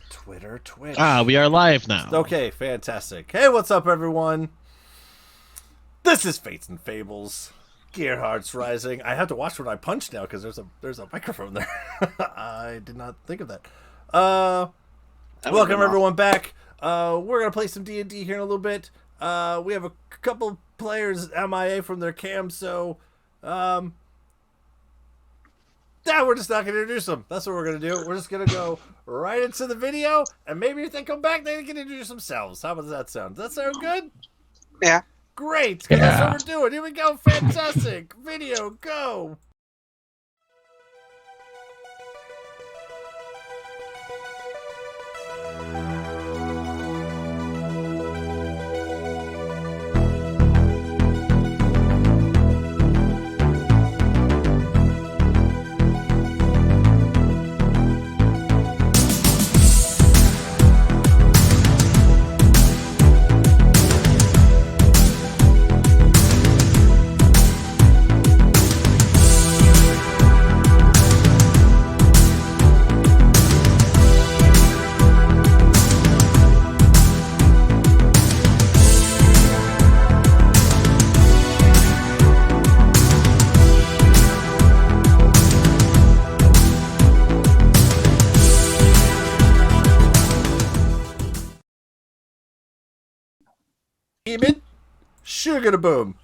Twitter, Twitch. We are live now. Okay, fantastic. Hey, what's up, everyone? This is Fates and Fables. Gearhearts Rising. I have to watch when I punch now because there's a microphone there. I did not think of that. Welcome everyone back. We're gonna play some D&D here in a little bit. We have a couple players MIA from their cam, so we're just not gonna introduce them. That's what we're gonna do. We're just gonna go right into the video, and maybe if they come back, they can introduce themselves. How does that sound? Does that sound good? Yeah. Great, because that's what we're doing. Here we go. Fantastic. Video, go. Eamon, sugar boom.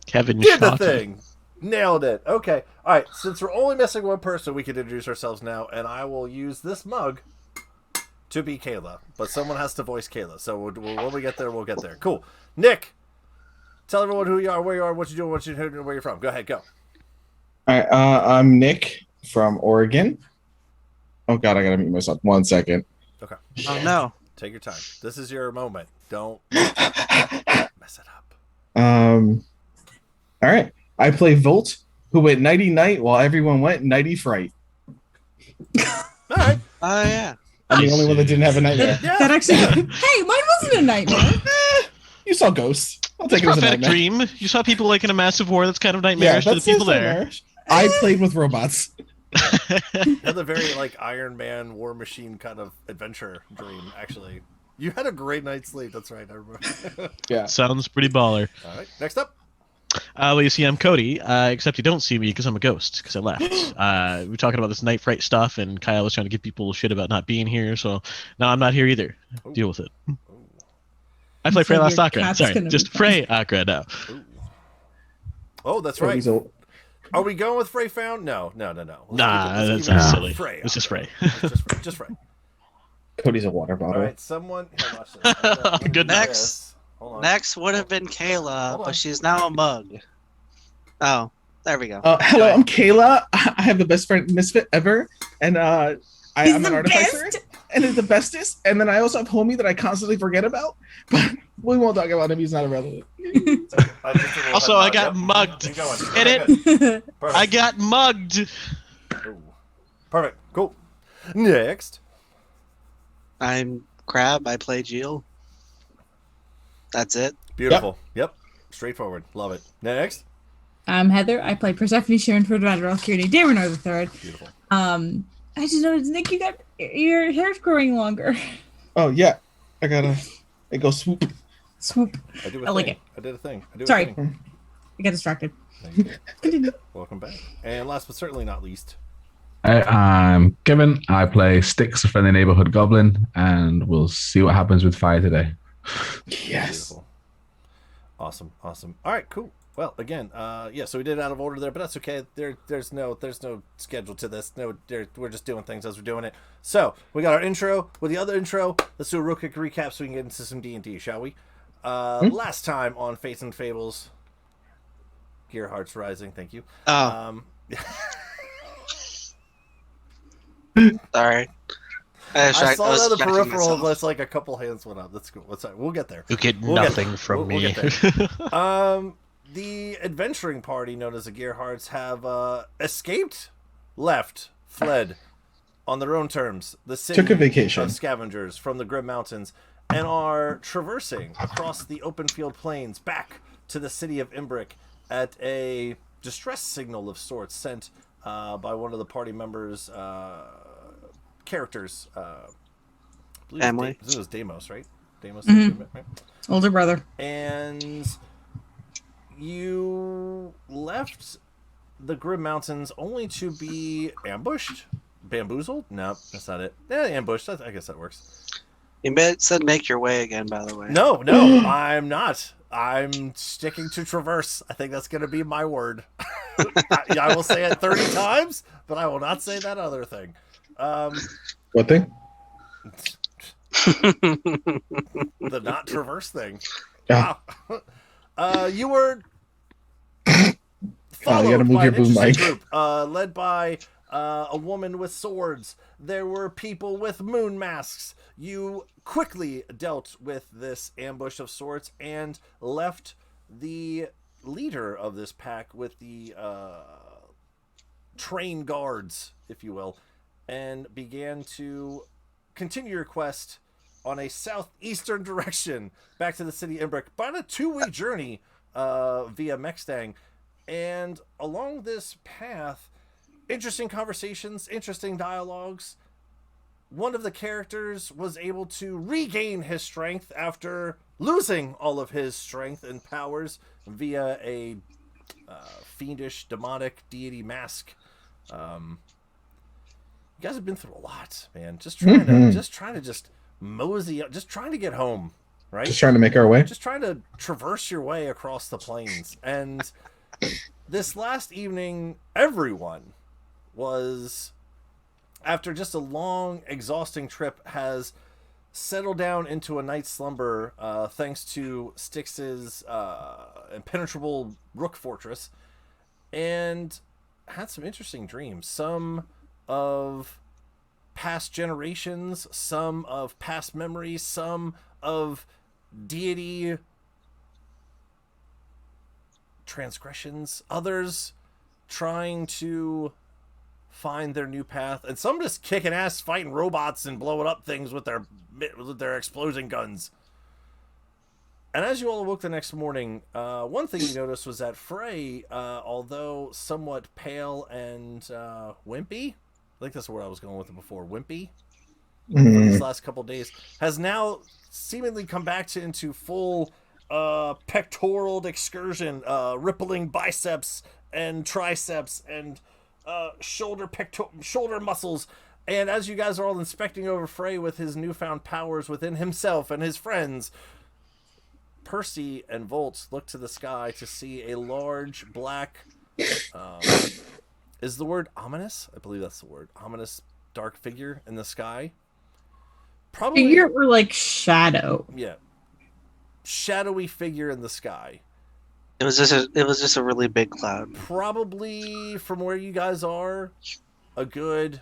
Kevin Did the Schotten. thing. Nailed it. Okay. All right. Since we're only missing one person, we can introduce ourselves now, and I will use this mug to be Kayla. But someone has to voice Kayla. So when we get there, we'll get there. Cool. Nick, tell everyone who you are, where you are, what you're doing, where you're from. Go ahead. Go. All right, I'm Nick from Oregon. Oh God, I gotta mute myself. 1 second. Okay. Oh no. Take your time. This is your moment. Don't All mess it up. right, I play Volt, who went nighty night while everyone went nighty fright. All right. Oh yeah. I'm the only one that didn't have a nightmare. Yeah. That actually, hey, mine wasn't a nightmare. You saw ghosts. I'll take it as a Prophetic nightmare. dream. You saw people like in a massive war. That's kind of nightmarish to the people there. nightmarish. I played with robots. You had a very like Iron Man War Machine kind of adventure dream, actually. You had a great night's sleep. That's right. I remember. Yeah. Sounds pretty baller. All right. Next up. Well, you see, I'm Cody, except you don't see me because I'm a ghost, because I left. We were talking about this night fright stuff, and Kyle was trying to give people shit about not being here, so now I'm not here either. Ooh. Deal with it. Ooh. I play So Frey Last your Akra. cat's Sorry, gonna just be Frey Akra now. Ooh. Oh, that's right. Cody's a- Are we going with Frey Found? No. Nah, Let's that keep sounds it silly. Frey. It's just Frey. Just Frey. Cody's a water All bottle. right. Someone. Here, watch this. Let me do Good next. this. Hold on. Next would have been Hold Kayla, on. but she's now a mug. Oh, there we go. Hello, I'm Kayla. I have the best friend misfit ever, and I'm He's an the artificer, best. and is the bestest. And then I also have homie that I constantly forget about, but we won't talk about him. He's not irrelevant. Just a little Also, head I nod. got Yep. mugged. Keep going. Hit it. Good. Perfect. I got mugged. Ooh. Perfect. Cool. Next. I'm Crab. I play Jill. That's it. Beautiful. Yep. Straightforward. Love it. Next. I'm Heather. I play Persephone Sharon for Admiral Kearney Darenor the Third. Beautiful. I just noticed, Nick, you got your hair's growing longer. Oh yeah, it goes swoop. Swoop. I do a I like thing. it. I did a thing. I do Sorry. A thing. I got distracted. Thank you. Continue. Welcome back. And last but certainly not least. Hey, I'm Kevin. I play Styx, a friendly neighborhood goblin, and we'll see what happens with fire today. Yes. Beautiful. Awesome. All right, cool. Well, again, so we did it out of order there, but that's okay. There's no schedule to this. We're just doing things as we're doing it. So we got our intro. With the other intro, let's do a real quick recap so we can get into some D&D, shall we? Last time on Fates and Fables, Gearhearts Rising. Thank you. Oh, sorry. I saw was that in the distracting peripheral. myself. That's like a couple hands went up. That's cool. We'll get there. You get We'll get nothing there. from We'll me. get there. The adventuring party known as the Gearhearts have escaped, fled on their own terms. The city Took a vacation. of scavengers from the Grim Mountains and are traversing across the open field plains back to the city of Imbric at a distress signal of sorts sent by one of the party members, characters. Family. It was Deimos, right? Deimos, right? Older brother. And you left the Grim Mountains only to be ambushed, bamboozled. No, that's not it. Yeah, ambushed. I guess that works. You said make your way again, by the way. No, I'm not. I'm sticking to traverse. I think that's going to be my word. I will say it 30 times, but I will not say that other thing. What thing? The not traverse thing. Yeah. Wow. You were You followed gotta move by your an boom interesting mic. group, led by a woman with swords. There were people with moon masks. You quickly dealt with this ambush of sorts and left the leader of this pack with the train guards, if you will, and began to continue your quest on a southeastern direction back to the city of Imbrick. About a 2-week journey via Mextang. And along this path, interesting conversations, interesting dialogues. One of the characters was able to regain his strength after losing all of his strength and powers via a fiendish, demonic deity mask. You guys have been through a lot, man. Just trying to mosey up, just trying to get home, right? Just trying to make our way. Just trying to traverse your way across the plains. And this last evening, everyone was, after just a long, exhausting trip, has settled down into a night's slumber thanks to Styx's impenetrable rook fortress, and had some interesting dreams. Some of past generations, some of past memories, some of deity transgressions, others trying to find their new path, and some just kicking ass, fighting robots and blowing up things with their explosion guns. And as you all awoke the next morning, one thing you noticed was that Frey, although somewhat pale and wimpy, I think that's the word I was going with it before, wimpy, for these last couple of days, has now seemingly come back into full pectoral excursion, rippling biceps and triceps and shoulder muscles. And as you guys are all inspecting over Frey with his newfound powers within himself and his friends, Percy and Volt look to the sky to see a large black is the word ominous? I believe that's the word. Ominous dark figure in the sky. Probably Figure or like shadow. Yeah. Shadowy figure in the sky. It was just a really big cloud. Probably from where you guys are, a good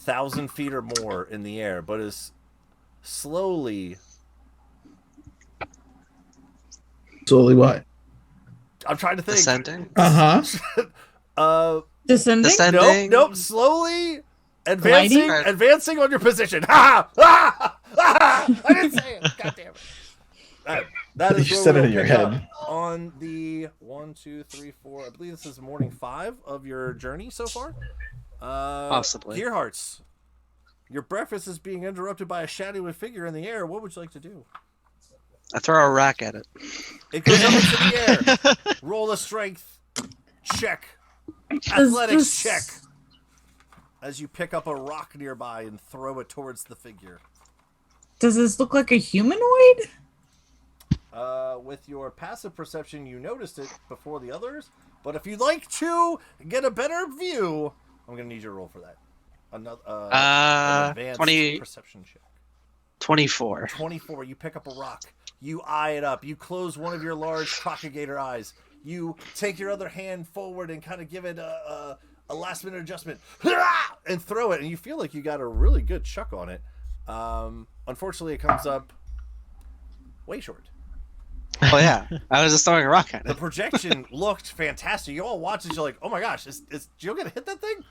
1,000 feet or more in the air, but is slowly. Slowly what? I'm trying to think. Descending? Descending? Descending? Nope. Slowly advancing, Gliding? advancing on your position. Ha! Ha! Ha! I didn't say it. God damn it. That is You where said it we'll in your pick up head. on the 1, 2, 3, 4. I believe this is morning 5 of your journey so far. Possibly. Gearhearts, your breakfast is being interrupted by a shadowy figure in the air. What would you like to do? I throw a rock at it. It goes up into the air. Roll a strength check. Athletics check. As you pick up a rock nearby and throw it towards the figure. Does this look like a humanoid? With your passive perception, you noticed it before the others. But if you'd like to get a better view, I'm going to need your roll for that. Another an advanced 20 perception check. 24. 24. You pick up a rock. You eye it up. You close one of your large crocagator eyes. You take your other hand forward and kind of give it a last minute adjustment and throw it. And you feel like you got a really good chuck on it. Unfortunately, it comes up way short. Oh yeah, I was just throwing a rock at The it. projection looked fantastic. You all watch it. You're like, oh my gosh, is Jill going to hit that thing?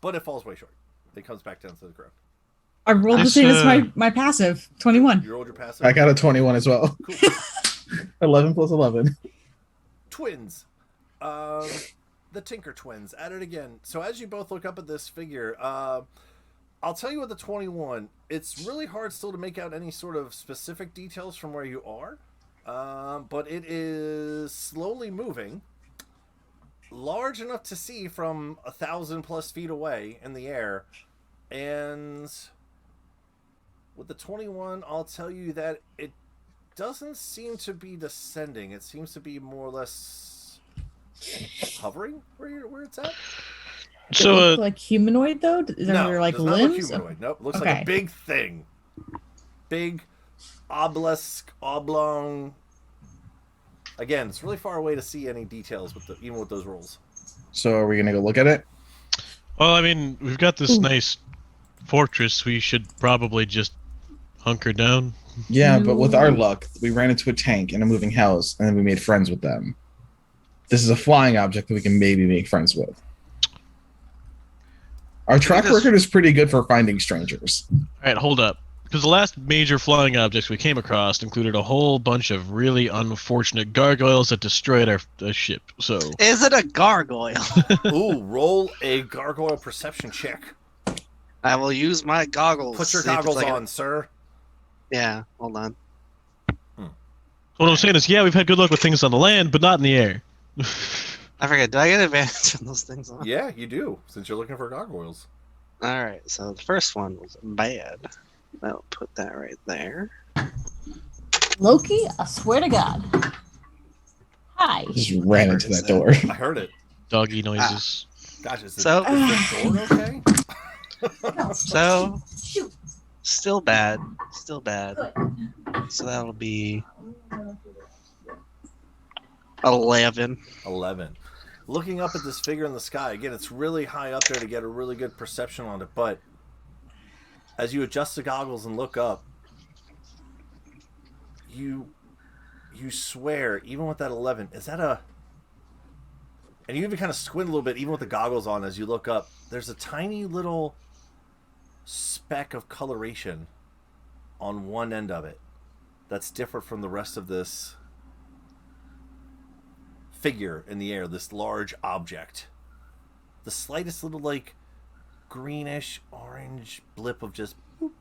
But it falls way short. It comes back down to the ground. I rolled the This, same as my passive. 21. You rolled your passive. I got a 21 as well. Cool. 11 plus 11. Twins. The Tinker twins at it again. So as you both look up at this figure, I'll tell you what the 21. It's really hard still to make out any sort of specific details from where you are, but it is slowly moving, large enough to see from 1,000+ feet away in the air, and with the 21, I'll tell you that it doesn't seem to be descending. It seems to be more or less hovering where it's at. Does it So, look like humanoid though? Is No, there like does not look limbs? humanoid. Nope, looks Okay. like a big thing. Big, obelisk, oblong. Again, it's really far away to see any details even with those rolls. So are we gonna go look at it? well, I mean, we've got this nice fortress. We should probably just hunker down. Yeah, but with our No. luck, we ran into a tank and a moving house, and then we made friends with them. This is a flying object that we can maybe make friends with. Our track just- record is pretty good for finding strangers. All right, hold up. Because the last major flying objects we came across included a whole bunch of really unfortunate gargoyles that destroyed our ship. So, Is it a gargoyle? Ooh, roll a gargoyle perception check. I will use my goggles. Put your see if it's goggles like a- on, sir. Yeah, hold on. what I'm saying is, yeah, we've had good luck with things on the land, but not in the air. I forget. Do I get advantage on those things? On? Yeah, you do, since you're looking for gargoyles. All right. So the first one was bad. I'll put that right there. Loki, I swear to God. Hi. Just ran into that door. I heard it. Doggy noises. Gosh, is So- the door okay? So Shoot. still bad. Still bad. So that'll be 11. 11. Looking up at this figure in the sky, again, it's really high up there to get a really good perception on it, but as you adjust the goggles and look up, you swear, even with that 11, is that a... And you even kind of squint a little bit, even with the goggles on, as you look up, there's a tiny little speck of coloration on one end of it that's different from the rest of this figure in the air, this large object. The slightest little, like, greenish orange blip of just boop.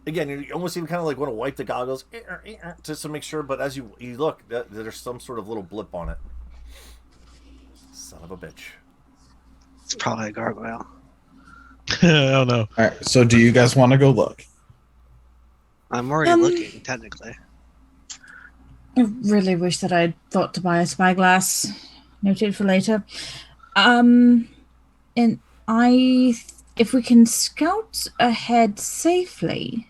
Again, you almost even kind of like want to wipe the goggles just to make sure, but as you look, there's some sort of little blip on it. Son of a bitch. It's probably a gargoyle. I don't know. All right. So do you guys want to go look? I'm already looking, technically. I really wish that I'd thought to buy a spyglass. Noted for later. And if we can scout ahead safely,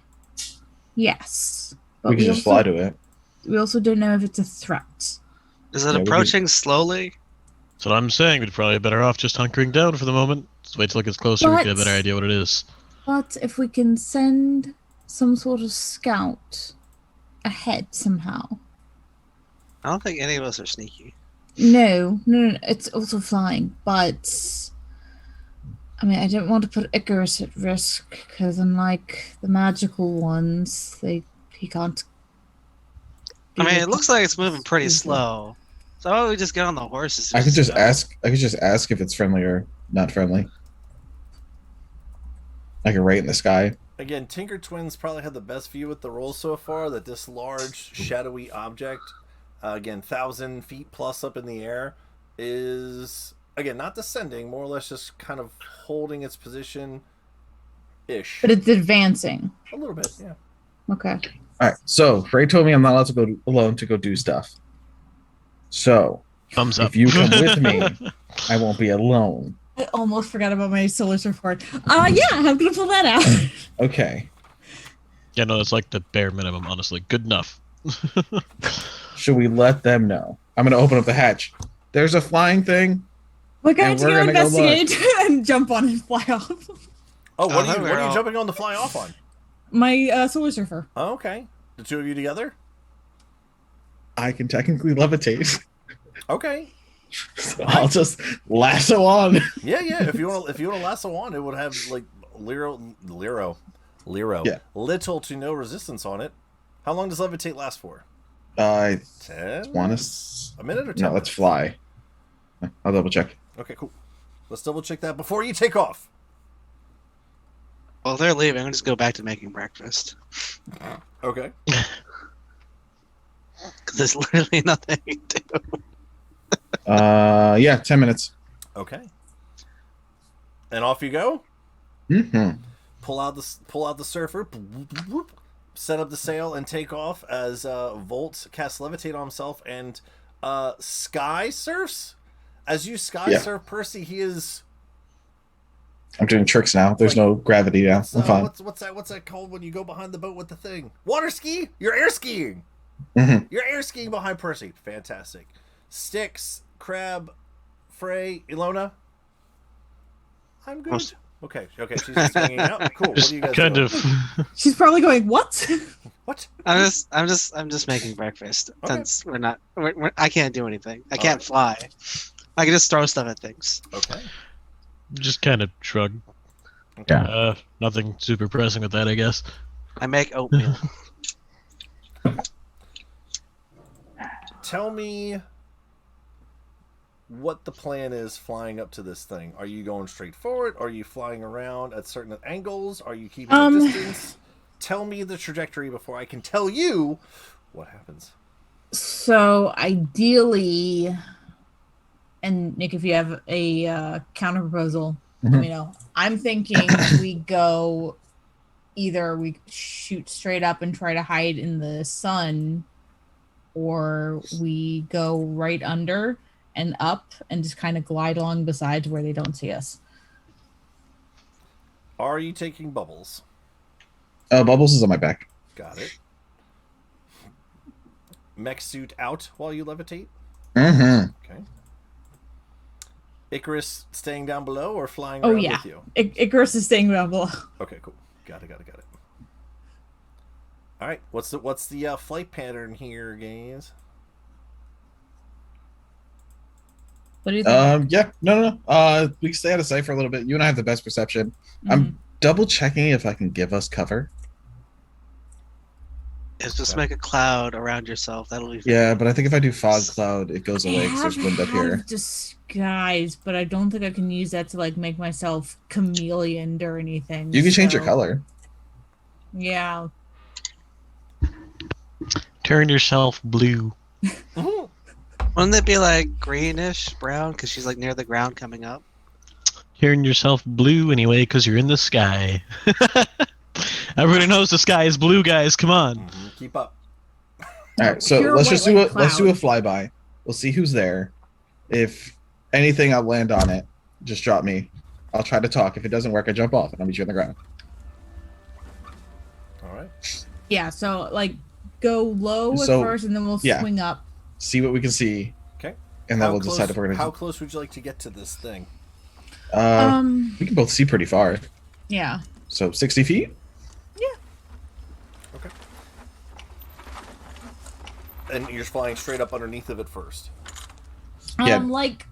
yes. But We can just fly to it. We also don't know if it's a threat. Is Yeah, it we approaching slowly? That's what I'm saying. We'd probably be better off just hunkering down for the moment. Let's wait till it gets closer. We get a better idea what it is. But if we can send some sort of scout ahead somehow. I don't think any of us are sneaky. No, it's also flying, but I mean, I don't want to put Icarus at risk because unlike the magical ones, he can't. I mean, it looks like it's moving pretty slow. So why don't we just get on the horses? I could just go? ask. I could just ask if it's friendly or not friendly. Like a right in the sky. Again, Tinker Twins probably had the best view with the roll so far, that this large, shadowy object, again, 1,000 feet plus up in the air, is, again, not descending, more or less just kind of holding its position-ish. But it's advancing. A little bit, yeah. Okay. All right. So Ray told me I'm not allowed to go alone to go do stuff. So Thumbs up. if you come with me, I won't be alone. I almost forgot about my solar support. Yeah, I'm gonna pull that out. Okay. Yeah, no, it's like the bare minimum, honestly. Good enough. Should we let them know? I'm gonna open up the hatch. There's a flying thing. We're going And to we're go gonna go investigate and jump on and fly off. Oh, what there are we you go. jumping on to fly off on? My solar surfer. Oh, okay. The two of you together? I can technically levitate. Okay. So I'll just lasso on. Yeah. If you want to lasso on, it would have like Lero. Yeah. Little to no resistance on it. How long does levitate last for? I 10? want to. A minute or 10? No, let's fly. I'll double check. Okay, cool. Let's double check that before you take off. Well, they're leaving. I'll just go back to making breakfast. Okay. Because there's literally nothing to do. Yeah, 10 minutes. Okay. And off you go. Mm-hmm. Pull out the surfer. Set up the sail and take off as Volt casts levitate on himself and sky surfs. As you sky surf Percy, he is. I'm doing tricks now. There's Like, no gravity now. I'm fine. What's that called when you go behind the boat with the thing? Water ski? You're air skiing. Mm-hmm. You're air skiing behind Percy. Fantastic. Styx, Crab, Frey, Ilona. I'm good. Okay. She's just hanging out. Cool. What are you guys Kind doing? of. She's probably going, what? What? I'm just making breakfast. Okay. Since I can't do anything. I can't fly. I can just throw stuff at things. Okay. Just kind of shrug. Yeah. Nothing super pressing with that, I guess. I make oatmeal. Tell me what the plan is flying up to this thing. Are you going straight forward? Are you flying around at certain angles? Are you keeping a distance? Tell me the trajectory before I can tell you what happens. So ideally, and Nick, if you have a counter proposal, let me know. I'm thinking we shoot straight up and try to hide in the sun, or we go right under and up and just kind of glide along beside where they don't see us. Are you taking bubbles? Bubbles is on my back. Got it. Mech suit out while you levitate? Mm-hmm. Okay. Icarus staying down below or flying around with you? Icarus is staying down below. Okay, cool. Got it. All right. What's the flight pattern here, guys? What do you think? Yeah. No. We can stay out of sight for a little bit. You and I have the best perception. Mm-hmm. I'm double checking if I can give us cover. Is just make a cloud around yourself. That'll be fine. Yeah, but I think if I do fog cloud, it goes away because there's wind up here. Disguise, but I don't think I can use that to like make myself chameleon or anything. You can change your color. Yeah. Turn yourself blue. Wouldn't it be like greenish brown because she's like near the ground coming up? Turn yourself blue anyway, because you're in the sky. Everybody knows the sky is blue, guys. Come on. Mm-hmm. Keep up. All right, so Pure let's white just do like let's do a cloud. flyby. We'll see who's there. If anything, I'll land on it. Just drop me. I'll try to talk. If it doesn't work, I jump off and I'll meet you on the ground. All right. Yeah, so like go low at So, first and then we'll yeah. swing up. See what we can see, Okay. and then we'll decide if we're How gonna. close would you like to get to this thing? We can both see pretty far. Yeah. So 60 feet. Okay. And you're just flying straight up underneath of it first. Yeah. Like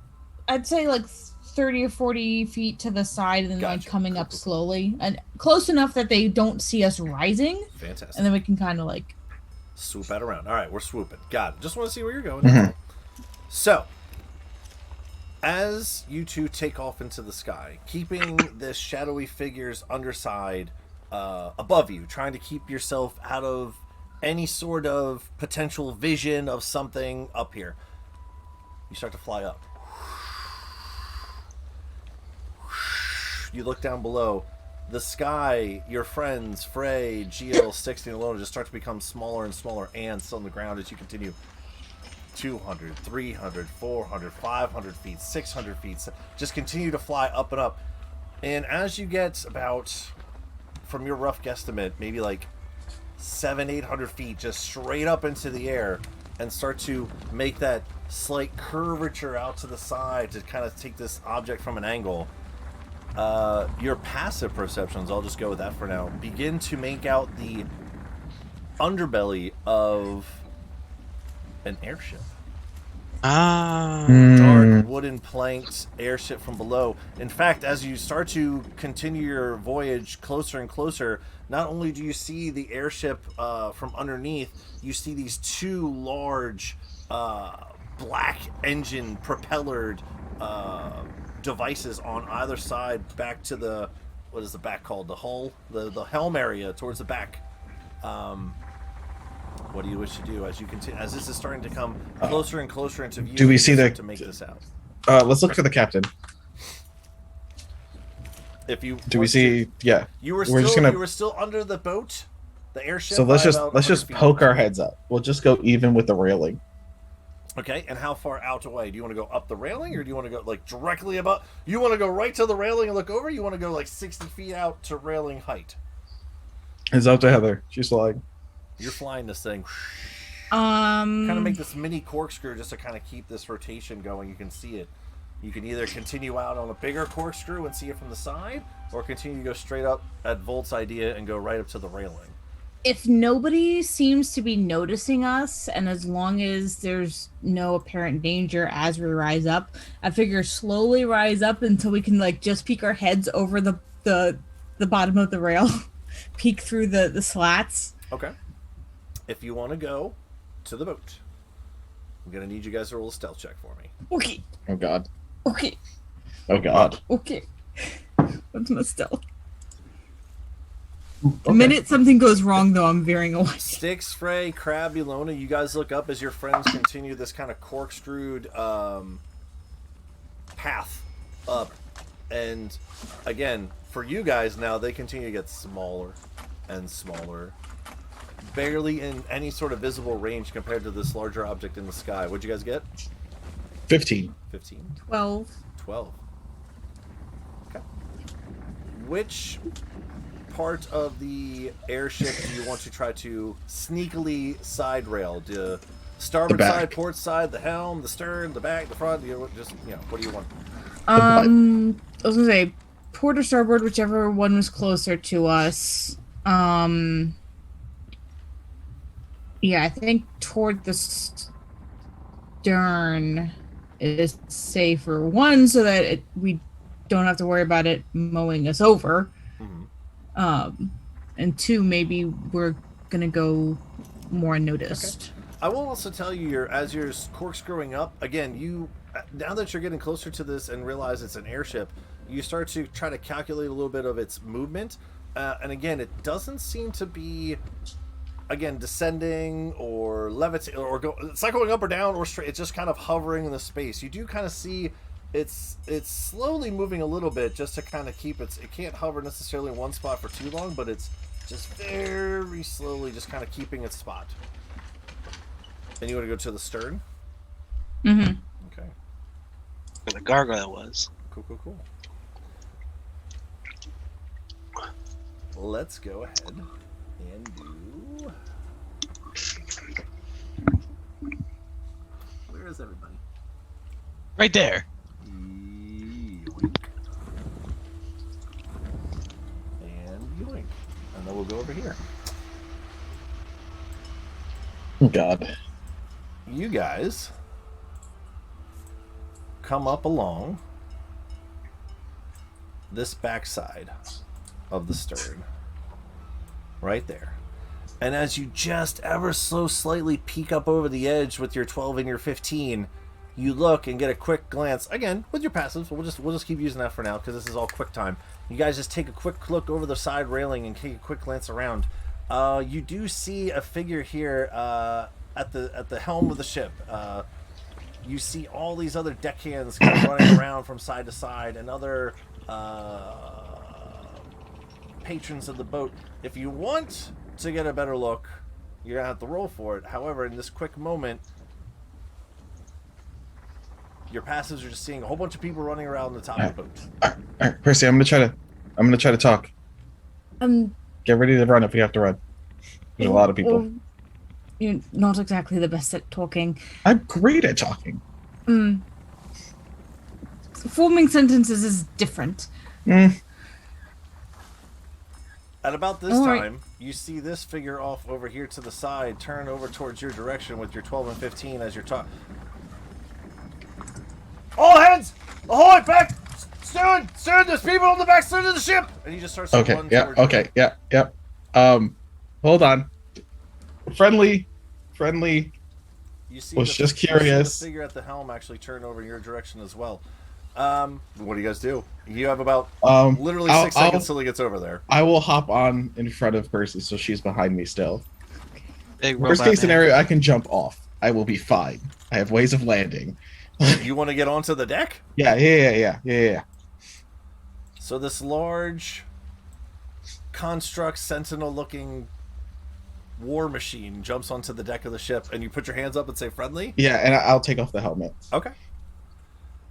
I'd say like 30 or 40 feet to the side and then like Gotcha. coming Cool, up cool, cool. slowly and close enough that they don't see us rising, Fantastic. and then we can kind of like Swoop that around. All right, we're swooping. Got it. Just want to see where you're going. Mhm. So, as you two take off into the sky, keeping this shadowy figure's underside above you, trying to keep yourself out of any sort of potential vision of something up here, you start to fly up. You look down below. The sky, your friends, Frey, Geo, 16 alone, just start to become smaller and smaller ants on the ground as you continue 200, 300, 400, 500 feet, 600 feet. Just continue to fly up and up. And as you get about, from your rough guesstimate, maybe like 700-800 feet just straight up into the air and start to make that slight curvature out to the side to kind of take this object from an angle. Your passive perceptions, I'll just go with that for now, begin to make out the underbelly of an airship. Dark wooden planked airship from below. In fact, as you start to continue your voyage closer and closer, not only do you see the airship from underneath, you see these two large black engine propellered devices on either side back to the what is the back called? The hull, the helm area towards the back. What do you wish to do as you continue? As this is starting to come closer and closer into view, do we see to make this out? Let's look for the captain. If you Do we see? Yeah. You were We're still just gonna- you were still under the boat, the airship. So let's by just about let's 100 just feet. poke our heads up. We'll just go even with the railing. Okay, and how far out away? Do you want to go up the railing, or do you want to go like directly above? You want to go right to the railing and look over? Or you want to go like 60 feet out to railing height? It's up to Heather. She's flying. You're flying this thing. Kind of make Um, this mini corkscrew just to kind of keep this rotation going. You can see it. You can either continue out on a bigger corkscrew and see it from the side, or continue to go straight up at Volt's idea and go right up to the railing. if nobody seems to be noticing us, and as long as there's no apparent danger as we rise up, I figure slowly rise up until we can like just peek our heads over the bottom of the rail, peek through the slats. Okay. If you want to go to the boat, I'm gonna need you guys to roll a stealth check for me. Okay, Oh God. okay, Oh God. okay. What's my stealth? The Okay. minute something goes wrong, though, I'm veering away. Styx, Frey, Crab, Ilona, you guys look up as your friends continue this kind of corkscrewed path up. And again, for you guys now, they continue to get smaller and smaller. Barely in any sort of visible range compared to this larger object in the sky. What'd you guys get? 15. 15? 12. 12. Okay. Which part of the airship do you want to try to sneakily side rail? The starboard The back. side, port side, the helm, the stern, the back, the front? What do you want? I was gonna say port or starboard, whichever one was closer to us. Yeah, I think toward the stern is safer. One, so that we don't have to worry about it mowing us over. Mhm. And two, maybe we're gonna go more unnoticed. I will also tell you, as you're corkscrewing up, again, now that you're getting closer to this and realize it's an airship, you start to try to calculate a little bit of its movement. And again, it doesn't seem to be, again, descending or levitating, it's not going up or down or straight. It's just kind of hovering in the space. You do kind of see it's slowly moving a little bit just to kind of keep it can't hover necessarily in one spot for too long, but it's just very slowly just kind of keeping its spot. And you want to go to the stern? Mm-hmm. Okay. Where the gargoyle was. Cool. Let's go ahead and do... Where is everybody? Right there. Yoink. And yoink. And then we'll go over here. Oh God. You guys come up along this backside of the stern. Right there. And as you just ever so slightly peek up over the edge with your 12 and your 15, you look and get a quick glance, again, with your passives. We'll just keep using that for now because this is all quick time. You guys just take a quick look over the side railing and take a quick glance around. You do see a figure here at the helm of the ship. You see all these other deckhands kind of running around from side to side, and other patrons of the boat. If you want to get a better look, you're gonna have to roll for it. However, in this quick moment, your passives are just seeing a whole bunch of people running around the top of the boat. All right, Percy, I'm gonna try to talk. Get ready to run if we have to run. There's a lot of people. Well, you're not exactly the best at talking. I'm great at talking. Forming sentences is different. At about this All right. time, you see this figure off over here to the side turn over towards your direction with your 12 and 15 as you're talking. All hands! Ahoy! Back! Steward! There's people on the back side of the ship! And he just starts to Okay. run Yeah. towards you. Okay. Yeah. Yep. Hold on. Friendly. You see Was just you see curious. the figure at the helm actually turn over in your direction as well. What do you guys do? You have about literally I'll- 6 seconds till he gets over there. I will hop on in front of Percy, so she's behind me still. Big Worst robot case man. scenario, I can jump off. I will be fine. I have ways of landing. You want to get onto the deck? Yeah. So this large construct sentinel-looking war machine jumps onto the deck of the ship, and you put your hands up and say friendly? Yeah, and I'll take off the helmet. Okay.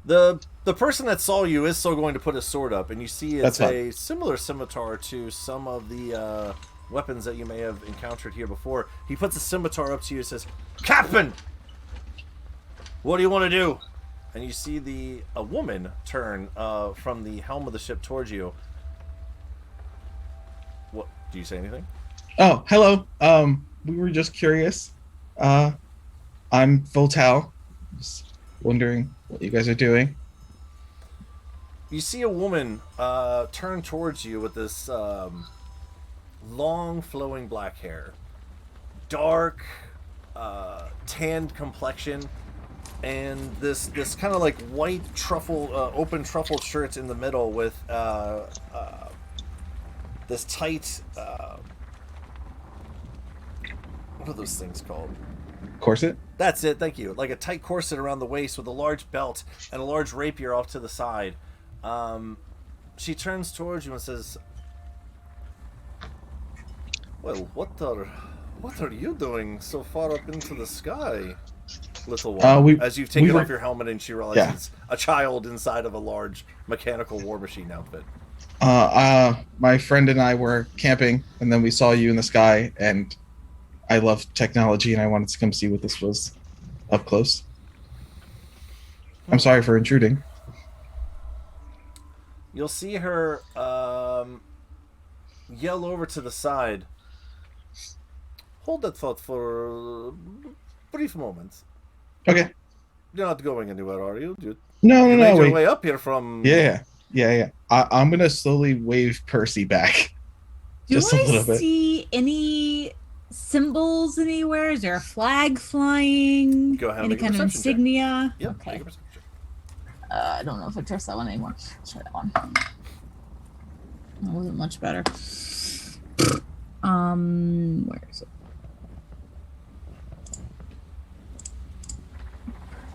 The person that saw you is still going to put his sword up, and you see it's That's fine. a similar scimitar to some of the weapons that you may have encountered here before. He puts a scimitar up to you and says, Captain! What do you want to do? And you see a woman turn from the helm of the ship towards you. What? Do you say anything? Oh, hello. We were just curious. I'm Voltal. Just wondering what you guys are doing. You see a woman turn towards you with this long, flowing black hair, dark, tanned complexion, and this kind of like white truffle, open truffle shirt in the middle with this tight. What are those things called? Corset? That's it, thank you. Like a tight corset around the waist with a large belt and a large rapier off to the side. She turns towards you and says, well, what are you doing so far up into the sky, little one? As you've taken off your helmet and she realizes it's a child inside of a large mechanical war machine outfit. My friend and I were camping, and then we saw you in the sky, and I love technology, and I wanted to come see what this was up close. I'm sorry for intruding. You'll see her yell over to the side. Hold that thought for a brief moment. Okay. You're not going anywhere, are you? You No, made your wait. way up here from... Yeah. I'm gonna slowly wave Percy back. Do Just a I little bit. see any symbols anywhere? Is there a flag flying? Go ahead and Any make a kind of perception check. insignia? Yeah, Okay. make a perception check. I don't know if I trust that one anymore. Let's try that one. That wasn't much better. Where is it?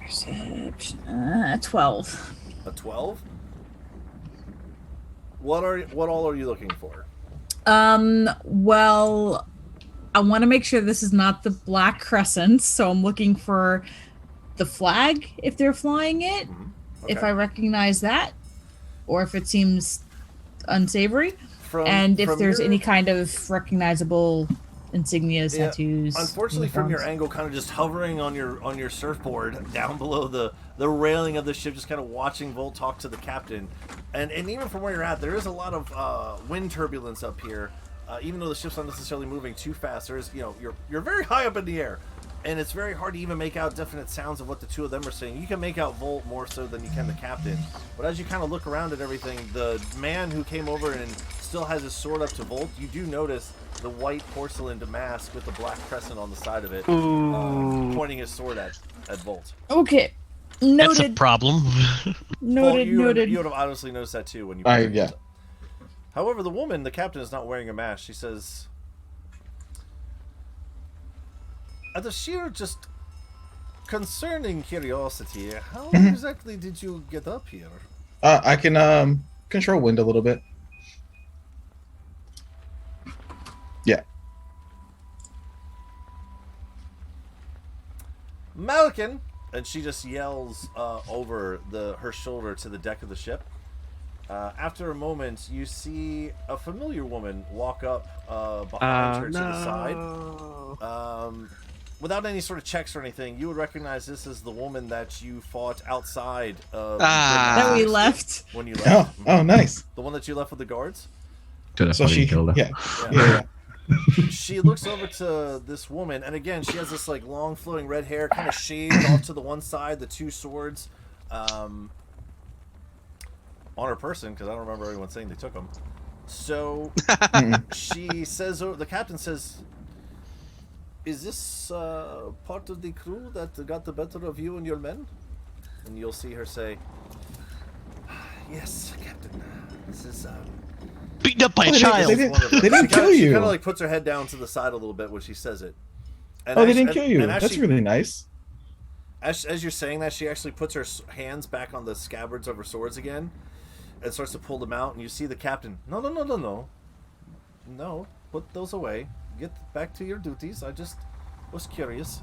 Perception. 12. A 12? What all are you looking for? Well, I want to make sure this is not the Black Crescent, so I'm looking for the flag if they're flying it. Mm-hmm. If I recognize that, or if it seems unsavory, From, and if from there's your- any kind of recognizable insignias, Yeah, tattoos. Unfortunately, from your uniforms. angle, kind of just hovering on your surfboard down below the railing of the ship, just kind of watching Volt talk to the captain, and even from where you're at, there is a lot of wind turbulence up here. Even though the ship's not necessarily moving too fast, there's you're very high up in the air, and it's very hard to even make out definite sounds of what the two of them are saying. You can make out Volt more so than you can the captain, but as you kind of look around at everything, the man who came over and still has his sword up to Volt, you do notice the white porcelain damask with the black crescent on the side of it, pointing his sword at Volt. Okay. That's a Noted. problem. Noted. you Noted. would have obviously noticed that too when you. Yeah. However, the woman, the captain, is not wearing a mask. She says, "Out of sheer just concerning curiosity, how exactly did you get up here?" I can control wind a little bit. Yeah. Malkin, and she just yells over her shoulder to the deck of the ship. After a moment, you see a familiar woman walk up behind her to the side. Without any sort of checks or anything, you would recognize this as the woman that you fought outside of That we left. when you left. Oh, nice. The one that you left with the guards. So she killed her. Yeah. She looks over to this woman, and again, she has this like long flowing red hair, kind of shaved off to the one side, the two swords on her person, because I don't remember anyone saying they took them. So she says, the captain says, "Is this part of the crew that got the better of you and your men?" And you'll see her say, Yes, Captain. This is Beaten up by a Oh, child. they didn't- one of them. they didn't kill She you. kind of like puts her head down to the side a little bit when she says it. And Oh, they as- didn't kill you. and as That's she- really nice. As you're saying that, she actually puts her hands back on the scabbards of her swords again, and starts to pull them out. And you see the captain. No, put those away. Get back to your duties. I just was curious.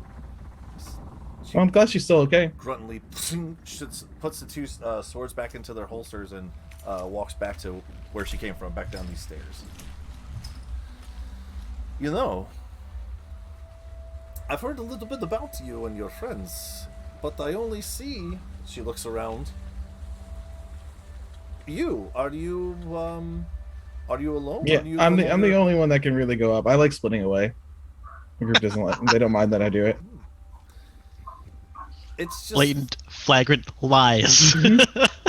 She Well, I'm glad she's still okay. gruntingly puts the two swords back into their holsters and walks back to where she came from, back down these stairs. You know, I've heard a little bit about you and your friends, but I only see... She looks around. You, are you alone? Yeah, Are you I'm the longer- only one that can really go up. I like splitting away. The group doesn't like. They don't mind that I do it. It's just... Blatant, flagrant lies.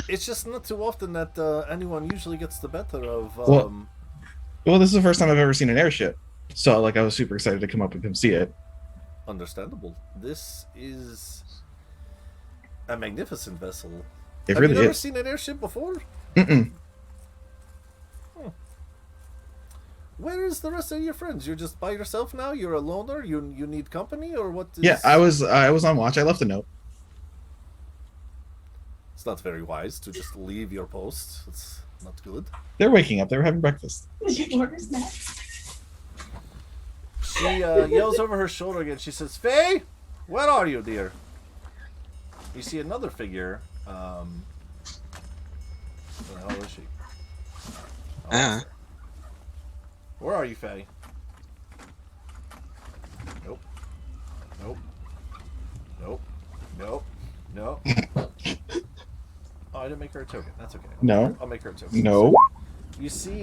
It's just not too often that anyone usually gets the better of... Well, this is the first time I've ever seen an airship, so like I was super excited to come up and come see it. Understandable. This is a magnificent vessel. It Have really you never is. seen an airship before? Mm-mm. Where is the rest of your friends? You're just by yourself now? You're a loner? You need company, or what? Yeah, I was on watch. I left a note. It's not very wise to just leave your post. It's not good. They're waking up. They were having breakfast. She yells over her shoulder again. She says, "Faye, where are you, dear?" You see another figure. Where the hell is she? Oh, where are you, Faye? Nope. No. Oh, I didn't make her a token. That's okay. No. I'll make her a token. No. You see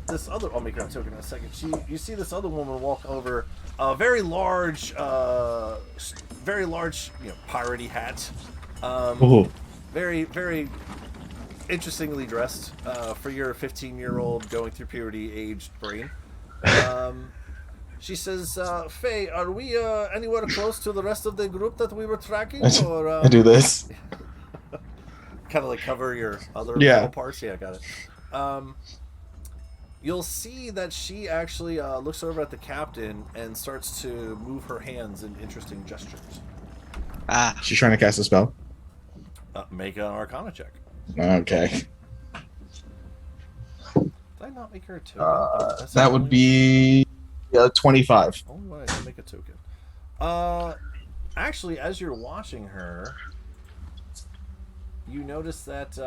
this other... I'll make her a token in a second. You see this other woman walk over a very large, piratey hat. Oh. Very, very interestingly dressed for your 15-year-old going through puberty aged brain. She says, "Faye, are we anywhere close to the rest of the group that we were tracking?" Or I do this. kind of like cover your other Yeah. little parts. Yeah, got it. You'll see that she actually looks over at the captain and starts to move her hands in interesting gestures. She's trying to cast a spell. Make an Arcana check. Okay. Did I not make her a token? That's That would be 25. Only when I didn't make a token. Actually, as you're watching her, you notice that.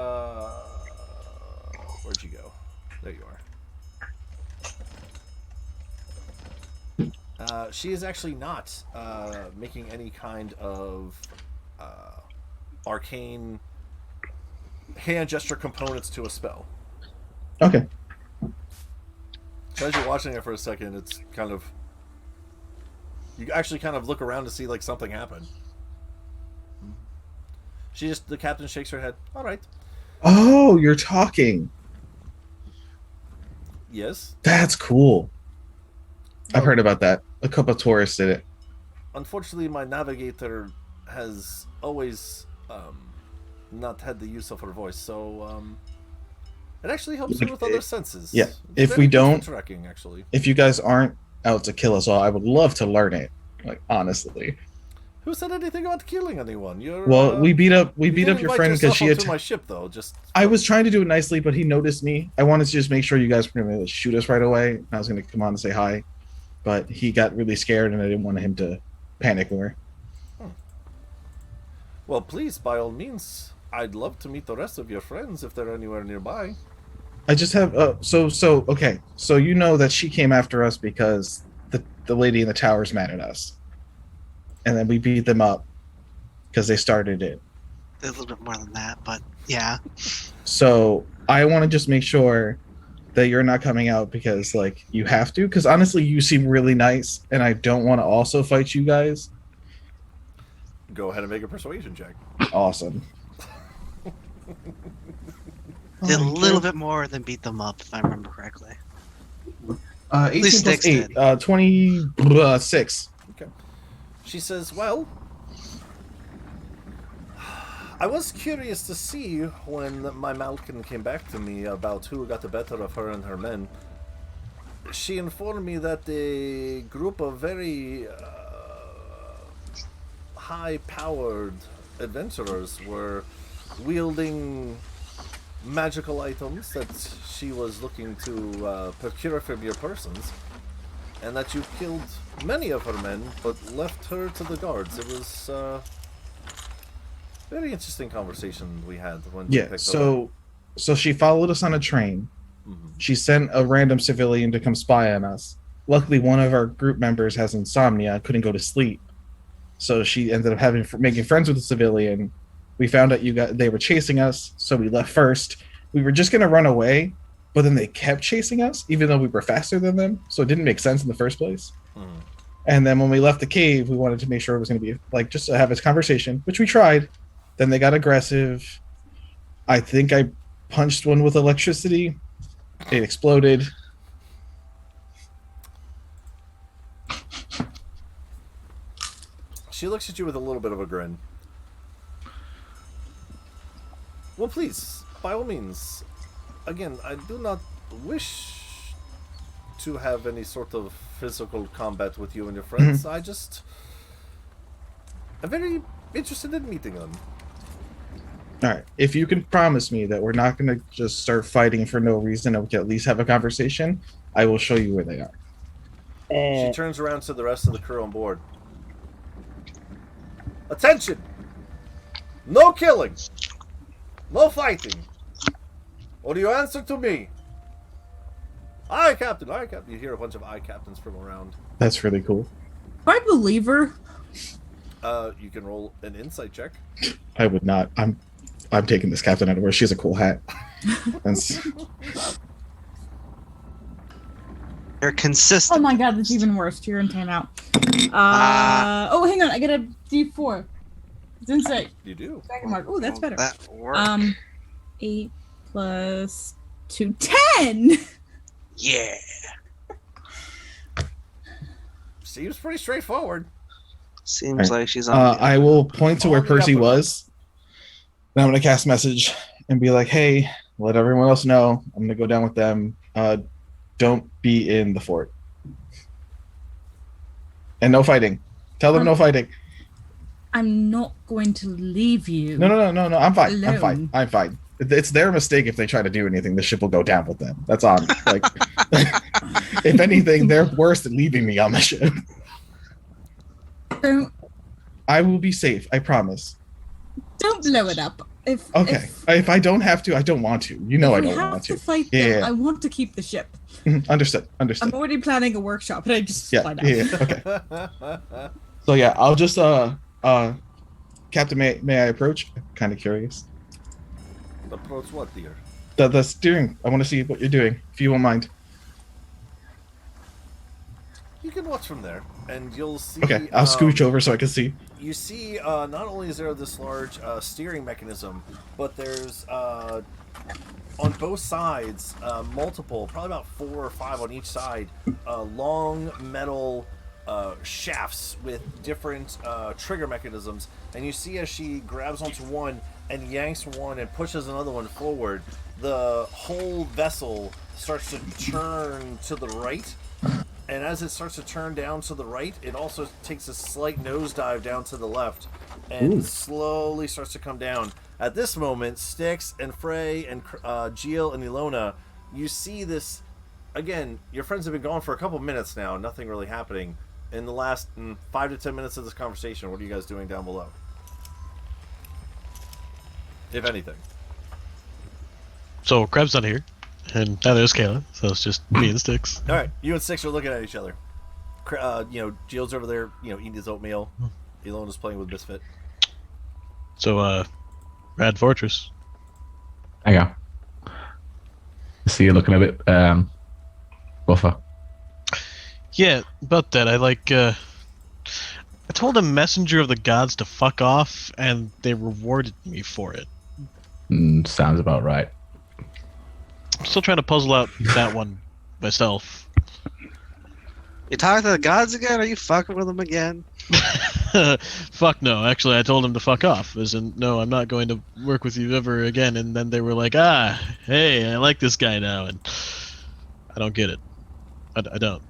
Where'd you go? There you are. She is actually not making any kind of arcane hand gesture components to a spell. Okay. So as you're watching it for a second, it's kind of... You actually kind of look around to see like something happen. The captain shakes her head. All right. Oh, you're talking. Yes. That's cool. I've heard about that. A couple of tourists did it. Unfortunately, my navigator has always not had the use of her voice, so it actually helps her with other senses. Yeah. It's If very we good for don't- tracking, actually. If you guys aren't out to kill us all, I would love to learn it. Like honestly. Who said anything about killing anyone? You're Well, we beat up you didn't your invite friend because yourself she onto had. my ship, though. Just I was trying to do it nicely, but he noticed me. I wanted to just make sure you guys were going to shoot us right away. I was going to come on and say hi, but he got really scared, and I didn't want him to panic more. Well, please, by all means, I'd love to meet the rest of your friends if they're anywhere nearby. I just have okay. So you know that she came after us because the lady in the tower's mad at us, and then we beat them up because they started it. A little bit more than that, but yeah. So I want to just make sure that you're not coming out because like you have to. Because honestly, you seem really nice, and I don't want to also fight you guys. Go ahead and make a persuasion check. Awesome. Did a little bit more than beat them up, if I remember correctly. 18 least plus Sticks 8, 26. Okay. She says, well, I was curious to see when my Malkin came back to me about who got the better of her and her men. She informed me that a group of very high-powered adventurers were wielding magical items that she was looking to procure from your persons, and that you killed many of her men, but left her to the guards. It was very interesting conversation we had when we picked so she followed us on a train. She sent a random civilian to come spy on us. Luckily, one of our group members has insomnia, couldn't go to sleep, so she ended up making friends with the civilian. We found out they were chasing us, so we left first. We were just gonna run away, but then they kept chasing us, even though we were faster than them, so it didn't make sense in the first place. And then when we left the cave, we wanted to make sure it was going to be like just to have this conversation, which we tried. Then they got aggressive. I think I punched one with electricity. It exploded. She looks at you with a little bit of a grin. Well, please, by all means. Again, I do not wish to have any sort of physical combat with you and your friends. I'm very interested in meeting them. All right. If you can promise me that we're not going to just start fighting for no reason and we can at least have a conversation, I will show you where they are. She turns around to the rest of the crew on board. Attention! No killing! No fighting! Or do you answer to me? Aye, Captain! Aye, Captain! You hear a bunch of aye captains from around. That's really cool. I believe her. You can roll an insight check. I would not. I'm taking this captain out of where she has a cool hat. You're consistent. Oh my god, that's even worse. You're in timeout. Oh, hang on. I get a D4. It's insight. You do. Second mark. Oh, that's better. That work. 8 plus 2, 10. Yeah. Seems pretty straightforward. Seems like she's on. I will point to where Percy was. Then I'm going to cast message and be like, hey, let everyone else know. I'm going to go down with them. Don't be in the fort. And no fighting. Tell them no fighting. I'm not going to leave you. No. I'm fine. Alone. I'm fine. It's their mistake if they try to do anything. The ship will go down with them. That's on. Like, if anything, they're worse than leaving me on the ship. I will be safe. I promise. Don't blow it up. If I don't have to, I don't want to. You know I don't want to. Fight them, Yeah. I want to keep the ship. Understood. I'm already planning a workshop, and I just find out. Okay. So yeah, I'll just Captain, may I approach? I'm kind of curious. Approach what, dear? The steering. I want to see what you're doing, if you won't mind. You can watch from there, and you'll see. Okay, I'll scooch over so I can see. You see, not only is there this large steering mechanism, but there's on both sides multiple, probably about 4 or 5 on each side, long metal shafts with different trigger mechanisms. And you see as she grabs onto one and yanks one and pushes another one forward, the whole vessel starts to turn to the right. And as it starts to turn down to the right, it also takes a slight nosedive down to the left and slowly starts to come down. At this moment, Styx and Frey and Jill and Ilona, you see this, again, your friends have been gone for a couple minutes now, nothing really happening. In the last 5 to 10 minutes of this conversation, what are you guys doing down below? If anything. So Krebs not here, and now there's Kayla, so it's just me and Styx. All right, you and Styx are looking at each other. Jill's over there, eating his oatmeal. Ilona's playing with Misfit. So, Rad Fortress. Hang on. I see you looking a bit buffer. Yeah, about that, I told a messenger of the gods to fuck off, and they rewarded me for it. Sounds about right. I'm still trying to puzzle out that one myself. You talking to the gods again? Are you fucking with them again? Fuck no. Actually, I told him to fuck off. As in, no, I'm not going to work with you ever again. And then they were like, hey, I like this guy now. And I don't get it. I don't.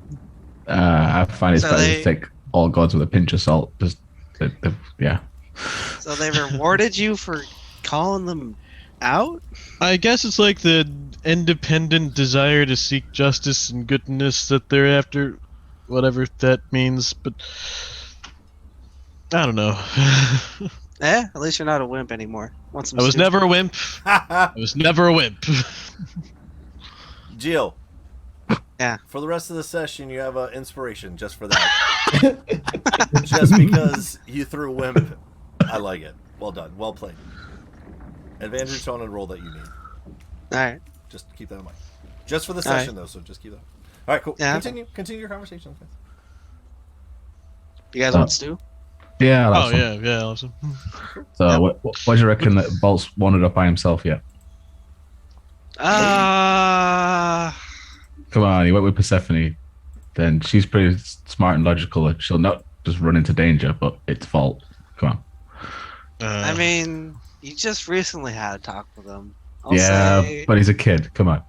I find it's So better they- to take all gods with a pinch of salt. Just, yeah. So they rewarded you for calling them out? I guess it's like the independent desire to seek justice and goodness that they're after, whatever that means. But I don't know. At least you're not a wimp anymore. Want some I was stupid- never a wimp. I was never a wimp. Jill. Yeah. For the rest of the session, you have an inspiration just for that. Just because you threw wimp, I like it. Well done. Well played. Advantage on a roll that you need. Alright. Just keep that in mind. Just for the All right. session, though, so just keep that. All right, cool. Yeah. Continue your conversation. Okay. You guys want stew? Yeah. Oh That's yeah, awesome. So, Yeah. what do you reckon that Bolt's wandered up by himself yet? Come on, he went with Persephone. Then she's pretty smart and logical. She'll not just run into danger, but it's fault. Come on. I mean, you just recently had a talk with him. I'll Yeah, say but he's a kid. Come on.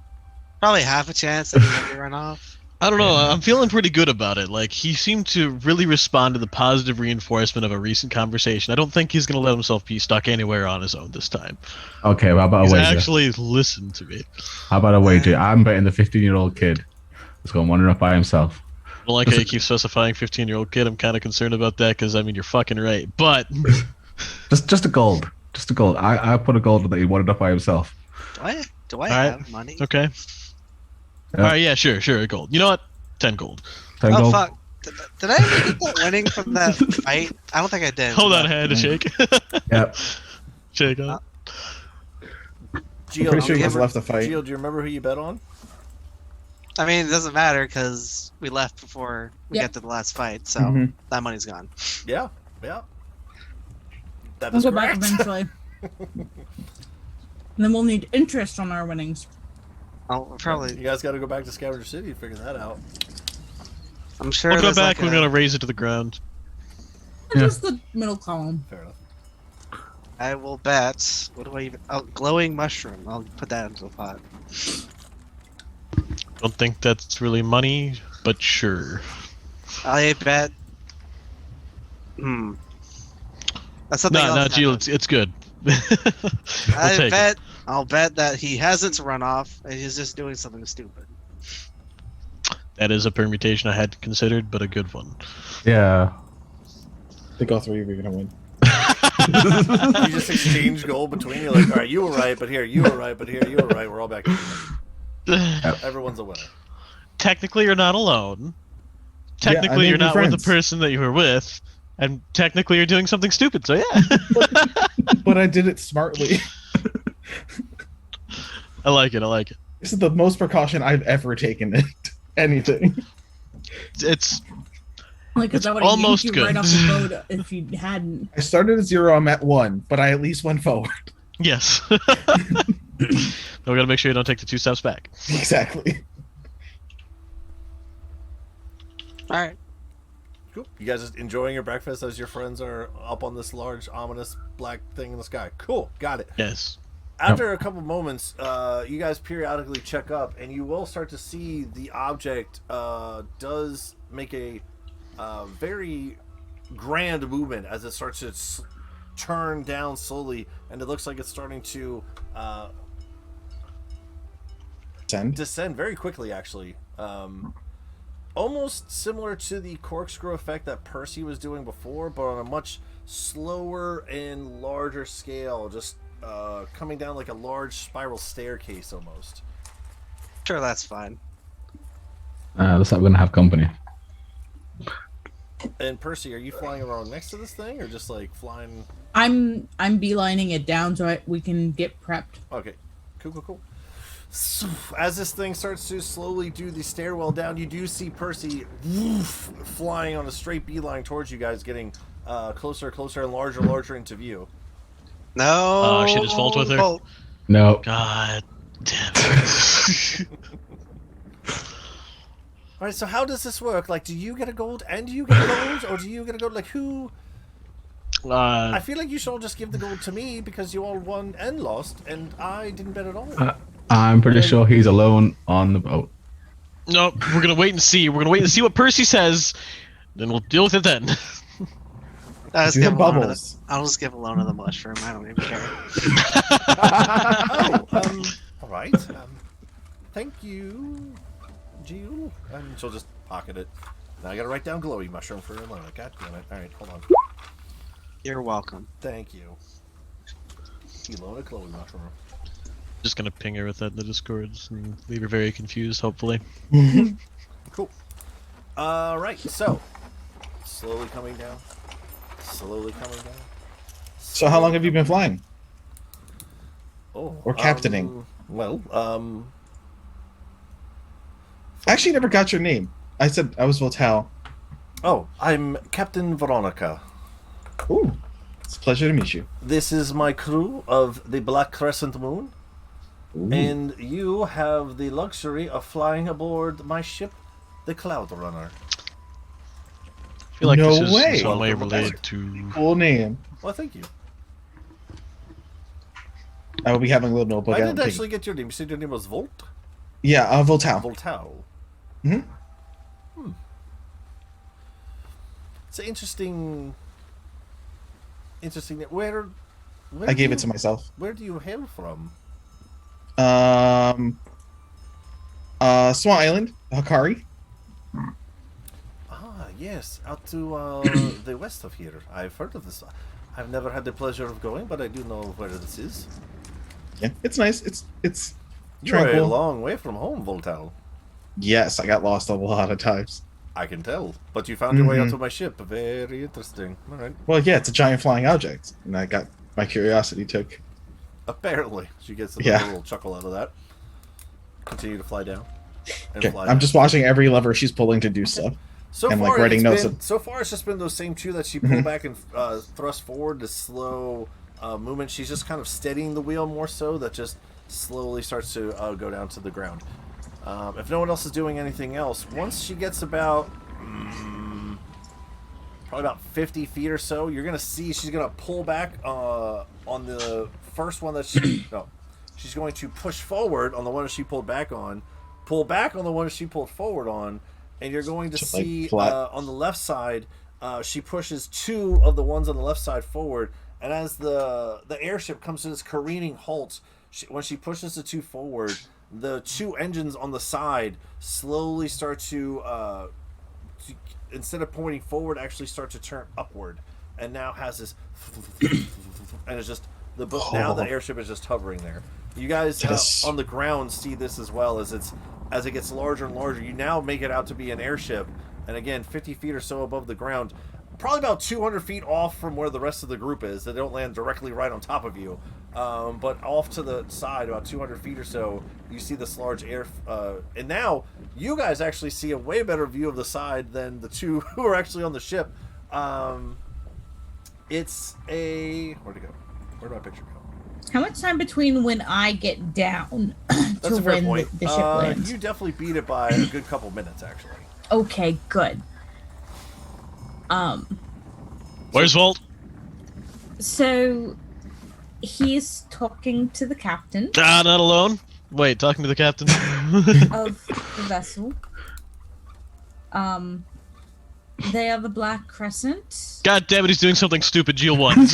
probably half a chance that he might run off. I don't know. I'm feeling pretty good about it. Like, he seemed to really respond to the positive reinforcement of a recent conversation. I don't think he's going to let himself be stuck anywhere on his own this time. Okay, well, how about a He's wager? actually listened to me. How about a wager? I'm betting the 15-year-old kid is going wandering up by himself. I don't like how you keep specifying 15-year-old kid. I'm kind of concerned about that because, I mean, you're fucking right. But Just a gold. Just a gold. I put a gold that he wandered up by himself. Do I Alright. have money? okay. All right, yeah, sure, gold. You know what? 10 gold. 10 Oh gold. fuck. Did I ever get that winning from that fight? I don't think I did. Hold on, I had to shake. Yep. Shake on. Gio, Pretty sure you guys Gio, left the fight. Gio, do you remember who you bet on? I mean, it doesn't matter because we left before we Yeah. got to the last fight, so Mhm. that money's gone. Yeah. That We'll is go back correct. eventually. And then we'll need interest on our winnings. I'll You probably. guys got to go back to Scavenger City to figure that out. I'm sure. We'll go there's back. like We're going to raise it to the ground. Yeah. Just the middle column. Fair enough. I will bet. What do I even? Oh, glowing mushroom. I'll put that into the pot. Don't think that's really money, but sure. I bet. That's something No, else. Gio, it's good. I take it. bet. I'll bet that he hasn't run off and he's just doing something stupid. That is a permutation I had considered, but a good one. Yeah. I think all three of you are gonna win. You just exchange gold between you, like, all right, you were right, but here, you were right, but here, you were right. We're all back. Everyone's a winner. Technically, you're not alone. Yeah, I Technically, made you're new not with friends. the person that you were with. And technically, you're doing something stupid, so yeah. But I did it smartly. I like it. This is the most precaution I've ever taken in anything. It's Like, because It's I would have almost yanked you right good. off the boat if you hadn't. I started at 0, I'm at 1, but I at least went forward. yes. We gotta make sure you don't take the 2 steps back. Exactly. All right. Cool. You guys just enjoying your breakfast as your friends are up on this large, ominous black thing in the sky. Cool. Got it. Yes. After a couple moments, you guys periodically check up, and you will start to see the object does make a very grand movement as it starts to turn down slowly, and it looks like it's starting to Send. descend very quickly, actually. Almost similar to the corkscrew effect that Percy was doing before, but on a much slower and larger scale, just coming down like a large spiral staircase almost. Sure, that's fine. Looks like we're gonna have company. And Percy, are you flying around next to this thing, or just like flying? I'm beelining it down so we can get prepped. Okay, cool. So, as this thing starts to slowly do the stairwell down, you do see Percy flying on a straight beeline towards you guys, getting closer, and larger into view. No. Shit is fault with her? Oh, No. God damn it. All right, so how does this work? Like, do you get a gold and you get a gold, or do you get a gold? Like, who I feel like you should all just give the gold to me because you all won and lost, and I didn't bet at all. I'm pretty sure he's alone on the boat. Nope, we're gonna wait and see. We're gonna wait and see what Percy says, then we'll deal with it then. I'll just You give have Alona bubbles. I'll just give Alona the mushroom. I don't even care. All right. Thank you, Jill. And she'll just pocket it. Now I gotta write down glowy mushroom for Ilona. God damn it. All right, hold on. You're welcome. Thank you. Ilona glowy mushroom. Just gonna ping her with that in the Discords and leave her very confused, hopefully. Cool. All right, so slowly coming down. Slowly coming down. So how long have you been flying? Oh, Or captaining? Well, I actually never got your name. I said I was Voltal. oh, I'm Captain Veronica. Ooh, it's a pleasure to meet you. This is my crew of the Black Crescent Moon, Ooh. and you have the luxury of flying aboard my ship, the Cloud Runner. I feel like No this is way. in some way Welcome related aboard. to. Cool name. Well, thank you. I will be having a little notebook I out. didn't and actually get your name. You said your name was Volt? Yeah, Voltal. Voltao. Mhm. It's an interesting. Where I gave do it to myself. Where do you hail from? Swan Island, Hakari. Ah, yes, out to the west of here. I've heard of this. I've never had the pleasure of going, but I do know where this is. Yeah, it's nice. It's You're a tranquil. long way from home, Voltal. Yes, I got lost a lot of times. I can tell. But you found your way Mhm. onto my ship. Very interesting. All right. Well, yeah, it's a giant flying object, and I got my curiosity took. Apparently. She gets a Yeah. little chuckle out of that. Continue to fly down. And Okay, fly I'm down. just watching every lever she's pulling to do stuff. So and, far, like, writing it's notes been, of- so far, it's just been those same two that she pulled Mhm. back and thrust forward. The slow movement. She's just kind of steadying the wheel more so. That just slowly starts to go down to the ground. If no one else is doing anything else, once she gets about probably about 50 feet or so, you're gonna see she's gonna pull back on the first one that she no, she's going to push forward on the one that she pulled back on, pull back on the one that she pulled forward on, and you're going to Just, like, see flat. on the left side she pushes two of the ones on the left side forward, and as the airship comes to this careening halt, when she pushes the two forward, the two engines on the side slowly start to instead of pointing forward, actually start to turn upward, and now has this, and it's just now the airship is just hovering there. You guys Yes. on the ground see this as well as it gets larger and larger. You now make it out to be an airship, and again, 50 feet or so above the ground, probably about 200 feet off from where the rest of the group is. They don't land directly right on top of you, but off to the side, about 200 feet or so, you see this large air. And now you guys actually see a way better view of the side than the two who are actually on the ship. It's a where'd it go? Where'd my picture go? How much time between when I get down That's to a fair when point. the ship lands? You definitely beat it by a good couple minutes, actually. Okay, good. Where's Volt? So he's talking to the captain Ah, not alone. Wait, talking to the captain. of the vessel. They are the Black Crescent. God damn it, he's doing something stupid. Geo won.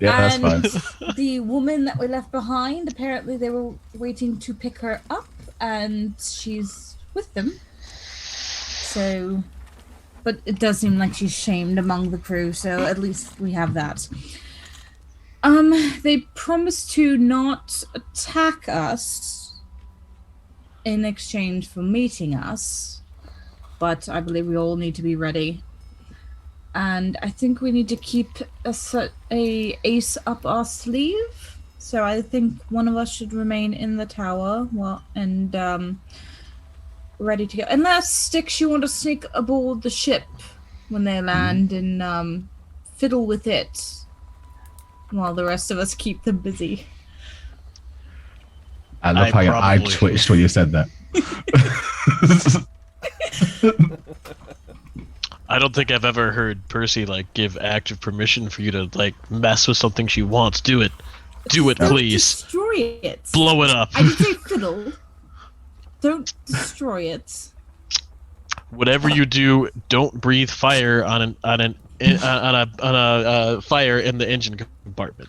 Yeah, that's And fine. the woman that we left behind, apparently they were waiting to pick her up, and she's with them. So, but it does seem like she's shamed among the crew, so at least we have that. They promised to not attack us in exchange for meeting us, but I believe we all need to be ready. And I think we need to keep a ace up our sleeve. So I think one of us should remain in the tower, ready to go. Unless Styx, you want to sneak aboard the ship when they land and fiddle with it, while the rest of us keep them busy. I love how your eye probably- twitched when you said that. I don't think I've ever heard Percy like give active permission for you to like mess with something she wants. Do it. Do it, Don't please. destroy it. Blow it up. I did say fiddle. Don't destroy it. Whatever you do, don't breathe fire on a fire in the engine compartment.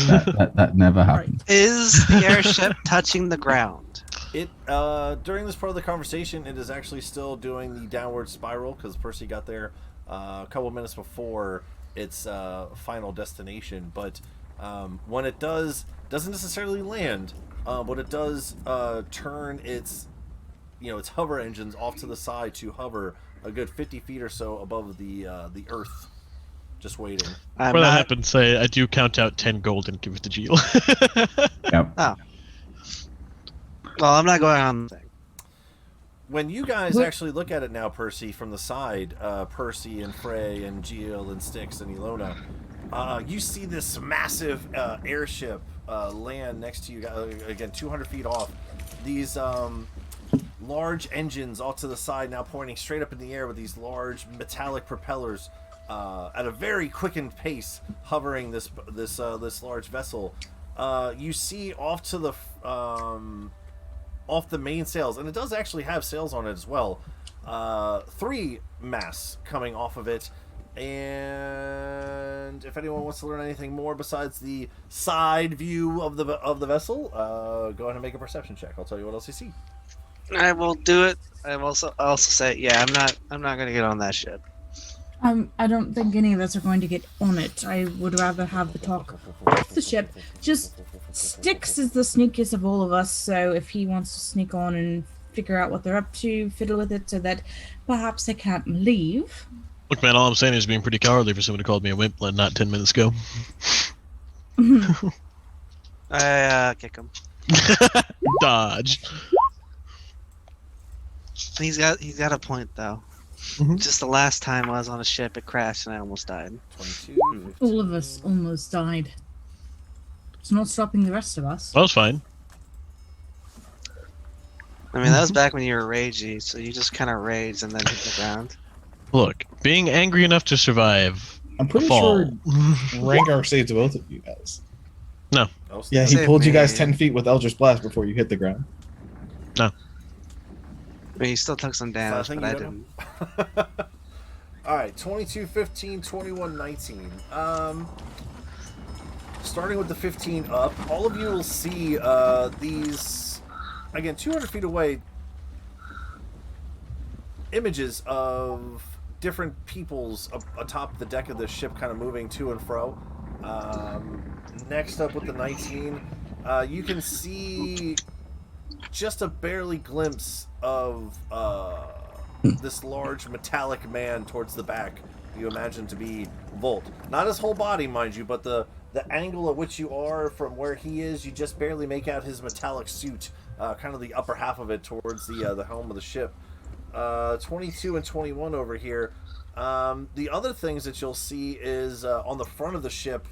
That never happened. Is the airship touching the ground? It during this part of the conversation, it is actually still doing the downward spiral because Percy got there a couple minutes before its final destination. But when it doesn't necessarily land, but it does turn its its hover engines off to the side to hover a good 50 feet or so above the earth, just waiting. When that happens, say I do count out 10 gold and give it to Geel. Yep. Oh. Well, I'm not going on the thing. When you guys actually look at it now, Percy, from the side, Percy and Frey and Geel and Styx and Ilona, you see this massive airship land next to you, again, 200 feet off. These large engines off to the side now pointing straight up in the air with these large metallic propellers at a very quickened pace hovering this large vessel. You see off to the off the main sails, and it does actually have sails on it as well, 3 masts coming off of it. And if anyone wants to learn anything more besides the side view of the vessel, go ahead and make a perception check. I'll tell you what else you see. I will do it. I will also say, yeah, I'm not gonna get on that ship. I don't think any of us are going to get on it. I would rather have the talk off the ship. Just Styx is the sneakiest of all of us, so if he wants to sneak on and figure out what they're up to, fiddle with it so that perhaps they can't leave. Look, man, all I'm saying is being pretty cowardly for someone who called me a wimp not 10 minutes ago. I kick him. Dodge. He's got a point though. Mhm. Just the last time I was on a ship, it crashed and I almost died. 22. All of us almost died. It's not stopping the rest of us. That was fine. I mean, that was back when you were ragey, so you just kind of raged and then hit the ground. Look, being angry enough to survive I'm pretty fall. sure Rangar saved both of you guys. No. Yeah, he Saved pulled you guys me. 10 feet with Eldritch Blast before you hit the ground. I mean, you still took some damage, think but I you didn't. Alright, 22, 15, 21, 19. Starting with the 15 up, all of you will see these, again, 200 feet away, images of different peoples atop the deck of the ship kind of moving to and fro. Next up with the 19, you can see just a barely glimpse of this large metallic man towards the back. You imagine to be Volt. Not his whole body, mind you, but the angle at which you are from where he is, you just barely make out his metallic suit, kind of the upper half of it towards the helm of the ship. 22 and 21 over here. The other things that you'll see is on the front of the ship,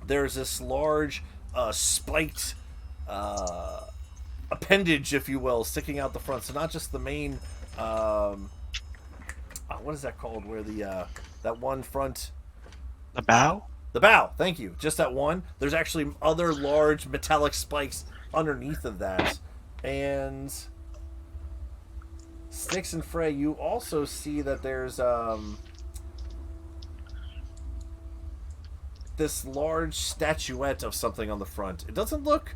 there's this large spiked appendage, if you will, sticking out the front. So not just the main, what is that called? Where the that one front, The bow? the bow. Thank you. Just that one. There's actually other large metallic spikes underneath of that, and Styx and Frey, you also see that there's this large statuette of something on the front. It doesn't look,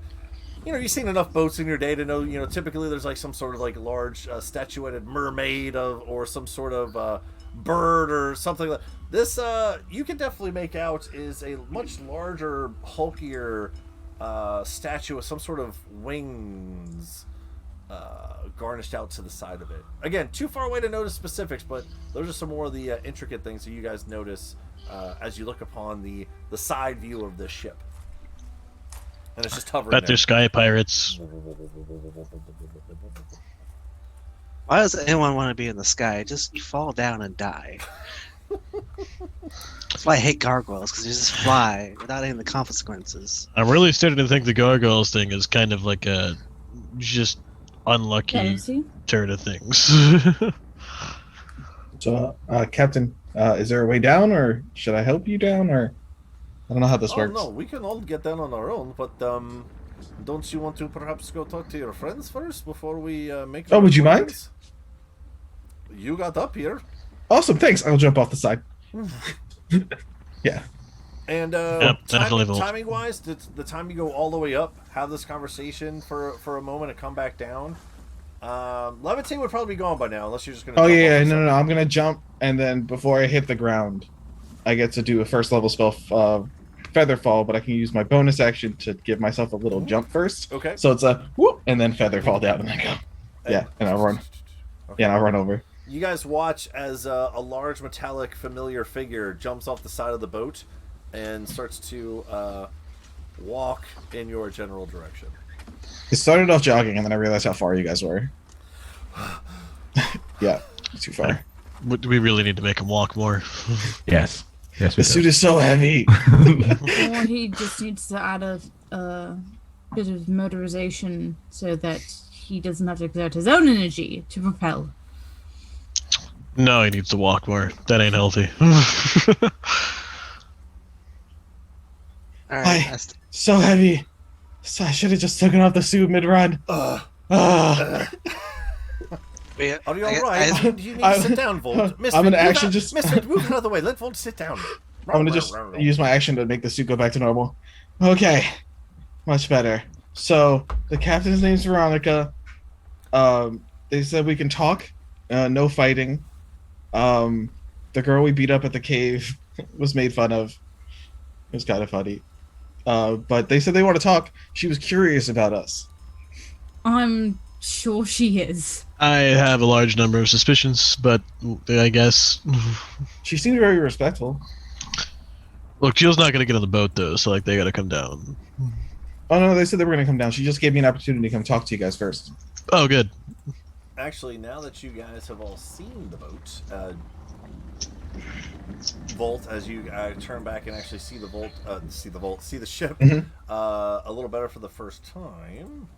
you've seen enough boats in your day to know, typically there's like some sort of like large statuetted mermaid or some sort of bird or something like this. You can definitely make out is a much larger, hulkier statue with some sort of wings garnished out to the side of it. Again, too far away to notice specifics, but those are some more of the intricate things that you guys notice as you look upon the side view of this ship. And it's just hovering Bet there. they're sky pirates. Why does anyone want to be in the sky? Just you fall down and die. That's why I hate gargoyles, because you just fly without any of the consequences. I'm really starting to think the gargoyles thing is kind of like a just unlucky Fantasy? turn of things. So, Captain, is there a way down, or should I help you down, or I don't know how this Oh works. no, we can all get down on our own, but don't you want to perhaps go talk to your friends first before we make? Oh, would you mind? appointments? You got up here, Awesome, thanks. I'll jump off the side. Yeah. and Yep, definitely Volt. timing wise, the time you go all the way up, have this conversation for a moment, and come back down. Levitate would probably be gone by now, unless you're just gonna. Oh jump yeah, off the no, side. no. I'm gonna jump, and then before I hit the ground, I get to do a first level spell, feather fall. But I can use my bonus action to give myself a little jump first. Okay. So it's a whoop, and then feather fall down, and I go. Yeah, and I'll run. Okay. Yeah, and I'll run over. You guys watch as a large metallic familiar figure jumps off the side of the boat and starts to walk in your general direction. It started off jogging, and then I realized how far you guys were. Yeah, too far. We really need to make him walk more. Yes. Yes, we The do. suit is so heavy. Or he just needs to add a bit of motorization so that he doesn't have to exert his own energy to propel. No, he needs to walk more. That ain't healthy. All Hi. right. That's, So heavy. So I should have just taken off the suit mid-run. Ah. we, Are you I- alright? I- You need to sit down, Volt. Misfit, I'm gonna move actually out- just- Misfit, move out of the way. Let Volt sit down. I'm gonna just use my action to make the suit go back to normal. Okay, much better. So the captain's name's Veronica. They said we can talk. No fighting. The girl we beat up at the cave was made fun of. It was kind of funny. But they said they want to talk. She was curious about us. I'm sure she is. I have a large number of suspicions, but I guess. She seemed very respectful. Look, Jill's not gonna get on the boat though, so like they gotta come down. Oh no, they said they were gonna come down. She just gave me an opportunity to come talk to you guys first. Oh, good. Actually, now that you guys have all seen the boat, Volt, as you turn back and actually see the ship Mhm. a little better for the first time.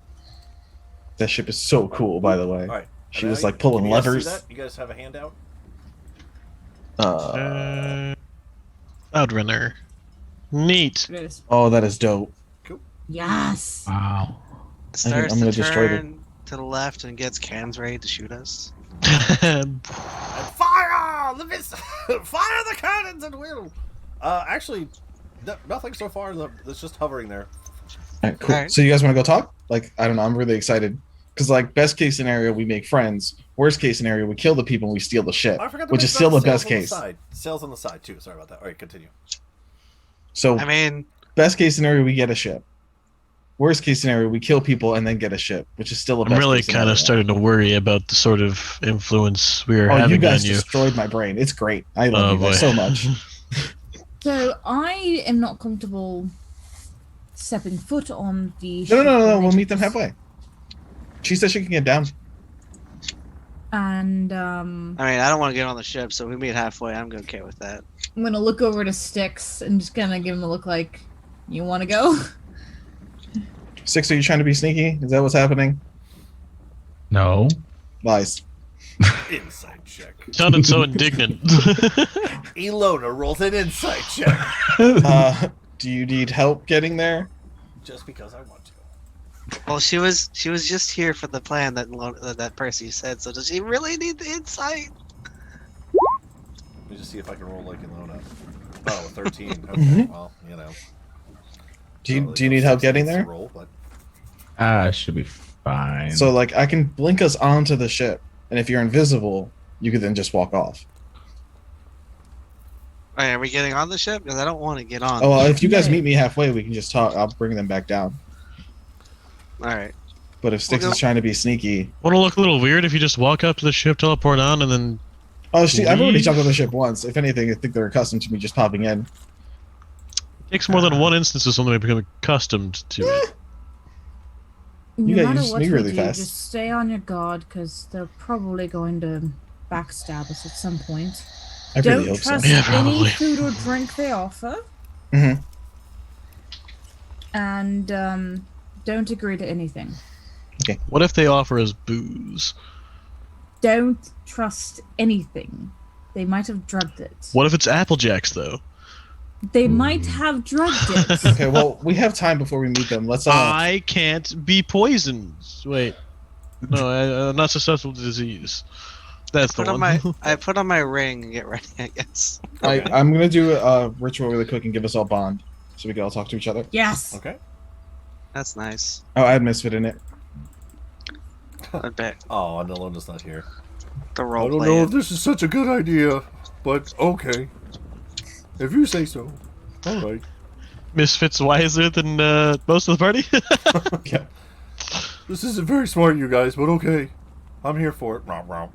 That ship is so cool, by the way. All right. She And was now like pulling can you guys see levers. that? You guys have a handout? Outrunner. Neat. It is. Oh, that is dope. Yes. Wow. starts I'm to gonna destroy it. turn to the left and gets cans ready to shoot us. And fire! Fire the cannons and will! Actually, nothing so far. It's just hovering there. Alright, cool. Alright. So you guys want to go talk? Like, I don't know. I'm really excited because, like, best case scenario, we make friends. Worst case scenario, we kill the people and we steal the ship, I forgot to which is still the mention best sails on case. side. Sails on the side too. Sorry about that. All right, continue. So, I mean, best case scenario, we get a ship. Worst case scenario, we kill people and then get a ship, which is still a I'm best really case kind scenario. of starting to worry about the sort of influence we are Oh, having you guys on you. destroyed my brain. It's great. I love Oh, you guys boy. so much. So I am not comfortable stepping foot on the No, ship. no, no, no, no. when We'll they- meet them halfway. She said she can get down. And I mean, I don't want to get on the ship, so we meet halfway. I'm okay with that. I'm gonna look over to Styx and just kind of give him a look like, you want to go? Six, are you trying to be sneaky? Is that what's happening? No. Lies. Insight check. Sounded so indignant. Elona rolls an insight check. Do you need help getting there? Just because I want to. Well, she was just here for the plan that Percy said. So does she really need the insight? Let me just see if I can roll like Elona. Oh, 13. Okay, Mhm. well, you know. Do you Not do you really need no help getting 16s to there? Roll, but Should be fine. So like I can blink us onto the ship, and if you're invisible, you could then just walk off. Alright, are we getting on the ship? Because I don't want to get on. Oh well, if you guys No. meet me halfway, we can just talk. I'll bring them back down. Alright. But if Styx We'll go- is trying to be sneaky, Want to look a little weird if you just walk up to the ship, teleport on, and then I've already Leave? jumped on the ship once. If anything, I think they're accustomed to me just popping in. it takes more than one instance of something to become accustomed to it. No gotta matter use what me we really do, fast. just stay on your guard because they're probably going to backstab us at some point. I Don't really hope so. trust Yeah, any probably. food or drink they offer, Mhm. and don't agree to anything. What if they offer us booze? Don't trust anything. They might have drugged it. What if it's Applejacks though? They might have drugged it. Okay, well, we have time before we meet them. Let's. I can't be poisoned. Wait, no, I'm not susceptible to disease. That's the one. I put on my ring and get ready, I guess. I'm gonna do a ritual really quick and give us all bond, so we can all talk to each other. Yes. Okay. That's nice. Oh, I had Misfit in it. I bet Oh, and Alona's not here. the I role don't play. know if this is such a good idea, but okay. If you say so. All right. Misfits wiser than most of the party. Yeah. This isn't very smart, you guys, but okay. I'm here for it. Romp, romp.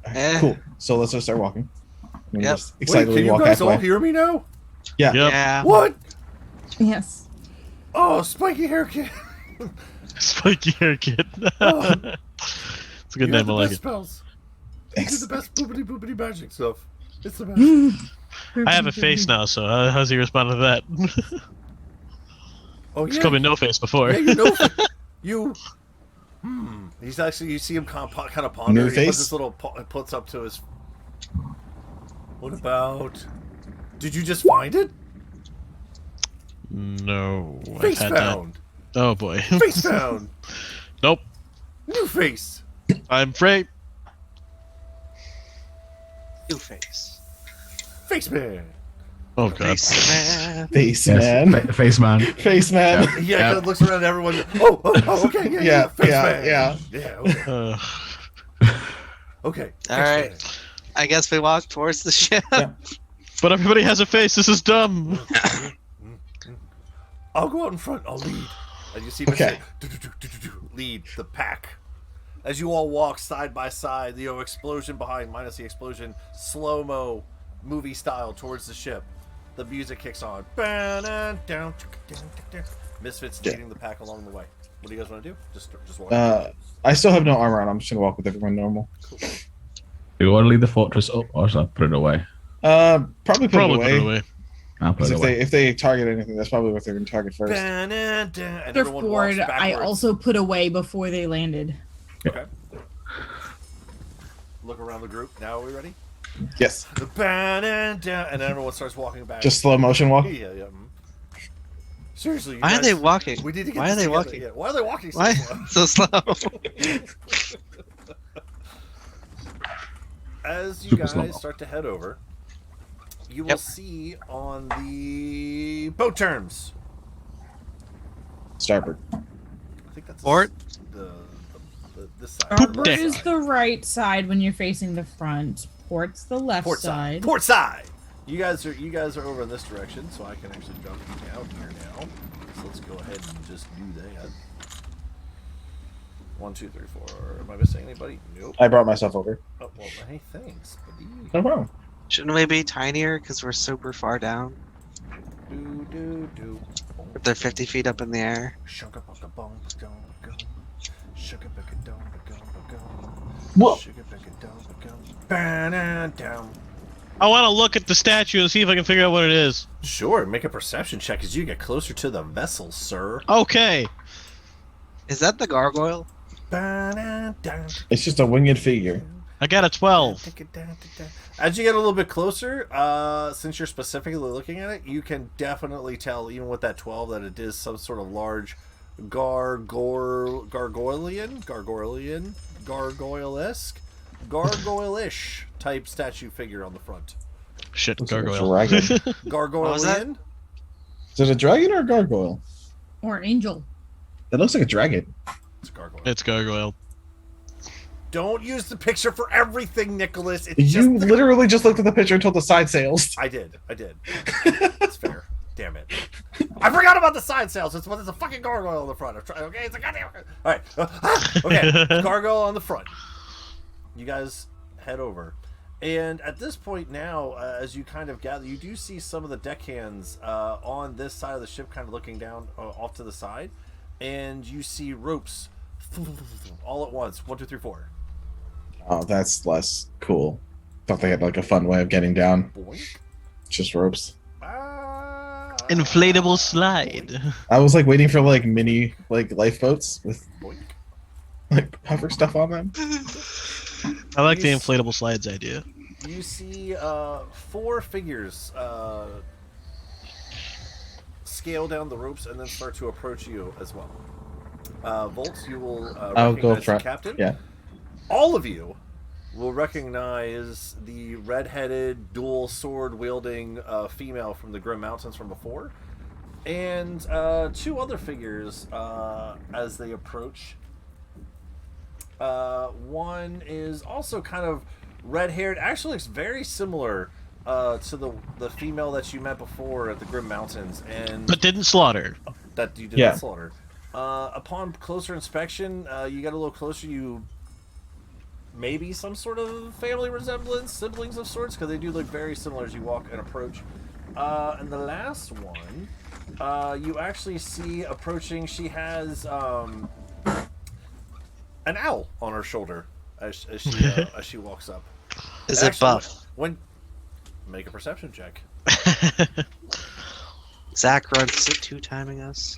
Eh. Cool. So let's just start walking. And Yep. just Wait, excitedly can you walk guys all halfway. hear me now? Yeah. Yep. Yeah. What? Yes. Oh, spiky hair kid. Spiky hair kid. Oh. It's a good You have name. I the like best it. spells. You Thanks. do the best boopity boopity magic stuff. It's the best. I have a face now, so how's he responding to that? Oh, He's yeah. called me No Face before. Yeah, you know. You. He's actually. You see him kind of ponder. New He face? puts his little. Puts up to his. What about? Did you just find it? No. Face I've had found. that. Oh boy. Face found. Nope. New face. I'm afraid. New face. Face man. Oh god. Face man. Face Yes, man. face man. Face man. Yeah, Yeah. kind of looks around at everyone. Oh, okay, yeah, face man. yeah. Okay. Uh, Okay. All face right. man. I guess we walk towards the ship. Yeah. but everybody has a face. This is dumb. I'll go out in front. I'll lead. And you see Okay. Mr. Lead the pack. As you all walk side by side, the explosion behind, minus the explosion, slow-mo, movie style towards the ship. The music kicks on. Misfits leading the pack along the way. What do you guys want to do? Just walk. I still have no armor on. I'm just gonna walk with everyone normal. Do you want to leave the fortress up, or should I put it away? Probably put Probably it put away. it away. I'll put 'Cause it away. if they target anything, that's probably what they're gonna target first. And everyone walks Surfboard, I backwards. also put away before they landed. Okay. Look around the group. Now are we ready? Yes. And everyone starts walking back. Just slow motion walk. Yeah. Seriously, you Why are guys, they walking? We need to get Why this are they together. walking? Yeah. Why are they walking so Why slow? so slow? As you Super guys slow. start to head over, you will Yep. see on the boat terms. Starboard. I think that's Port? this side. Starboard deck. is the right side when you're facing the front. Port's the left Port side. side. Port side. You guys are over in this direction, so I can actually jump you down here now. So let's go ahead and just do that. 1, 2, 3, 4. Am I missing anybody? Nope. I brought myself over. Oh, well, hey, thanks, buddy. No problem. Shouldn't we be tinier because we're super far down? Do. If they're 50 feet up in the air. Whoa. I want to look at the statue and see if I can figure out what it is. Sure, make a perception check as you get closer to the vessel, sir. Okay. Is that the gargoyle? It's just a winged figure. I got a 12. As you get a little bit closer, since you're specifically looking at it, you can definitely tell, even with that 12, that it is some sort of large gargoyle-esque, type statue figure on the front. Shit, Looks like a gargoyle. dragon. was that? Gargoylean? Is it a dragon or a gargoyle? Or an angel. It looks like a dragon. It's a gargoyle. It's gargoyle. Don't use the picture for everything, Nicholas. It's You just literally just looked at the picture and told the side sails. I did. It's fair. Damn it. I forgot about the side sails. It's a fucking gargoyle on the front. Okay, it's a goddamn. All right. Okay, gargoyle on the front. You guys head over. And at this point now, as you kind of gather, you do see some of the deckhands on this side of the ship kind of looking down off to the side. And you see ropes all at once. 1, 2, 3, 4. Oh, that's less cool. Thought they had like a fun way of getting down. Boink. Just ropes. Inflatable slide. I was like waiting for like mini like lifeboats with Boink. like hover stuff on them. I like the You inflatable slides idea. You see 4 figures scale down the ropes and then start to approach you as well. Volt, you will I'll go recognize the front. captain. Yeah. All of you will recognize the red-headed, dual sword-wielding female from the Grim Mountains from before, and 2 other figures as they approach. One is also kind of red-haired. Actually, looks very similar to the female that you met before at the Grim Mountains, and But didn't slaughter. that you did Yeah. not slaughter. Upon closer inspection, you got a little closer. You maybe some sort of family resemblance, siblings of sorts, because they do look very similar as you walk and approach. And the last one, you actually see approaching. She has an owl on her shoulder as she walks up. Is And it buff? When make a perception check. Zach runs 2 timing us.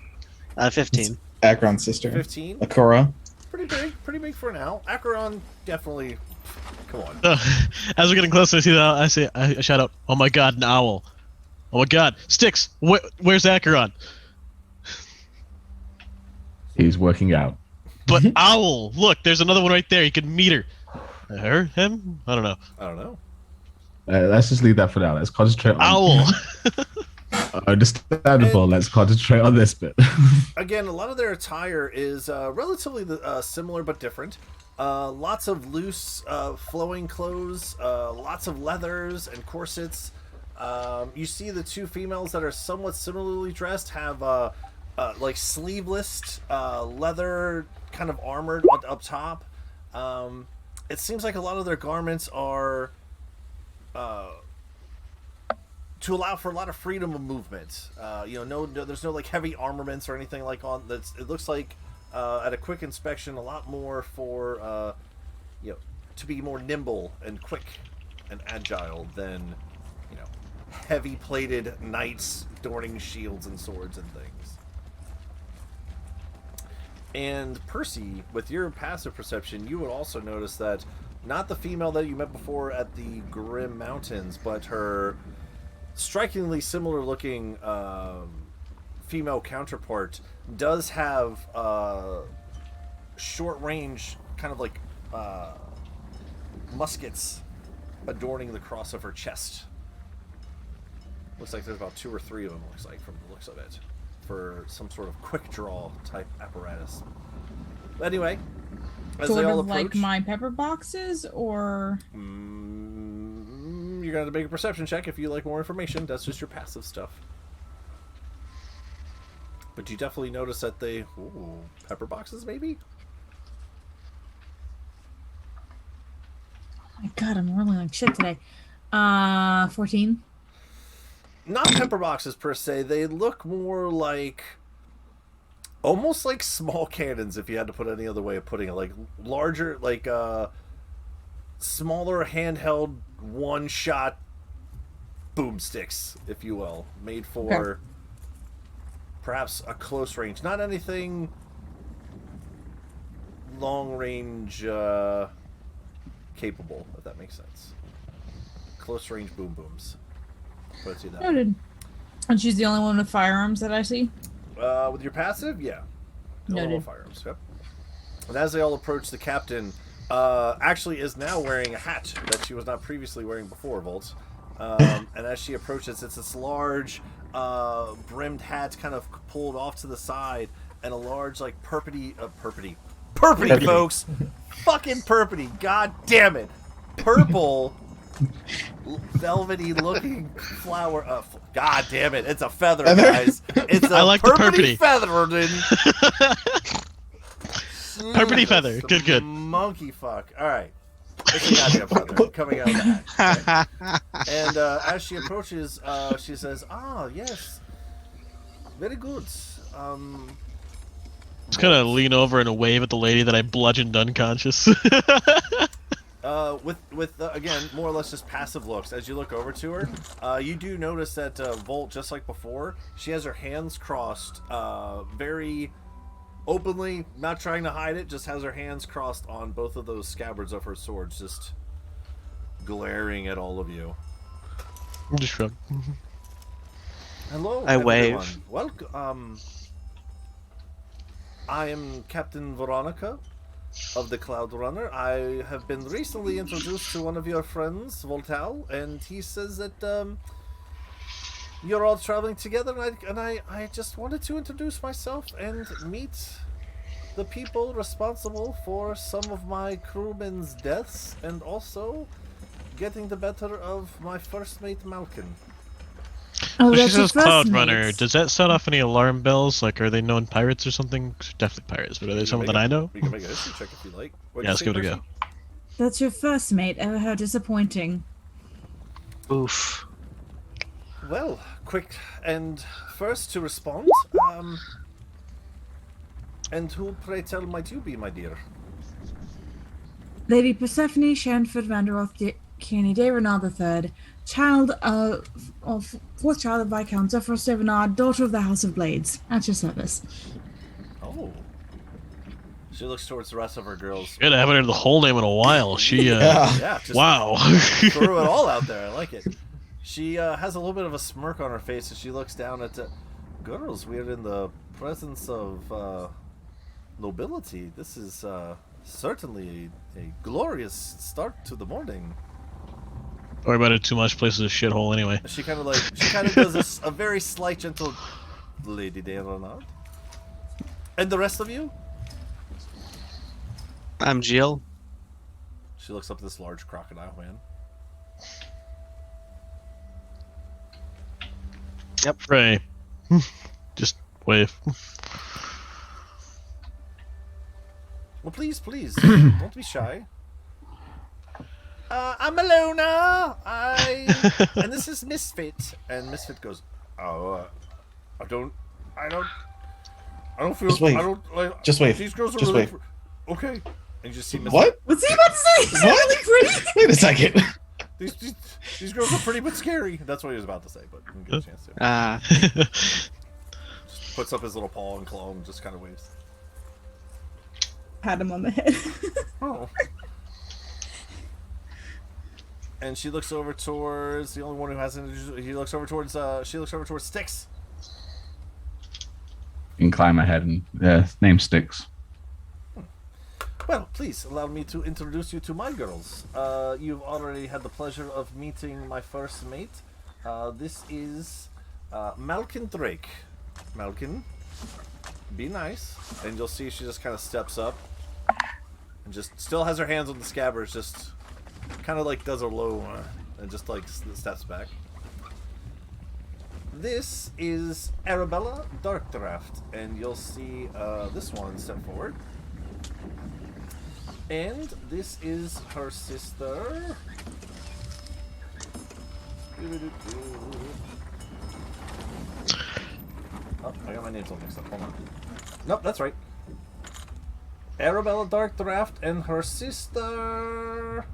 15. Akron's sister. 15. Akora. Pretty big for an owl. Acheron definitely. Come on. As we're getting closer to the owl, I shout out, "Oh my god, an owl! Oh my god, Sticks! Where's Acheron?" He's working out. But owl, look, there's another one right there. You can meet her. Her? Him? I don't know. I don't know. Let's just leave that for now. Let's concentrate on Owl. Understandable. Let's concentrate on this bit. Again, a lot of their attire is relatively similar but different. Lots of loose, flowing clothes, lots of leathers and corsets. You see the 2 females that are somewhat similarly dressed have like sleeveless leather kind of armored up top. It seems like a lot of their garments are to allow for a lot of freedom of movement. No, there's no like heavy armaments or anything like on. It looks like at a quick inspection, a lot more for to be more nimble and quick and agile than heavy plated knights adorning shields and swords and things. And Percy, with your passive perception, you would also notice that not the female that you met before at the Grim Mountains, but her strikingly similar looking female counterpart does have short range kind of like muskets adorning the cross of her chest. Looks like there's about 2 or 3 of them, looks like, from the looks of it, for some sort of quick draw type apparatus. But anyway, as Sort they all of approach, like my pepper boxes, or you're gonna have to make a perception check if you like more information. That's just your passive stuff. But you definitely notice that they pepper boxes, maybe. oh my god, I'm rolling like shit today. 14. Not pepper boxes per se. They look more like almost like small cannons, if you had to put any other way of putting it. Like larger, like smaller handheld one-shot boomsticks, if you will, made for perhaps a close range. Not anything long range capable, if that makes sense. Close range boom booms. Put it to that. Noted. And she's the only one with firearms that I see. With your passive, yeah. Noted. Firearms. Yep. And as they all approach, the captain actually is now wearing a hat that she was not previously wearing before, Volt. And as she approaches, it's this large brimmed hat kind of pulled off to the side, and a large like purpity, folks, fucking purpity. God damn it, purple. Velvety looking flower. God damn it! It's a feather, guys. It's a I like the purpity purpity. feather, dude. Purpity feather. Good. Monkey fuck. All right. It's a goddamn feather coming out of that. Okay. And as she approaches, she says, "Ah, yes, very good." Just kind of lean over and wave at the lady that I bludgeoned unconscious. With again, more or less just passive looks. As you look over to her, you do notice that Volt, just like before, she has her hands crossed, very openly, not trying to hide it, just has her hands crossed on both of those scabbards of her swords, just glaring at all of you. Just shrug. Hello, I wave. everyone. Welcome. I am Captain Veronica of the Cloud Runner. I have been recently introduced to one of your friends, Voltal, and he says that you're all traveling together, and I just wanted to introduce myself and meet the people responsible for some of my crewmen's deaths, and also getting the better of my first mate, Malkin. Oh, So she that's your says first Cloud mate. Runner. Does that set off any alarm bells? Like, are they known pirates or something? 'Cause they're definitely pirates, but are they someone that I know? You can make a history check if you like. Yeah, let's give it a go. That's your first mate. Oh, how disappointing. Oof. Well, quick and first to respond. And who, pray tell, might you be, my dear? Lady Persephone Shanford Vanderoth Kearney de Renard III, child of fourth child of Viscount Zephyros de Renard, daughter of the House of Blades. At your service. Oh. She looks towards the rest of her girls. Good, I haven't heard the whole name in a while. She, Yeah. Yeah, just wow. threw it all out there. I like it. She has a little bit of a smirk on her face as she looks down at the girls. We're in the presence of nobility. This is certainly a glorious start to the morning. Don't worry about it too much. Place is a shithole anyway. She kind of does a very slight, gentle, Lady de Renard. And the rest of you? I'm Jill. She looks up at this large crocodile man. Yep. Ray. Just wave. Well, please, don't be shy. I'm Alona. And this is Misfit. And Misfit goes, oh, I don't feel. Just wait. I don't like. Just wait. These girls are Just really. wait. Okay. And you just see Misfit. What? What's he about to say? He's What? really pretty. Wait a second. These girls are pretty but scary. That's what he was about to say, but didn't get a chance to. Just puts up his little paw and claw and just kind of waves. Pat him on the head. Oh. And she looks over towards the only one who hasn't. He looks over towards. She looks over towards Styx. You can climb ahead and name Sticks. Well, please allow me to introduce you to my girls. You've already had the pleasure of meeting my first mate. This is Malkin Drake. Malkin, be nice. And you'll see she just kind of steps up and just still has her hands on the scabbards, just kind of like does a low and just like steps back. This is Arabella Darkdraft, and you'll see this one step forward. And this is her sister. Oh, I got my names all mixed up. Hold on. Nope, that's right. Arabella Darkdraft and her sister.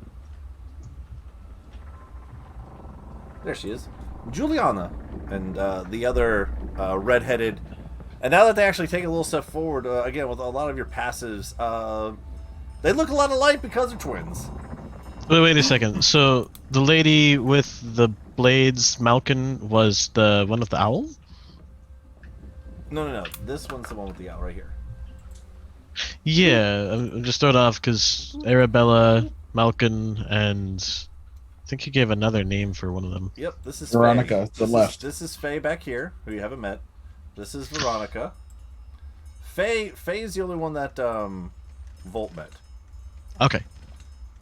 There she is. Juliana. And the other redheaded. And now that they actually take a little step forward, again, with a lot of your passives, they look a lot alike because they're twins. Wait a second. So the lady with the blades, Malkin, was the one with the owl? No. This one's the one with the owl right here. Yeah, I'm just throwing off because Arabella, Malkin, and I think you gave another name for one of them. Yep, this is Veronica, Faye. the left. This is Faye back here, who you haven't met. This is Veronica. Faye is the only one that Volt met. Okay.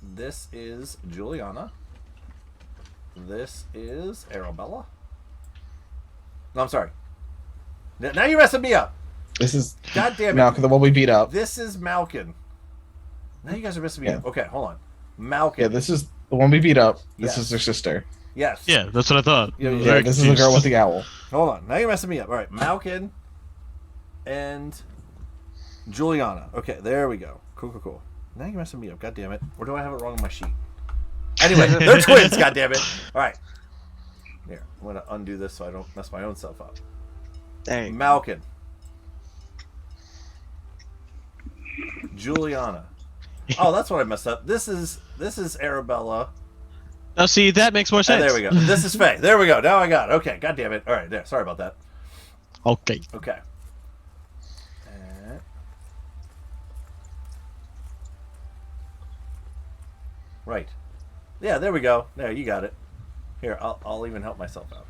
This is Juliana. This is Arabella. No, I'm sorry. Now you're messing me up. This is God damn it. Malcolm, the one we beat up. This is Malkin. Now you guys are messing me up. Okay, hold on. Malkin. Yeah, this is the one we beat up. This Yes. is her sister. Yes. Yeah, that's what I thought. Yeah, I'm yeah, Yeah, very this is the girl confused. with the owl. Hold on. Now you're messing me up. All right, Malkin and Juliana. Okay, there we go. Cool. Now you're messing me up. God damn it. Or do I have it wrong on my sheet? Anyway, they're twins. God damn it. All right. Here, I'm gonna undo this so I don't mess my own self up. There you go. Malkin. Juliana. Oh, that's what I messed up. This is Arabella. Now, see, that makes more sense. There we go. This is Faye. There we go. Now I got it. Okay. God damn it. All right. There. Sorry about that. Okay. Okay. Right. Yeah. There we go. There. You got it. Here. I'll even help myself out.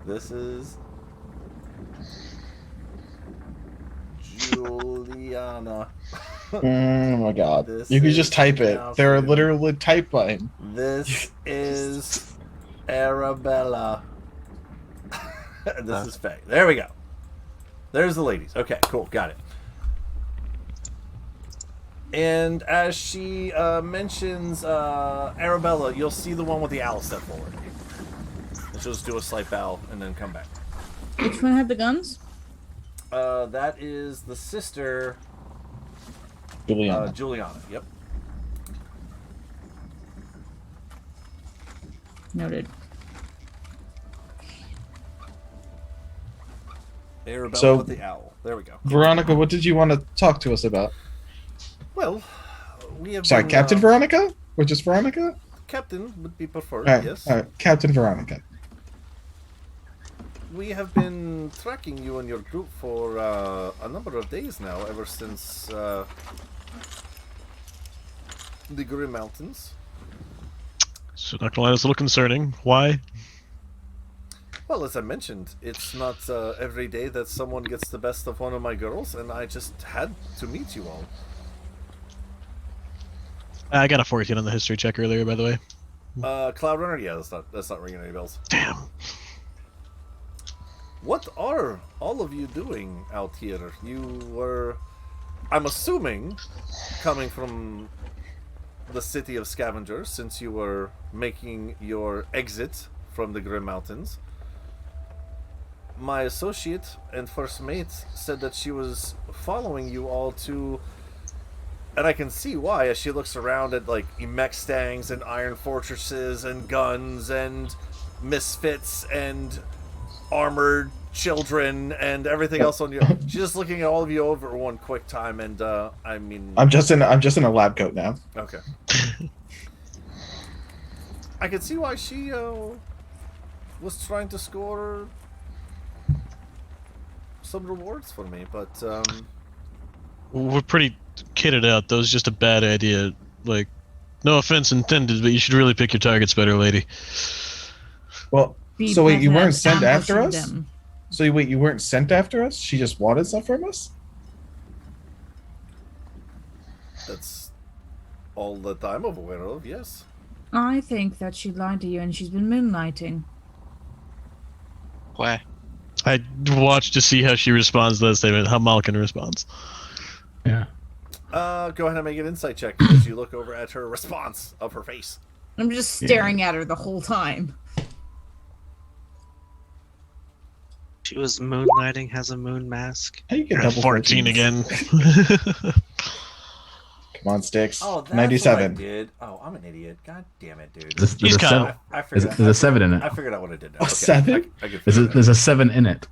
This is Juliana. Oh my god. This You could is just type it. now There are for- literally type button. This is Arabella. This is Faye. There we go. There's the ladies. Okay, cool. Got it. And as she mentions Arabella, you'll see the one with the owl step forward. And she'll just do a slight bow and then come back. Which one had the guns? That is the sister, Juliana. Juliana. Yep. Noted. Arabella So- with the owl. There we go. Veronica, what did you want to talk to us about? Well, we have Sorry, been, Captain Veronica? Or just Veronica? Captain would be preferred, Alright, yes. alright. Captain Veronica. We have been tracking you and your group for a number of days now, ever since the Grim Mountains. So Dr. Line is a little concerning. Why? Well, as I mentioned, it's not every day that someone gets the best of one of my girls, and I just had to meet you all. I got a 14 on the history check earlier, by the way. Cloud Runner? Yeah, that's not ringing any bells. Damn. What are all of you doing out here? You were, I'm assuming, coming from the city of Scavengers, since you were making your exit from the Grim Mountains. My associate and first mate said that she was following you all to, and I can see why as she looks around at like mech stangs and iron fortresses and guns and misfits and armored children and everything else on you. She's just looking at all of you over one quick time, and I mean, I'm just in a lab coat now. okay. I can see why she was trying to score some rewards for me, but We're pretty kitted out. That was just a bad idea. Like, no offense intended, but you should really pick your targets better, lady. Well, Be so wait, you better weren't at sent after us? ambushing them. So wait, you weren't sent after us? She just wanted stuff from us? that's all that I'm aware of. Yes. I think that she lied to you and she's been moonlighting. Why? I watched to see how she responds to that statement, how Malkin responds. Yeah. Go ahead and make an insight check as you look over at her response of her face. I'm just staring at her the whole time. She was moonlighting, has a moon mask. How you get You're at double 14 14s? again. Come on, Sticks. Oh, that's 97. what I did. Oh, I'm an idiot. God damn it, dude. There's, He's a kind seven, of- I figured there's a 7 in it. I figured out what I did now. Oh, 7? I could There's a, figure it there's a 7 in it.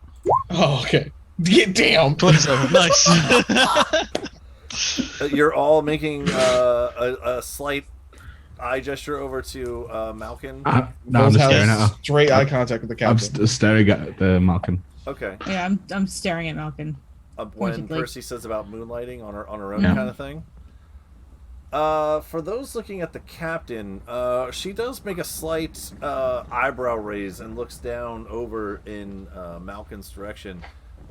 Oh, okay. Get down. 27. Nice. out. You're all making a slight eye gesture over to Malkin. No, I'm Those just have staring at her. straight eye contact with the I'm captain. staring at the Malkin. Okay. Yeah, I'm staring at Malkin. When Pointedly. Percy says about moonlighting on her own Yeah. kind of thing. For those looking at the captain, she does make a slight eyebrow raise and looks down over in Malkin's direction.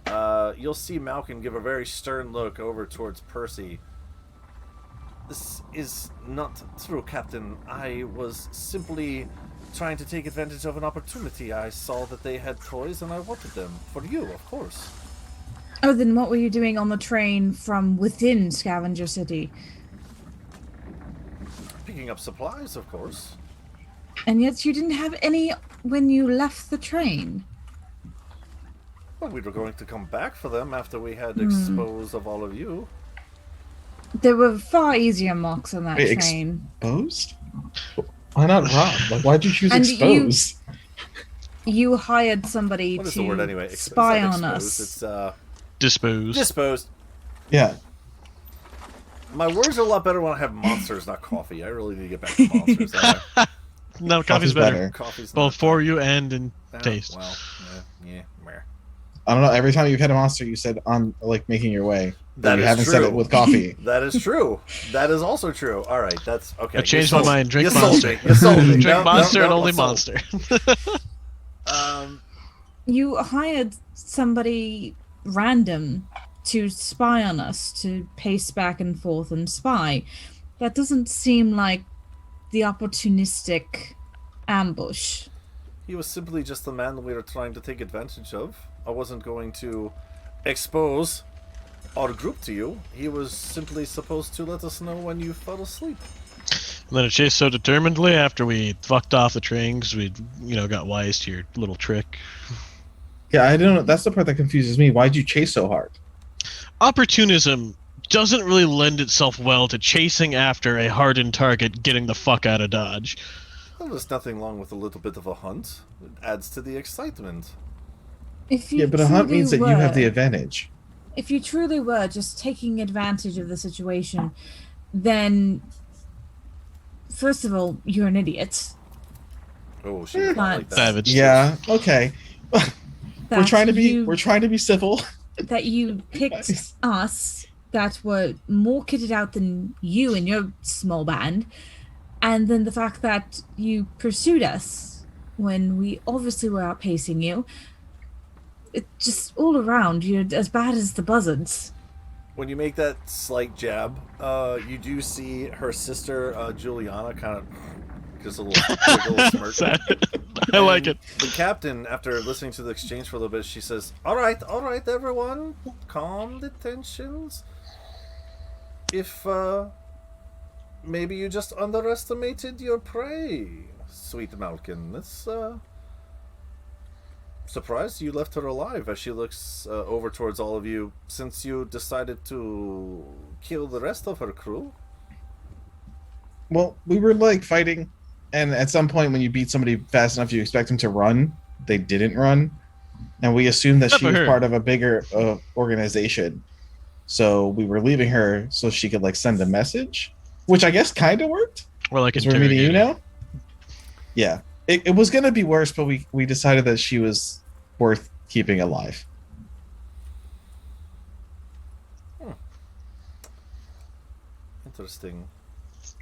You'll see Malkin give a very stern look over towards Percy. This is not true, Captain. I was simply trying to take advantage of an opportunity. I saw that they had toys and I wanted them. For you, of course. Oh, then what were you doing on the train from within Scavenger City? Picking up supplies, of course. And yet you didn't have any when you left the train. Well, we were going to come back for them after we had exposed of all of you. There were far easier mocks on that Wait, train. Exposed? Why not Rob? Like, why'd you choose And exposed? You hired somebody What is to the word anyway? spy It's on not us. exposed. Disposed. It's disposed. Yeah. My words are a lot better when I have monsters, not coffee. I really need to get back to monsters. No, coffee's Coffee's better. Coffee's Both not for better. you and in Yeah, taste. Well, yeah, meh. I don't know. Every time you've had a monster, you said on like making your way. But That you is haven't true. said it with coffee. That is true. That is also true. All right, that's okay. I changed my mind. Drink you Monster. Sold me. You sold me. Drink No, Monster no, and no, only I'm sold. Monster. You hired somebody random to spy on us, to pace back and forth and spy. That doesn't seem like the opportunistic ambush. He was simply just the man that we were trying to take advantage of. I wasn't going to expose our group to you. He was simply supposed to let us know when you fell asleep. And then it chased so determinedly after we fucked off the train because we, got wise to your little trick. Yeah, I don't know. That's the part that confuses me. Why'd you chase so hard? Opportunism doesn't really lend itself well to chasing after a hardened target getting the fuck out of Dodge. Well, there's nothing wrong with a little bit of a hunt. It adds to the excitement. If you Yeah, but a hunt truly means that you have the advantage. If you truly were just taking advantage of the situation, then first of all, you're an idiot. Oh, she did not like that. Savage. Yeah. Okay. We're That trying to be. you- We're trying to be civil. that you picked us that were more kitted out than you and your small band, and then the fact that you pursued us when we obviously were outpacing you. It just all around, you're as bad as the buzzards. When you make that slight jab, you do see her sister, Juliana, kind of just a little smirk. I like it. The captain, after listening to the exchange for a little bit, she says, all right, everyone, calm the tensions. If, maybe you just underestimated your prey, sweet Malkin. It's, surprised you left her alive as she looks over towards all of you, since you decided to kill the rest of her crew. Well, we were like fighting, and at some point, when you beat somebody fast enough, you expect them to run. They didn't run, and we assumed that she was part of a bigger organization. So we were leaving her so she could like send a message, which I guess kind of worked. Or like We're meeting you now. Yeah, it was gonna be worse, but we decided that she was worth keeping alive. Interesting.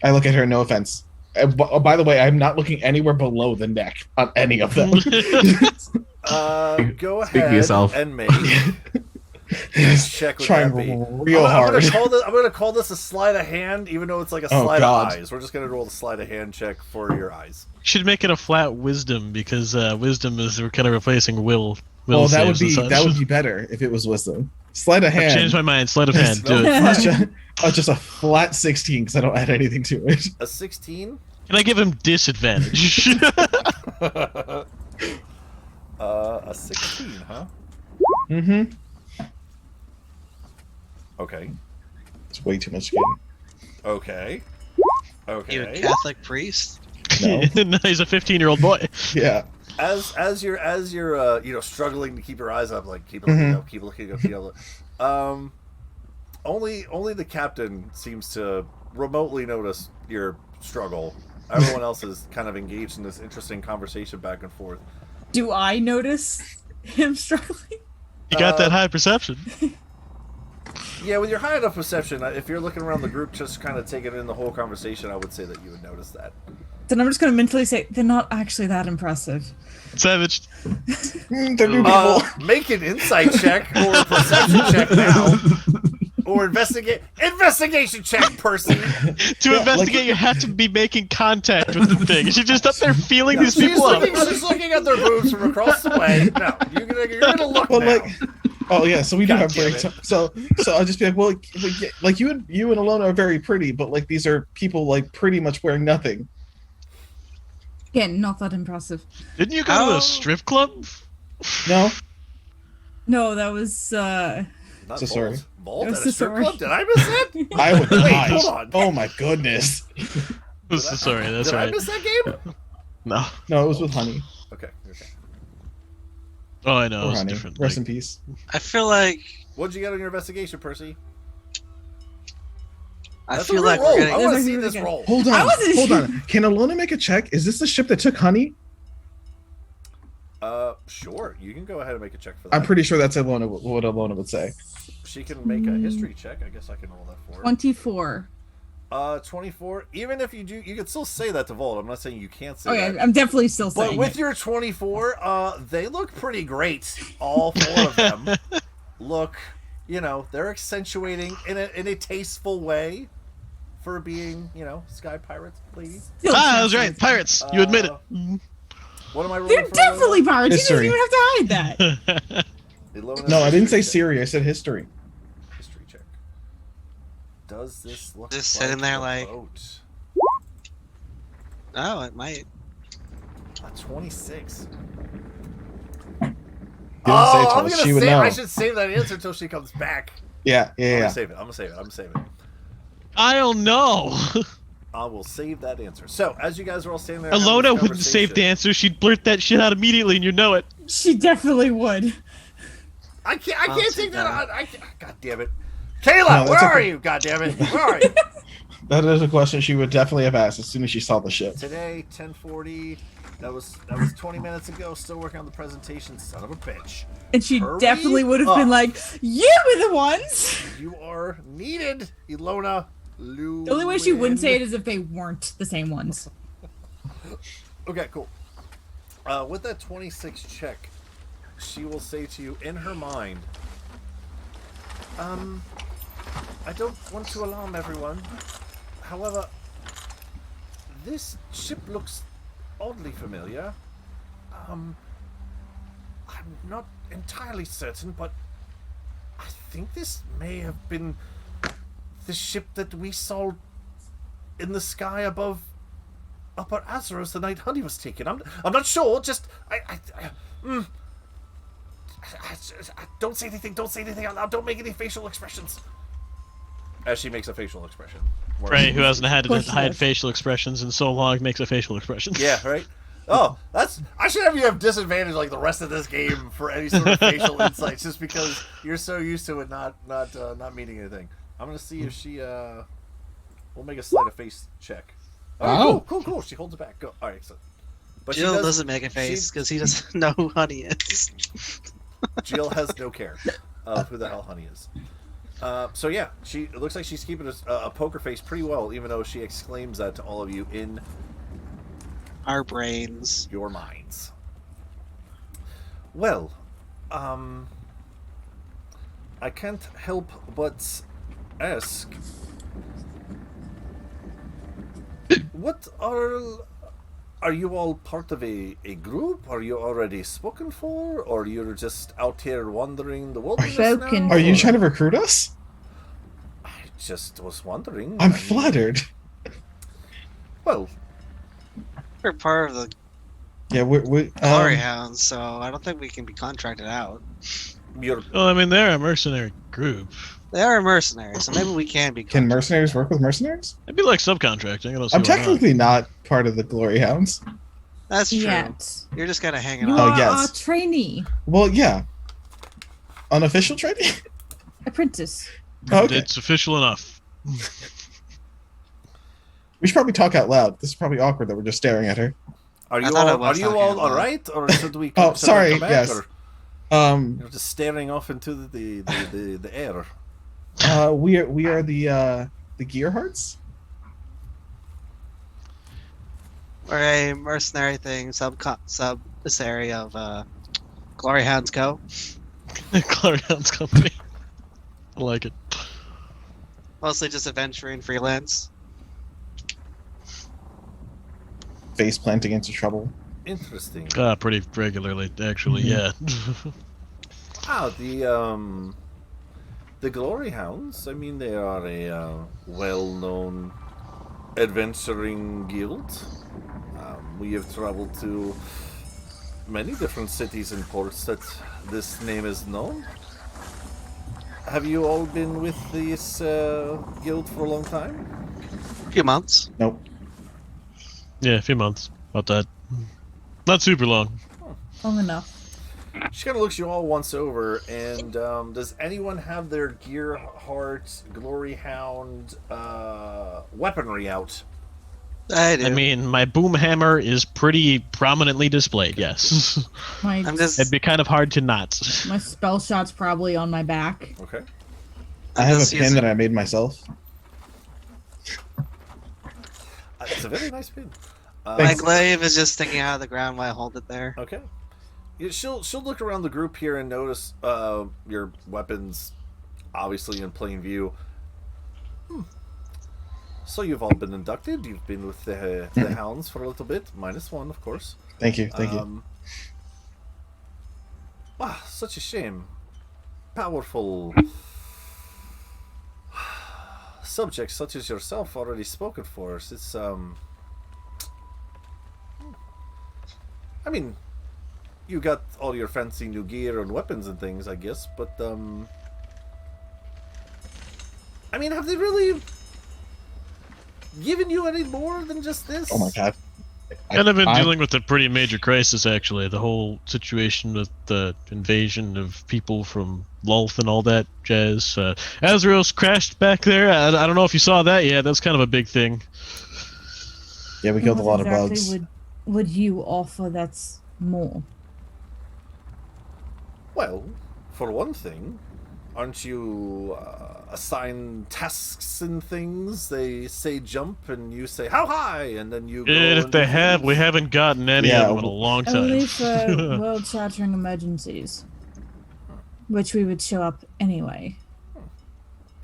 I look at her. No offense. By the way, I'm not looking anywhere below the neck on any of them. Go Speak for ahead yourself. and make check with Trying that be. real hard. I'm gonna call this a sleight of hand, even though it's like a Oh, sleight God. of eyes. We're just gonna roll the sleight of hand check for your eyes. Should make it a flat wisdom because wisdom is we're kind of replacing will. Oh, that would saves and be such. better if it was wisdom. Sleight of I've hand. changed my mind. Sleight of hand. Do it. Just a flat 16 because I don't add anything to it. A 16. Can I give him disadvantage? A 16, huh? Mm-hmm. Okay. It's way too much to get. Okay. You a Okay. Catholic priest? No. No, he's a 15-year-old boy. Yeah. As you're struggling to keep your eyes up, like keep Mm-hmm. looking up, keep looking up. Only the captain seems to remotely notice your struggle. Everyone else is kind of engaged in this interesting conversation back and forth. Do I notice him struggling? You got that high perception. Yeah, with your high enough perception, if you're looking around the group, just kind of taking in the whole conversation, I would say that you would notice that. Then I'm just going to mentally say, they're not actually that impressive. Savage. They're new people. Make an insight check or a perception check now. Or investigation check, Percy. To investigate, you have to be making contact with the thing. She's just up there feeling these She's people up. looking at their boobs from across the way. No, you're gonna look Well, now. like, oh yeah, so we do God have damn break it. time. So I'll just be like, well, like you and Alona are very pretty, but like these are people like pretty much wearing nothing. Again, not that impressive. Didn't you go to a strip club? No, No, that was, Not So sorry. Vault I'm at so a strip sorry. club? Did I miss that? I would Wait, die. hold on. Oh my goodness. Sorry, that's Did I right. miss that game? No. No, it was with Honey. Okay. Oh, I know. Poor It's honey. different. Rest Like, in peace. I feel like What'd you get on your investigation, Percy? I That's feel a like good roll. we're I gonna. want to That's see really this good. roll. Hold I on. wasn't Hold sure. on. Can Alona make a check? Is this the ship that took honey? Sure. You can go ahead and make a check for that. I'm pretty sure that's Alona, what Alona would say. She can make a history check. I guess I can roll that for her. 24. 24. Even if you do, you can still say that to Volt. I'm not saying you can't say Okay, that. I'm definitely still saying But with it. your 24, they look pretty great. All 4 of them look, they're accentuating in a tasteful way for being, sky pirates, please. Still I was right. trust Pirates. You admit it. What am I rolling They're for? definitely pirates. History. You doesn't even have to hide that. Ilona, No, I didn't say history check. Siri. I said history. History check. Does this look Just like sitting there a like- boat? Oh, it might. A 26. Didn't say it to I'm us. gonna She would save. know. I should save that answer until she comes back. Yeah. I'm gonna save it. I'm gonna save it. I don't know. I will save that answer. So, as you guys are all standing there, having Alona this wouldn't save the conversation- answer. She'd blurt that shit out immediately, and you know it. She definitely would. I can't I'll take take that that. on. God damn it, Kayla, No, that's where are okay. you? God damn it, where are you? That is a question she would definitely have asked as soon as she saw the ship. Today, 10:40. That was 20 minutes ago. Still working on the presentation. Son of a bitch. And she Hurry definitely would have up. been like, "You were the ones." You are needed, Ilona. The only way she wouldn't say it is if they weren't the same ones. Okay, cool. With that 26 check, she will say to you in her mind, I don't want to alarm everyone. However, this ship looks oddly familiar. I'm not entirely certain, but I think this may have been the ship that we saw in the sky above Upper Azeroth the night Honey was taken. I'm not sure. Just don't say anything. Don't say anything out loud. Don't make any facial expressions. As she makes a facial expression. Right, who hasn't had to course she hide does. facial expressions in so long makes a facial expression. Yeah, right. Oh, I should have you have disadvantage like the rest of this game for any sort of facial insights, just because you're so used to it not meaning anything. I'm gonna see if she we'll make a sleight of face check. Oh. Cool. She holds it back. Go. All right, so. But she Jill does- doesn't make a face because he doesn't know who Honey is. Jill has no care of who the hell Honey is. So yeah, it looks like she's keeping a poker face pretty well, even though she exclaims that to all of you in Our brains. your minds. Well, I can't help but ask, what are you all part of a group? Are you already spoken for, or you're just out here wandering the wilderness Spoken now? Are you or- trying to recruit us? I just was wondering. I'm I mean, flattered. Well, We're part of the Yeah, we Glory Hounds, so I don't think we can be contracted out. you're Well, I mean, they're a mercenary group. They are mercenaries, so maybe we can be. can contracted. mercenaries work with mercenaries? It'd be like subcontracting. I don't see I'm why not. technically not part of the Glory Hounds. That's true. Yet. You're just kind of hanging You out. Oh, are yes. a trainee, Well, yeah. Unofficial training? apprentice. Okay. It's official enough. We should probably talk out loud. This is probably awkward that we're just staring at her. Are I you thought it all was are you talking all about- all right, or should we? Oh, should I sorry, come back, yes. or you're just staring off into the air. We are the gearhearts. We're a mercenary thing, sub this area of Glory Hounds Co. Glory Hounds Company. I like it. Mostly just adventuring freelance. Face planting into trouble. Interesting. Pretty regularly, actually. Mhm. Yeah. The Glory Hounds. I mean, they are a well-known adventuring guild. We have traveled to many different cities and ports that this name is known. Have you all been with this guild for a long time? A few months. Nope. Yeah, a few months. About that. Not super long. Long enough. She kind of looks you all once over, and does anyone have their Gearheart, Glory Hound weaponry out? I do. I mean, my boom hammer is pretty prominently displayed. Yes, My I'm just. it'd be kind of hard to not. my spell shot's probably on my back. Okay. I have a just pin using- that I made myself. It's a very nice pin. My Thanks. glaive is just sticking out of the ground while I hold it there. Okay. Yeah, she'll look around the group here and notice your weapons, obviously in plain view. So you've all been inducted. You've been with the hounds for a little bit, -1, of course. Thank you. Thank you. Such a shame. Powerful subjects such as yourself already spoken for us. It's I mean, you got all your fancy new gear and weapons and things, I guess, but I mean, have they really given you any more than just this? Oh my god. And I've been I- dealing with a pretty major crisis, actually. The whole situation with the invasion of people from Lulth and all that jazz. Azrael's crashed back there. I don't know if you saw that yet. That's kind of a big thing. Yeah, we killed a What lot of exactly bugs. would you offer that's more? Well, for one thing, aren't you assigned tasks and things? They say jump and you say how high, and then you go. And if and they do have, things. we haven't gotten any Yeah, of them in a long time. Only for world-shattering emergencies, which we would show up anyway.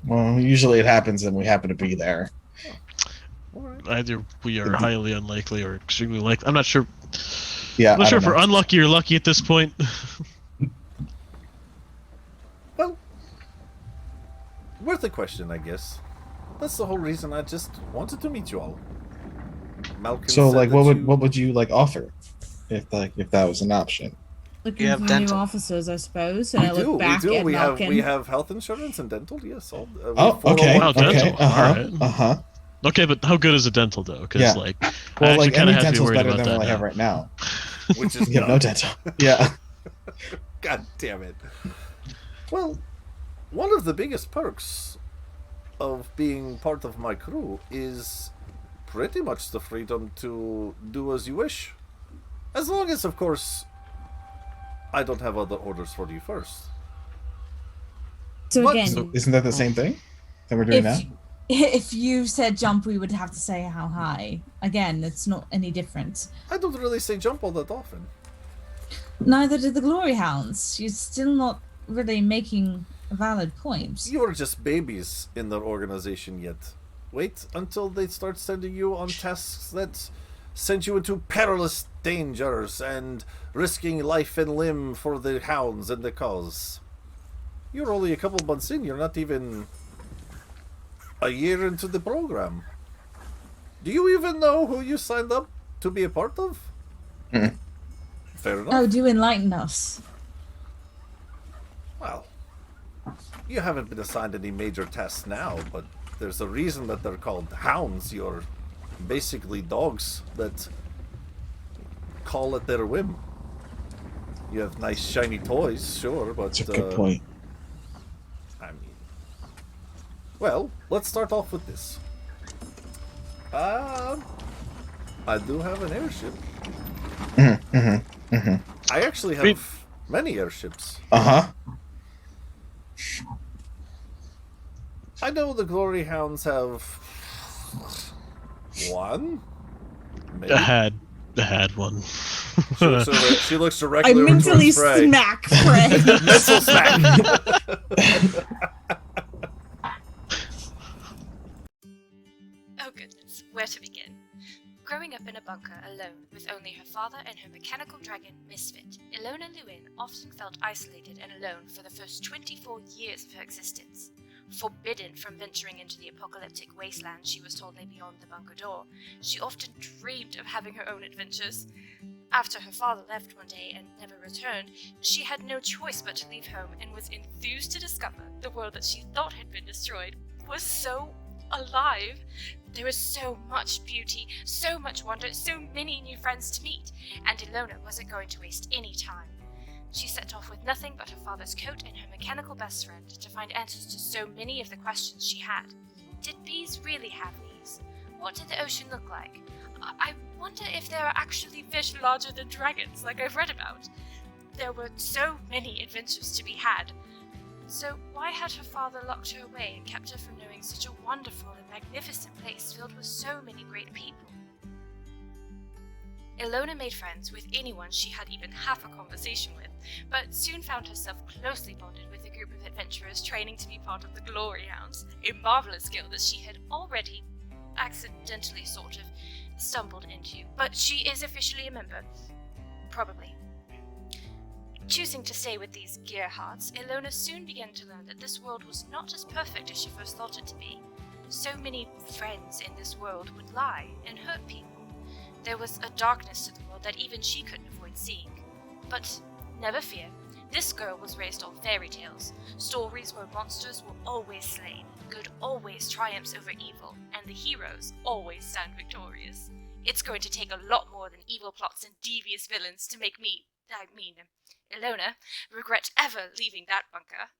Well, usually it happens and we happen to be there. All right. Either we are highly unlikely or extremely likely. I'm not sure. Yeah, I'm not I sure don't if we're know. unlucky or lucky at this point. Well, worth a question, I guess. That's the whole reason I just wanted to meet you all. Malkin So, said like, that what would you like offer, if that was an option? Looking You have for dental. new officers, I suppose. And I we look do, back we do. at We Malkin. have health insurance and dental. Yes. All, we Oh, have okay, 401. Wow, dental. okay, Alright. Okay, but how good is a dental though? Because Yeah. like, I Well, actually like kind any of have to be dental's worried better about than that what I have now. right now. Which is We have no none. dental. Yeah. God damn it. Well, one of the biggest perks of being part of my crew is pretty much the freedom to do as you wish. As long as, of course, I don't have other orders for you first. So What? again, So isn't that the same thing that we're doing now? if you said jump, we would have to say how high. Again, it's not any different. I don't really say jump all that often. Neither did the Glory Hounds. You're still not really making a valid point. You are just babies in their organization yet. Wait until they start sending you on tasks that send you into perilous dangers and risking life and limb for the hounds and the cause. You're only a couple months in. You're not even a year into the program. Do you even know who you signed up to be a part of? Mm. Fair enough. Oh, do enlighten us. Well, you haven't been assigned any major tasks now, but there's a reason that they're called hounds. You're basically dogs that call at their whim. You have nice shiny toys, sure, but That's a good point. I mean, well, let's start off with this. I do have an airship. I actually have Sweet. many airships. Uh-huh. I know the Glory Hounds have one. Maybe. I had one. She looks I directly over mentally towards Frey. smack Frey. Mental smack. Oh goodness, where to begin? Growing up in a bunker alone with only her father and her mechanical dragon, Misfit, Ilona Lewin often felt isolated and alone for the first 24 years of her existence. Forbidden from venturing into the apocalyptic wasteland she was told lay beyond the bunker door, she often dreamed of having her own adventures. After her father left one day and never returned, she had no choice but to leave home and was enthused to discover the world that she thought had been destroyed was so alive. There was so much beauty, so much wonder, so many new friends to meet, and Ilona wasn't going to waste any time. She set off with nothing but her father's coat and her mechanical best friend to find answers to so many of the questions she had. Did bees really have leaves? What did the ocean look like? I wonder if there are actually fish larger than dragons, like I've read about. There were so many adventures to be had. So why had her father locked her away and kept her from knowing such a wonderful and magnificent place filled with so many great people? Ilona made friends with anyone she had even half a conversation with, but soon found herself closely bonded with a group of adventurers training to be part of the Glory Hounds, a marvelous skill that she had already accidentally sort of stumbled into. But she is officially a member. Probably. Choosing to stay with these gearhearts, Ilona soon began to learn that this world was not as perfect as she first thought it to be. So many friends in this world would lie and hurt people. There was a darkness to the world that even she couldn't avoid seeing. But never fear, this girl was raised on fairy tales, stories where monsters were always slain, good always triumphs over evil, and the heroes always stand victorious. It's going to take a lot more than evil plots and devious villains to make Ilona, regret ever leaving that bunker.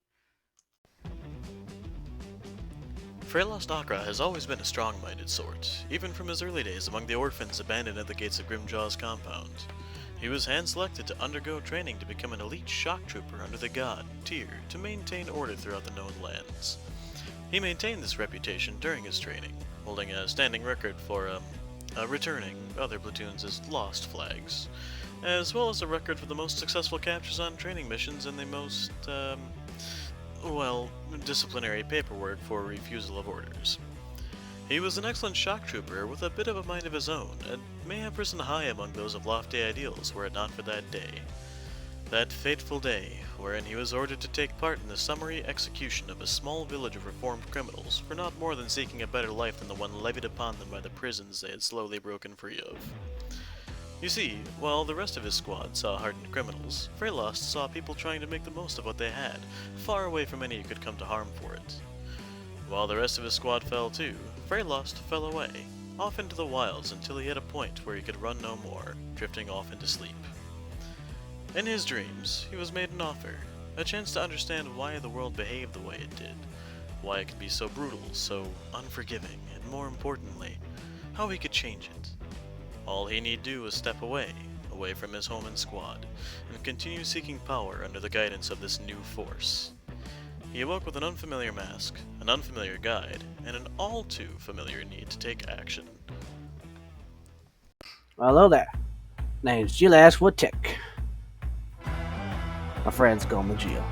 Freylost Akra has always been a strong-minded sort, even from his early days among the orphans abandoned at the gates of Grimjaw's compound. He was hand-selected to undergo training to become an elite shock trooper under the God, Tyr, to maintain order throughout the known lands. He maintained this reputation during his training, holding a standing record for returning other platoons as lost flags, as well as a record for the most successful captures on training missions and the most, disciplinary paperwork for refusal of orders. He was an excellent shock trooper with a bit of a mind of his own, and may have risen high among those of lofty ideals were it not for that day. That fateful day, wherein he was ordered to take part in the summary execution of a small village of reformed criminals for not more than seeking a better life than the one levied upon them by the prisons they had slowly broken free of. You see, while the rest of his squad saw hardened criminals, Freylost saw people trying to make the most of what they had, far away from any who could come to harm for it. While the rest of his squad fell too, Freylost fell away, off into the wilds until he hit a point where he could run no more, drifting off into sleep. In his dreams, he was made an offer, a chance to understand why the world behaved the way it did, why it could be so brutal, so unforgiving, and more importantly, how he could change it. All he need do was step away from his home and squad, and continue seeking power under the guidance of this new force. He awoke with an unfamiliar mask, an unfamiliar guide, and an all too familiar need to take action. Well, hello there. Name's Jill Ashwood Tech. My friends call me Jill.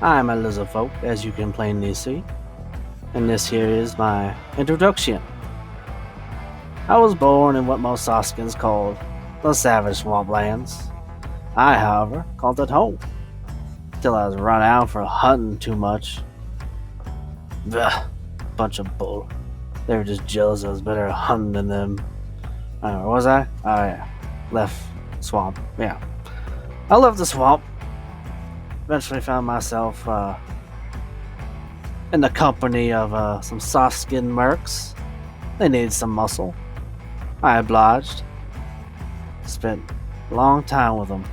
I'm a lizard folk, as you can plainly see, and this here is my introduction. I was born in what most Saskans called the Savage Swamplands. I, however, called it home, till I was run out for hunting too much. Ugh, bunch of bull. They were just jealous I was better at hunting than them. Where was I? Oh yeah, left swamp, yeah. I left the swamp. Eventually found myself in the company of some soft-skinned mercs. They needed some muscle. I obliged. Spent a long time with them.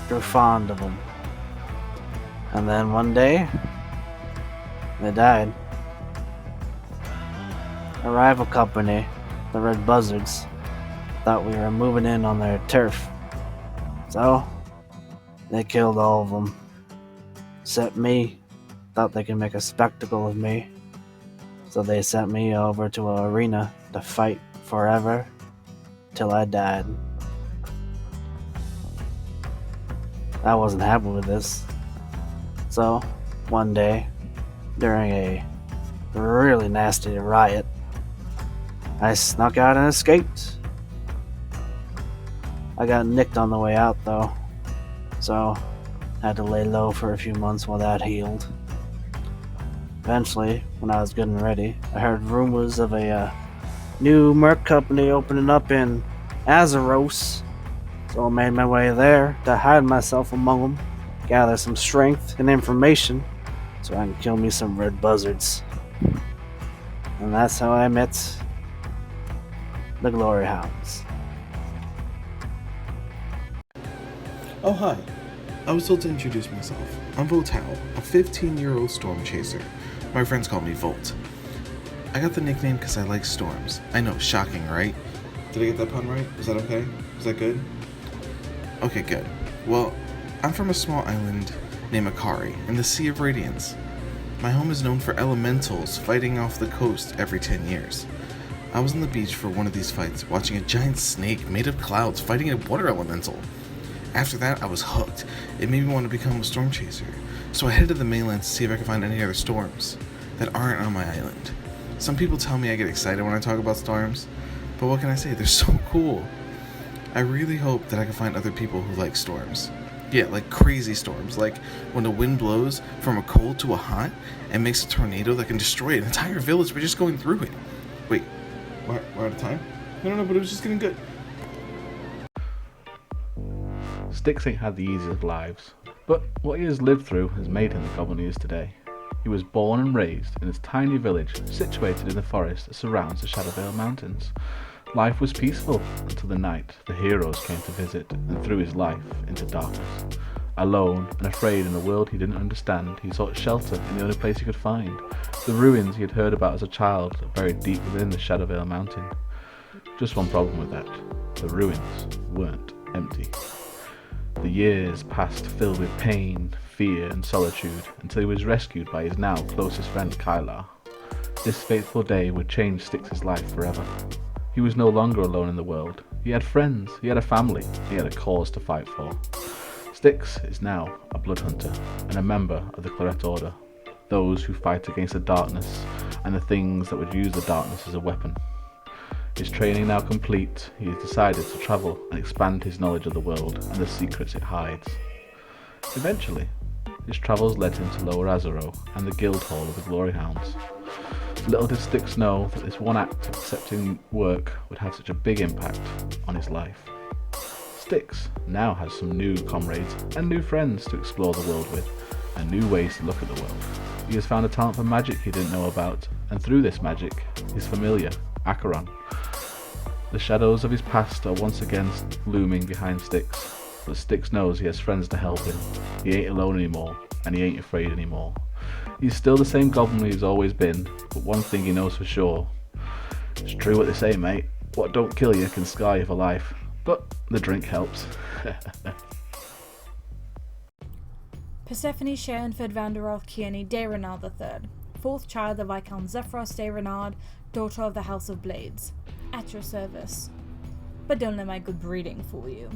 Grew fond of them. And then one day, they died. A rival company, the Red Buzzards, thought we were moving in on their turf. So, they killed all of them. Except me. Thought they could make a spectacle of me. So they sent me over to an arena to fight forever till I died. I wasn't happy with this. So, one day, during a really nasty riot, I snuck out and escaped. I got nicked on the way out though, so had to lay low for a few months while that healed. Eventually, when I was good and ready, I heard rumors of a new merc company opening up in Azeros, so I made my way there to hide myself among them, gather some strength and information, so I can kill me some red buzzards. And that's how I met the Glory Hounds. Oh, hi. I was told to introduce myself. I'm Voltao, a 15-year-old storm chaser. My friends call me Volt. I got the nickname because I like storms. I know, shocking, right? Did I get that pun right? Was that okay? Was that good? Okay, good. Well, I'm from a small island named Akari in the Sea of Radiance. My home is known for elementals fighting off the coast every 10 years. I was on the beach for one of these fights, watching a giant snake made of clouds fighting a water elemental. After that, I was hooked. It made me want to become a storm chaser. So I headed to the mainland to see if I could find any other storms that aren't on my island. Some people tell me I get excited when I talk about storms, but what can I say? They're so cool. I really hope that I can find other people who like storms. Yeah, like crazy storms, like when the wind blows from a cold to a hot and makes a tornado that can destroy an entire village by just going through it. Wait, we're out of time? No, but it was just getting good. Styx ain't had the easiest lives, but what he has lived through has made him the goblin he is today. He was born and raised in this tiny village situated in the forest that surrounds the Shadowvale Mountains. Life was peaceful until the night the heroes came to visit and threw his life into darkness. Alone and afraid in a world he didn't understand, he sought shelter in the only place he could find, the ruins he had heard about as a child buried deep within the Shadowvale Mountain. Just one problem with that: the ruins weren't empty. The years passed filled with pain, fear and solitude until he was rescued by his now closest friend Kylar. This fateful day would change Styx's life forever. He was no longer alone in the world. He had friends, he had a family, he had a cause to fight for. Styx is now a blood hunter and a member of the Claret Order, those who fight against the darkness and the things that would use the darkness as a weapon. His training now complete, he has decided to travel and expand his knowledge of the world and the secrets it hides. Eventually, his travels led him to Lower Azaro and the Guild Hall of the Glory Hounds. Little did Styx know that this one act of accepting work would have such a big impact on his life. Styx now has some new comrades and new friends to explore the world with, and new ways to look at the world. He has found a talent for magic he didn't know about, and through this magic, his familiar, Acheron. The shadows of his past are once again looming behind Styx, but Styx knows he has friends to help him. He ain't alone anymore, and he ain't afraid anymore. He's still the same goblin he's always been, but one thing he knows for sure. It's true what they say, mate. What don't kill you can scar you for life. But the drink helps. Persephone Sharonford Vanderoth Kearney de Renard III, fourth child of Viscount Zephyros de Renard, daughter of the House of Blades. At your service. But don't let my good breeding fool you.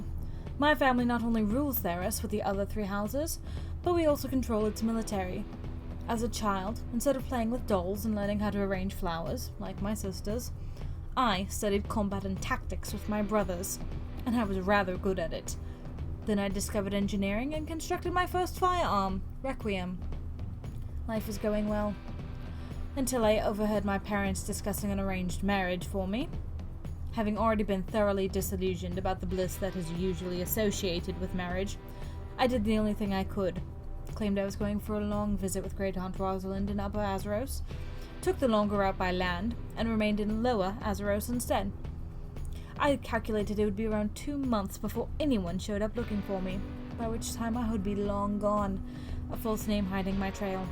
My family not only rules Theros with the other three houses, but we also control its military. As a child, instead of playing with dolls and learning how to arrange flowers, like my sisters, I studied combat and tactics with my brothers, and I was rather good at it. Then I discovered engineering and constructed my first firearm, Requiem. Life was going well, until I overheard my parents discussing an arranged marriage for me. Having already been thoroughly disillusioned about the bliss that is usually associated with marriage, I did the only thing I could. Claimed I was going for a long visit with Great Aunt Rosalind in Upper Azeros, took the longer route by land, and remained in Lower Azeros instead. I calculated it would be around 2 months before anyone showed up looking for me, by which time I would be long gone, a false name hiding my trail.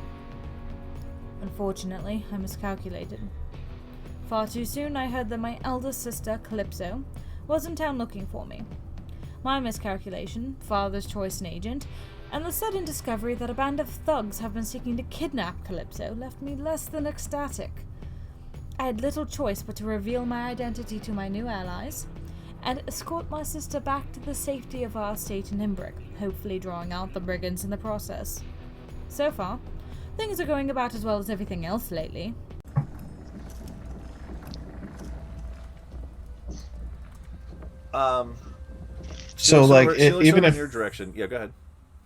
Unfortunately, I miscalculated. Far too soon I heard that my eldest sister, Calypso, was in town looking for me. My miscalculation, father's choice and agent, and the sudden discovery that a band of thugs have been seeking to kidnap Calypso left me less than ecstatic. I had little choice but to reveal my identity to my new allies, and escort my sister back to the safety of our estate in Imbric, hopefully drawing out the brigands in the process. So far, things are going about as well as everything else lately. She looks over in your direction. Yeah, go ahead.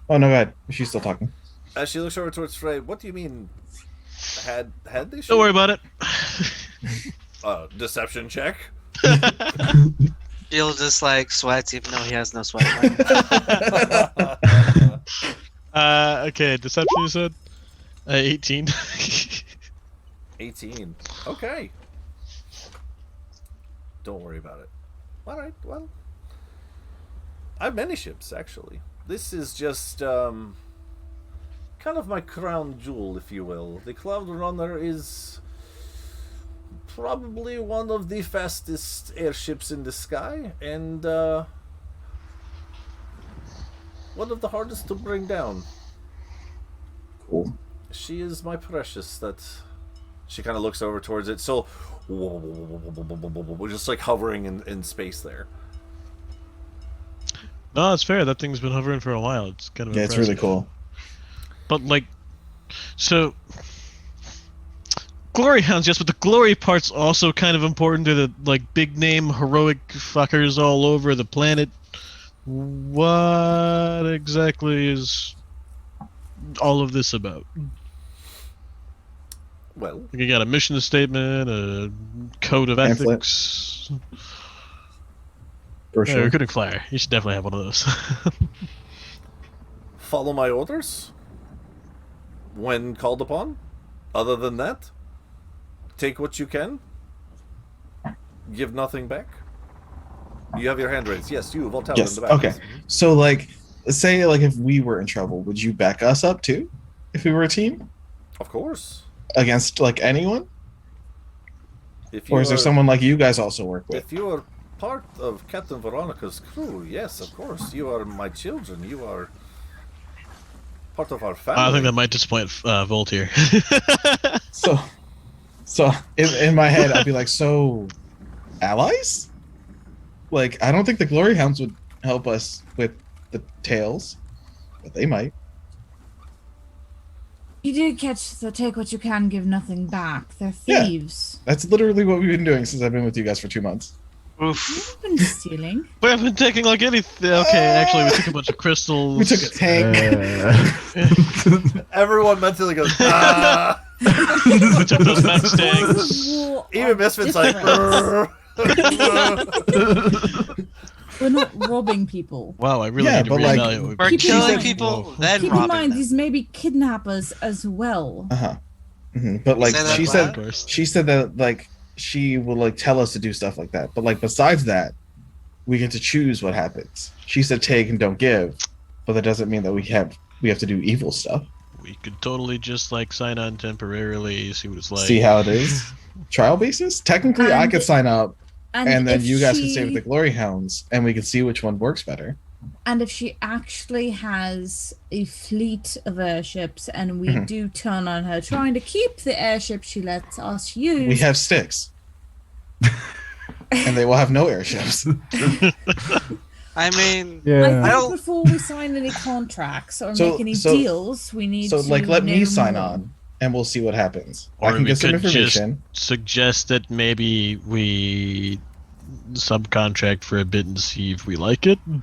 Oh no, go ahead. She's still talking. As she looks over towards Frey, what do you mean? Had they? Don't worry about it. Deception check. Jill just like sweats even though he has no sweat. Okay, deception you said? 18. 18. Okay. Don't worry about it. Alright, well. I have many ships, actually. this is just kind of my crown jewel, if you will. The Cloud Runner is probably one of the fastest airships in the sky, and one of the hardest to bring down. Cool. She is my precious. That she kind of looks over towards it. So we're just like hovering in space there. No, it's fair. That thing's been hovering for a while. It's kind of Yeah, it's really impressive. cool. But like, so glory hounds, yes, but the glory part's also kind of important to the like big name heroic fuckers all over the planet. What exactly is all of this about? Well, Like, you got a mission statement, a code of Pamphlet. ethics. For Yeah, sure. recruiting flyer. You should definitely have one of those. follow my orders when called upon. Other than that, take what you can. Give nothing back. You have your hand raised. Yes, you, Voltaire, Yes. in the back. Okay. So, like, say, like, if we were in trouble, would you back us up too? If we were a team Of course. against like anyone, If you or is there are- someone like you guys also work with? If you are part of Captain Veronica's crew, yes, of course. You are my children. You are part of our family. I think that might disappoint Volt here. So in my head, I'd be like, so allies? Like, I don't think the Glory Hounds would help us with the tails, but they might. You did catch the take what you can, give nothing back. They're Yeah. thieves. That's literally what we've been doing since I've been with you guys for 2 months. Oof. You've been stealing. We haven't taken like anything. Okay, actually, we took a bunch of crystals. We took a tank. Everyone mentally goes, ah! We took those map stands. War Even are Misfit's like, different. "Brrr." We're not robbing people. Wow, I really Yeah, need to but, like, reevaluate. what We're we've been killing doing. people, then Keep in robbing mind, them. these may be kidnappers as well. Uh-huh. But like Say that she loud? said, Of course. she said that like she will like tell us to do stuff like that. But like besides that, we get to choose what happens. She said take and don't give, but that doesn't mean that we have to do evil stuff. We could totally just like sign on temporarily, see what it's like. See how it is. Trial basis? Technically, I And- could sign up, and then if you guys can she- stay with the Glory Hounds, and we can see which one works better. And if she actually has a fleet of airships and we Mhm. do turn on her trying to keep the airships she lets us use, We have sticks, and they will have no airships. I mean, I Yeah. think don't- before we sign any contracts or So- make any so- deals, we need So to like, let me know sign more. on, and we'll see what happens. Or I can we get some could just- information. Suggest that maybe we subcontract for a bit and see if we like it. I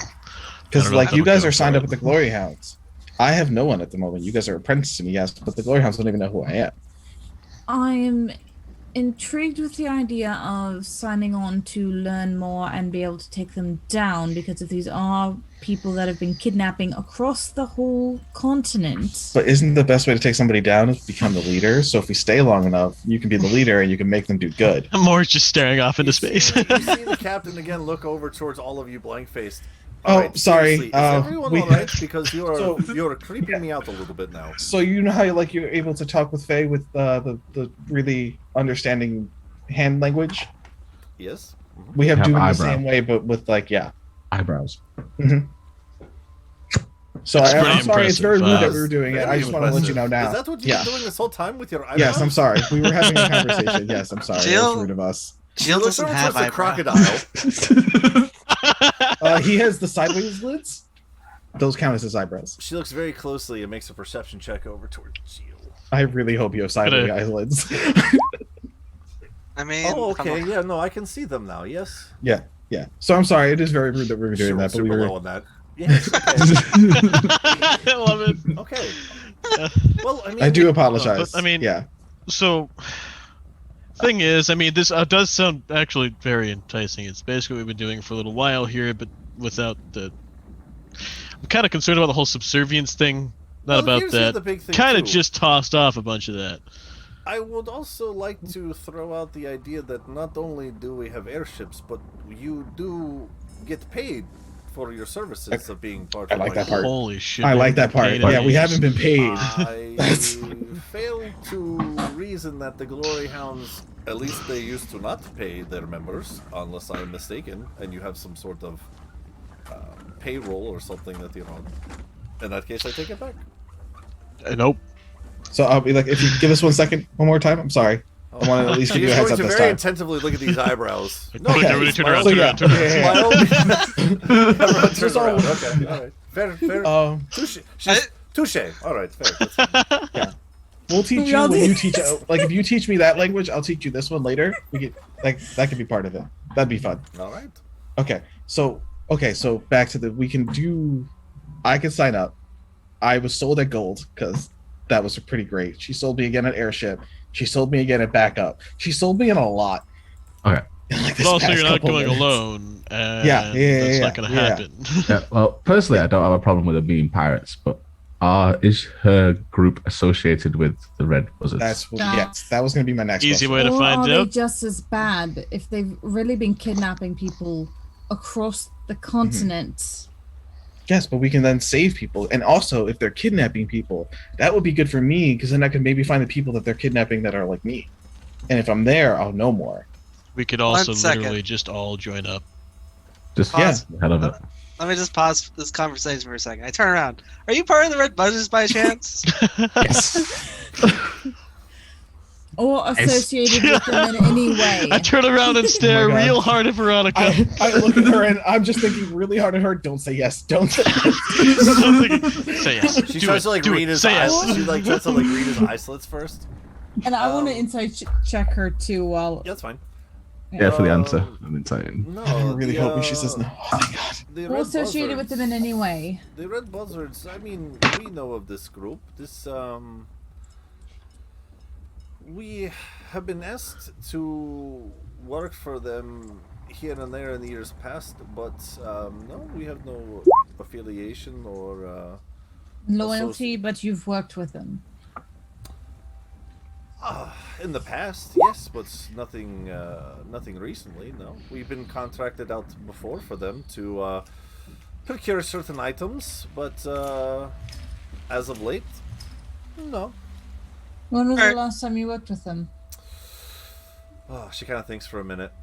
Because don't know like if you that'll guys go are signed for up it. with the Glory Hounds. I have no one at the moment. You guys are apprenticed to me, yes, but the Glory Hounds don't even know who I am. I am intrigued with the idea of signing on to learn more and be able to take them down, because if these are people that have been kidnapping across the whole continent, But isn't the best way to take somebody down is become the leader? So if we stay long enough, you can be the leader and you can make them do good. More just staring off into You space. See, you see the captain again look over towards all of you blank-faced. Oh, Alright, sorry, seriously, is uh, everyone we- alright? Because you're So- you're creeping me out a little bit now. So you know how like you're able to talk with Faye with the really understanding hand language? Yes. Mhm. We have Have doing the eyebrow. same way, but with like Eyebrows. So It's I'm pretty sorry, it's very rude impressive. that we were doing it. I Very just want to let you know impressive. now. Is that what you've Yeah. been doing this whole time with your eyebrows? Yes, I'm sorry. We were having a conversation. Yes, I'm sorry. That Jill? was rude of us. Jill Look doesn't over have towards the eyebrows. crocodile. He has the sideways lids. Those count as his eyebrows. She looks very closely and makes a perception check over towards Jill. I really hope you have sideways Gotta- eyelids. I mean, Oh, come okay. on. Yeah, no, I can see them now. Yes. yeah. So I'm sorry. It is very rude that we were doing Sure, that, but super we were. low on that. Yes. Okay. I love it. Okay. Well, I mean, I do we- apologize. But, I mean- yeah. So, thing is, I mean, this does sound actually very enticing. It's basically what we've been doing for a little while here, but without the. I'm kind of concerned about the whole subservience thing. Not Well, about here's that. the big thing, Kind of too. just tossed off a bunch of that. I would also like to throw out the idea that not only do we have airships, but you do get paid for your services of being part I of like my that part. Holy shit! I we like that haven't part. paid Yeah, in we ages. haven't been paid. I That's- fail to reason that the Glory Hounds, at least they used to not pay their members, unless I'm mistaken, and you have some sort of payroll or something that you're on. In that case, I take it back. Nope. So I'll be like, if you give us 1 second, one more time. I'm sorry. I want to at least give you a He's heads going up to this very time. attentively look at these eyebrows. No, everybody turn around, So, turn yeah, around, turn around. yeah, Smile. Everyone turns Just all- around. Okay, all right. Fair. Touche. Touche. All right, fair. That's fine. Yeah. We'll teach We you all when do you teach. Like if you teach me that language, I'll teach you this one later. We could like that could be part of it. That'd be fun. All right. Okay. So back to we can do. I can sign up. I was sold at Gold because that was pretty great. She sold me again at Airship. She sold me again at Backup. She sold me in a lot. Okay. Like But also, past you're not couple going minutes. alone, and Yeah, that's not going to yeah. happen. Yeah, well, personally, I don't have a problem with them being pirates, but is her group associated with the Red Buzzards? Yes, that was going to be my next Easy question. way to Or find are they out. just as bad if they've really been kidnapping people across the continent? Yes, but we can then save people. And also, if they're kidnapping people, that would be good for me because then I can maybe find the people that they're kidnapping that are like me. And if I'm there, I'll know more. We could also 1 second. literally just all join up. Just Pause. the hell of it. Let me just pause this conversation for a second. I turn around. Are you part of the Red Buzzards by chance? Yes. Or associated with them in any way? I turn around and stare Oh my God. real hard at Veronica. I look at her and I'm just thinking really hard at her. Don't say yes. Don't say yes. I'm thinking, say yes. She do tries it, to like do read it, his say eyes. yes. She like tries to like read his eye slits first. And I want to insight check her too while. Yeah, that's fine. Yeah, for the answer. I'm excited. No, I'm really hoping she says no. Oh my God. The Or Red associated with them in Buzzards- any way? The Red Buzzards. I mean, we know of this group. We have been asked to work for them here and there in the years past, but no, we have no affiliation or Loyalty, but you've worked with them. in the past, yes, but nothing recently. No, we've been contracted out before for them to procure certain items, but as of late, no. When was Alright. the last time you worked with them? Oh, she kind of thinks for a minute.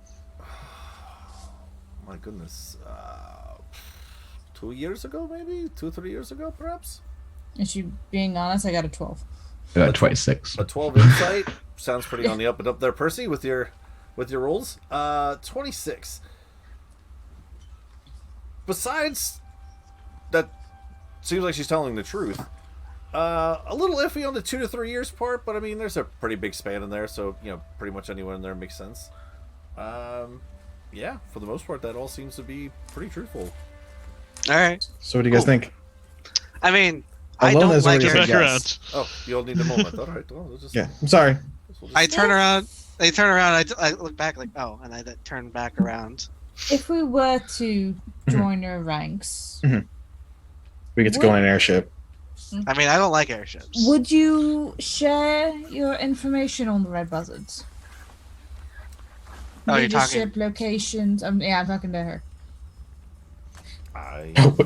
My goodness. 2 years ago, maybe? 2-3 years ago, perhaps? Is she being honest? I got a 12. You're like 26. A 12 insight? Sounds pretty on the up and up there, Percy, with your rolls. 26. Besides, that seems like she's telling the truth. A little iffy on the 2 to 3 years part, but I mean, there's a pretty big span in there, so, you know, pretty much anyone in there makes sense. Yeah, for the most part, that all seems to be pretty truthful. All right. So what do you guys think? I mean, I Alone don't has like already it. said Back yes. around. Oh, you all need a moment. All right, well, we'll just... Yeah, I'm sorry. we'll just- I turn around. I turn around. I look back like, oh, and I then turn back around. If we were to join your ranks, We get to go on an airship. I mean, I don't like airships. would you share your information on the Red Buzzards? Oh, you're talking. Leadership, locations. Yeah, I'm talking to her.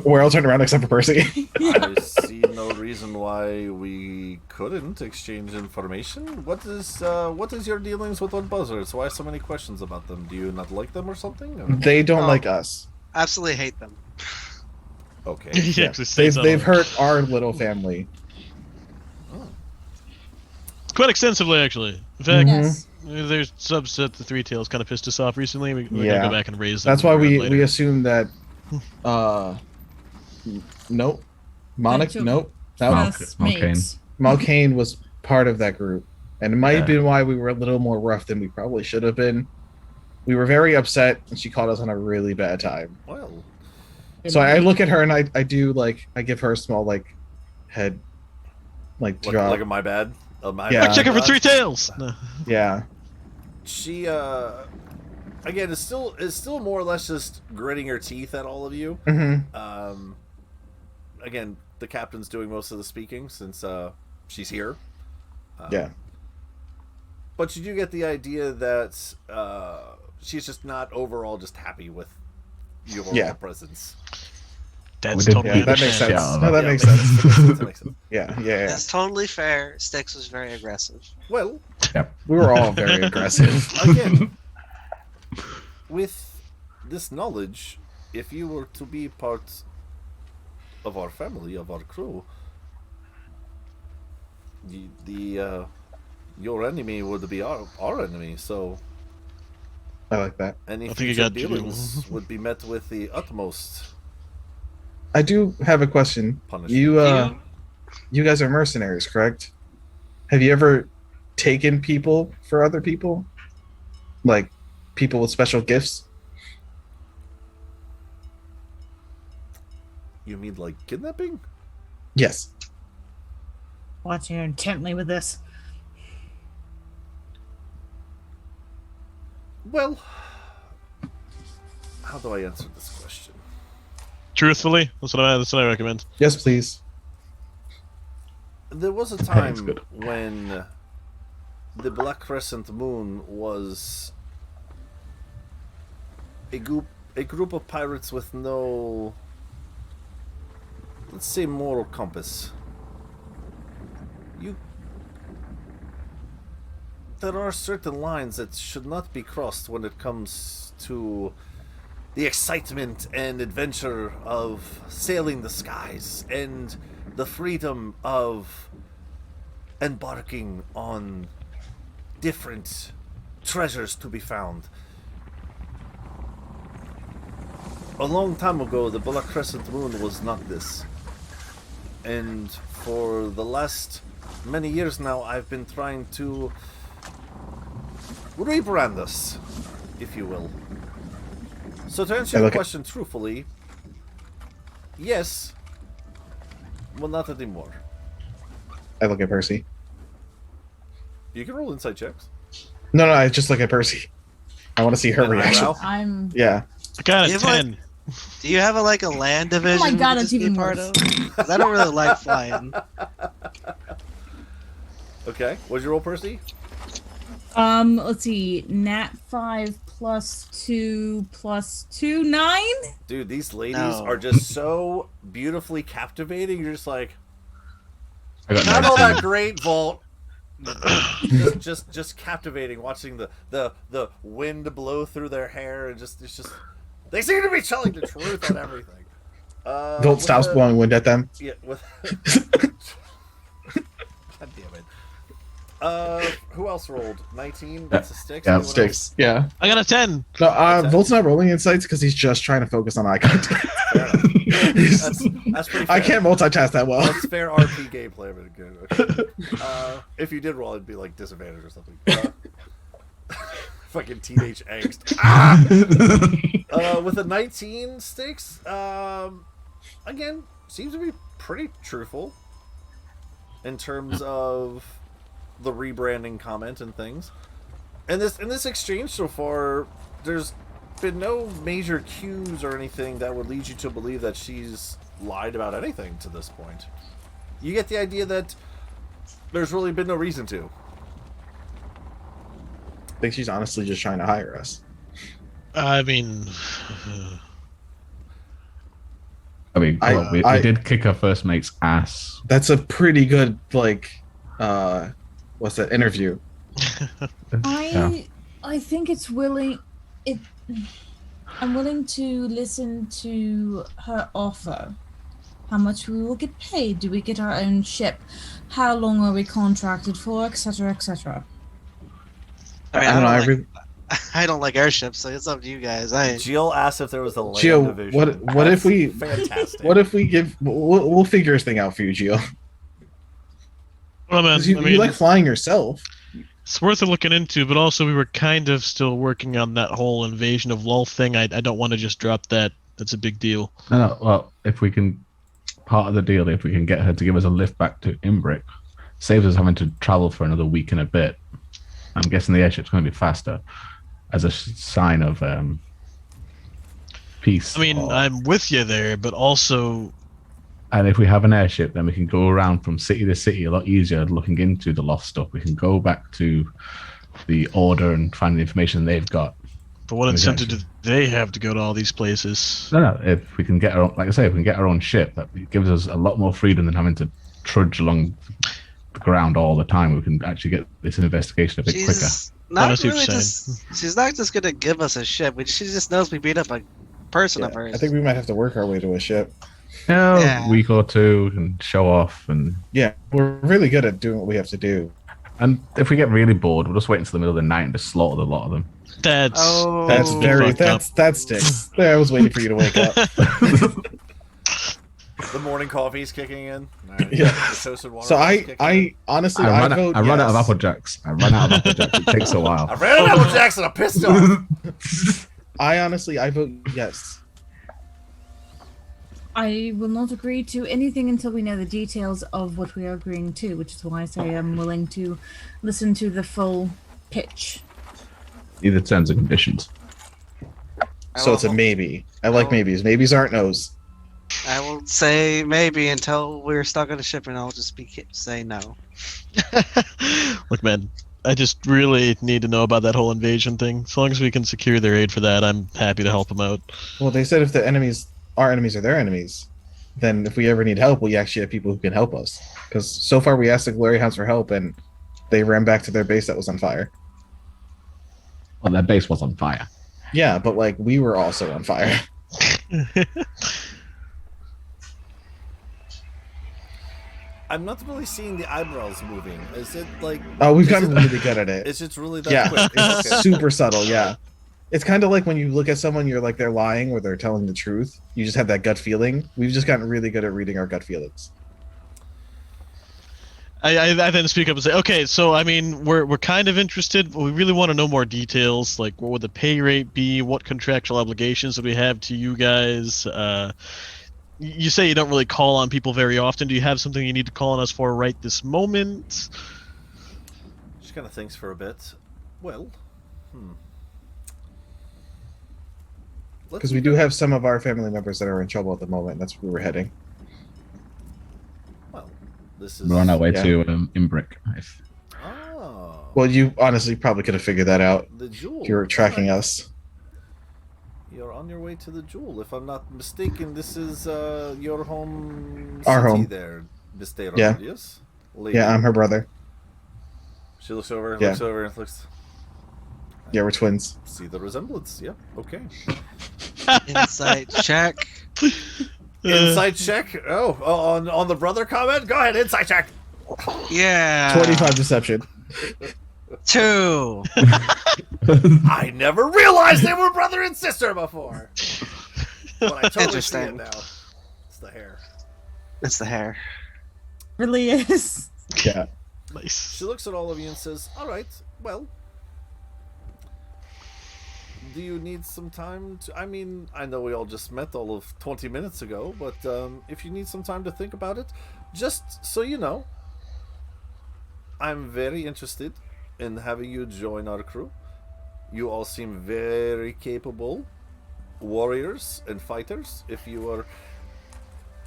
We're all turned around except for Percy. I see no reason why we couldn't exchange information. What is your dealings with Red Buzzards? Why so many questions about them? Do you not like them or something? Or- They don't Oh. like us. Absolutely hate them. Okay. He Yeah. actually says that They've on- hurt our little family. quite extensively, actually. In fact, Yes. there's subset the Three Tails kind of pissed us off recently. We're Yeah. gonna go back and raise them. That's why we later. assume that. Nope. Rachel- Nope. Classmates. Malkane was part of that group, and it might have Yeah. been why we were a little more rough than we probably should have been. We were very upset, and she caught us on a really bad time. Well, So I look at her and I do like I give her a small like head like like, drop. like a my bad. Yeah. Check her for Three Tails. No. Yeah. She again is still more or less just gritting her teeth at all of you. Mm-hmm. Again, the captain's doing most of the speaking since she's here. Yeah. But you do get the idea that she's just not overall just happy with your Yeah. presence. That's did- totally Yeah, that makes Yeah, sense. I No, that Yeah, makes it sense. That makes sense. Yeah. That's totally fair. Styx was very aggressive. Well, We were all very aggressive. again, with this knowledge, if you were to be part of our family, of our crew, your enemy would be our enemy. So I like that. any I think you future got you. dealings would be met with the utmost I do have a question. punishment. You guys are mercenaries, correct? Have you ever taken people for other people? Like people with special gifts? You mean like kidnapping? Yes. Watching her intently with this. Well, how do I answer this question? Truthfully, that's what I recommend. Yes, please. There was a That's time good. when the Black Crescent Moon was a group of pirates with no, let's say, moral compass. There are certain lines that should not be crossed when it comes to the excitement and adventure of sailing the skies and the freedom of embarking on different treasures to be found. A long time ago, the Black Crescent Moon was not this. And for the last many years now, I've been trying to rebrand us, if you will. So to answer your question truthfully, yes, well, not anymore. I look at Percy. You can roll insight checks. No, I just look at Percy. I want to see her And reaction. eyebrow? I'm. Yeah. I got You a have, like- 10. Do you have a land division? Oh my God, we it's could just be even part worse. of? 'Cause I don't really like flying. Okay, what'd you roll, Percy? Let's see. Nat 5 plus 2 plus 2, 9? Dude, these ladies No. are just so beautifully captivating. You're just like, I got not all 19. that great, Volt. just captivating. Watching the wind blow through their hair and it's just they seem to be telling the truth on everything. Don't stop blowing wind at them. Yeah, with God damn it. Who else rolled? 19? That's a sticks. Yeah, Anyone sticks. Yeah. I got a 10. No, Volt's not rolling insights because he's just trying to focus on eye contact. else? Fair enough. That's pretty fair. I can't multitask that well. That's fair RP gameplay. But good. If you did roll, it'd be like disadvantage or something. Fucking teenage angst. With a 19 sticks, again, seems to be pretty truthful in terms of the rebranding comment and things. And in this exchange so far, there's been no major cues or anything that would lead you to believe that she's lied about anything to this point. You get the idea that there's really been no reason to. I think she's honestly just trying to hire us. I mean, We did kick our first mate's ass. That's a pretty good what's that interview? I think it's willing. I'm willing to listen to her offer. How much we will get paid? Do we get our own ship? How long are we contracted for? Etc. Etc. I mean, I don't know. I don't like airships, so it's up to you guys. Jill asked if there was a land Gio, division. what if we Fantastic. What if we give? We'll figure this thing out for you, Gio. well, man, 'Cause you, I mean, you like flying yourself. it's worth looking into, but also we were kind of still working on that whole invasion of Lulf thing. I don't want to just drop that. That's a big deal. No, well, if we can, part of the deal, if we can get her to give us a lift back to Imbric, saves us having to travel for another week and a bit. I'm guessing the airship's going to be faster, as a sign of peace. I mean, I'm with you there, but also, and if we have an airship, then we can go around from city to city a lot easier looking into the lost stuff. We can go back to the Order and find the information they've got. But what Exactly. incentive do they have to go to all these places? No. If we can get our own, like I say, if we can get our own ship, that gives us a lot more freedom than having to trudge along the ground all the time. We can actually get this investigation a bit quicker. She's not Honestly, really what you're just. She's not just gonna give us a ship. She just knows we beat up a person of Yeah, hers. I think we might have to work our way to a ship. A week or two and show off, and Yeah, we're really good at doing what we have to do. if we get really bored, we'll just wait until the middle of the night and just slaughter the lot of them. That's That's a bit very fucked up. that sticks. There, I was waiting for you to wake up. The morning coffee's kicking in. Right. Yeah. The toasted water So is kicking in. I honestly, I I run, vote I run out of yes. Apple Jacks. It takes a while. I ran out of Apple Jacks and I'm pissed off. I vote yes. I will not agree to anything until we know the details of what we are agreeing to, which is why I say I'm willing to listen to the full pitch. Either terms and conditions. So it's a maybe. I like maybes. Maybes aren't no's. I will say maybe until we're stuck on a ship, and I'll just say no. Look, man, I just really need to know about that whole invasion thing. As long as we can secure their aid for that, I'm happy to help them out. Well, they said if the enemies, our enemies are their enemies, then if we ever need help, we actually have people who can help us. Because so far we asked the Glory Hounds for help, and they ran back to their base that was on fire. Well, their base was on fire. Yeah, but like we were also on fire. I'm not really seeing the eyebrows moving. Is it like? Oh, we've is gotten it- really good at it. It's just really that Yeah, quick. it's Okay. super subtle. Yeah, it's kind of like when you look at someone, you're like they're lying or they're telling the truth. You just have that gut feeling. We've just gotten really good at reading our gut feelings. I then speak up and say, okay, so I mean, we're kind of interested, but we really want to know more details. Like, what would the pay rate be? What contractual obligations would we have to you guys? You say you don't really call on people very often. Do you have something you need to call on us for right this moment? She kind of thinks for a bit. Well, Because we do have some of our family members that are in trouble at the moment. That's where we're heading. Well, this is. We're on our way Yeah. to Imbrick. Oh. Well, you honestly probably could have figured that out. The jewel. If you were tracking us. You're on your way to the jewel. If I'm not mistaken, this is your home Our city home. there, Miss Taylor, Yeah. yes? Lady. Yeah, I'm her brother. She looks over, Yeah. and looks. Yeah, we're twins. See the resemblance. Yeah, okay. Insight check. Insight check? Oh, on the brother comment? Go ahead, insight check. Yeah. 25 deception. 2. I never realized they were brother and sister before. But I totally see it Interesting. now. It's the hair. It's the hair. Really is. Yeah. Nice. She looks at all of you and says, all right, well, do you need some time to... I mean, I know we all just met all of 20 minutes ago, but if you need some time to think about it, just so you know, I'm very interested in having you join our crew. You all seem very capable warriors and fighters. If you are,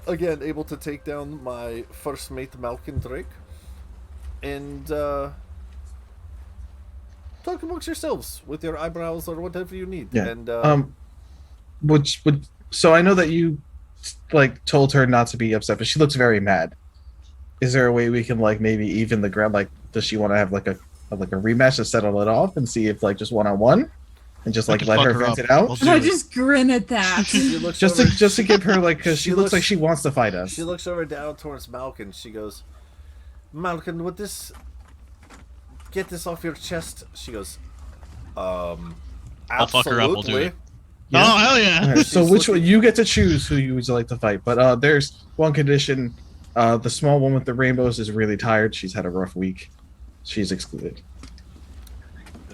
again, able to take down my first mate, Malkin Drake, and talk amongst yourselves with your eyebrows or whatever you need. Yeah. And Which would so I know that you like told her not to be upset, but she looks very mad. Is there a way we can like maybe even the ground? Like, does she want to have like a rematch to settle it off and see if like just 1-on-1 and just I like can let fuck her her vent up. it out? I'll do I it. just grin at that. she looks Just over, to give her like because she She looks looks- like she wants to fight us. she looks over down towards Malkin. She goes, Malkin, would this get this off your chest? She goes, I'll fuck her up, we'll do absolutely. it. Oh, hell yeah. Alright, so She's which one looking- you get to choose who you would like to fight, but there's one condition. The small one with the rainbows is really tired. She's had a rough week. She's excluded.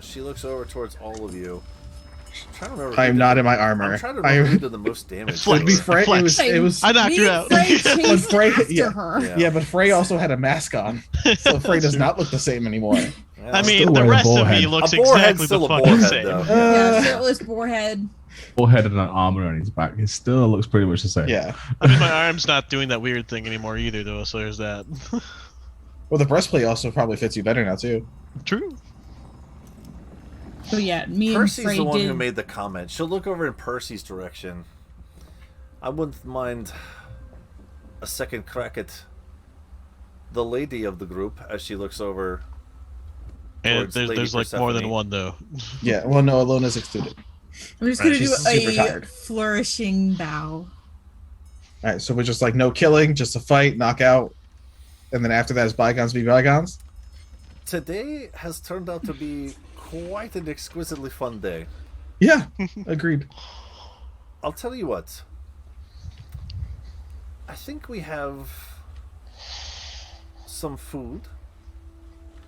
She looks over towards all of you. I'm trying to remember. I who am did not the- in my armor. I'm trying to remember who I'm did the most damage. Flex. It'd be Frey. It was I knocked Me her and out. Frey But chased Frey, after yeah, her. Yeah. but Frey also had a mask on, so Frey does not look the same anymore. Yeah, I mean, still the wearing a rest of me boarhead. looks A boarhead's exactly still the a fucking boarhead, same. though. Yeah, shirtless forehead. Forehead and an armor on his back. It still looks pretty much the same. Yeah. I mean, my arm's not doing that weird thing anymore either, though, so there's that. Well, the breastplate also probably fits you better now too. True. So yeah, me Percy's and Frey the one did. who made the comment. She'll look over in Percy's direction. I wouldn't mind a second crack at the lady of the group as she looks over. And Lady there's like more than Persephone. one though. Yeah, well, no, Alona's excluded. I'm just Right. gonna do She's super a tired. flourishing bow. All right, so we're just like no killing, just a fight, knockout, and then after that is bygones be bygones. Today has turned out to be quite an exquisitely fun day. Yeah, agreed. I'll tell you what. I think we have some food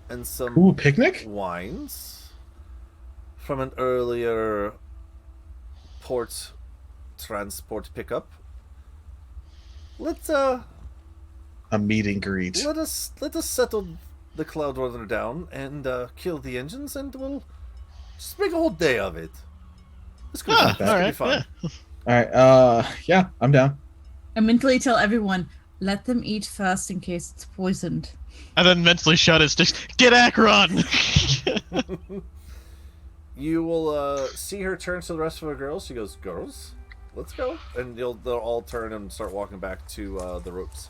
and some Ooh, picnic? wines from an earlier port transport pickup. Let's A meet and greet. let us settle the Cloud Runner down and kill the engines, and we'll just make a whole day of it. It's gonna be, all right, fun. yeah. All right, yeah, I'm down. I mentally tell everyone, let them eat first in case it's poisoned. And then mentally shout at Sticks, "Get Akron!" You will see her turn to the rest of the girls. She goes, "Girls, let's go," and they'll all turn and start walking back to the ropes.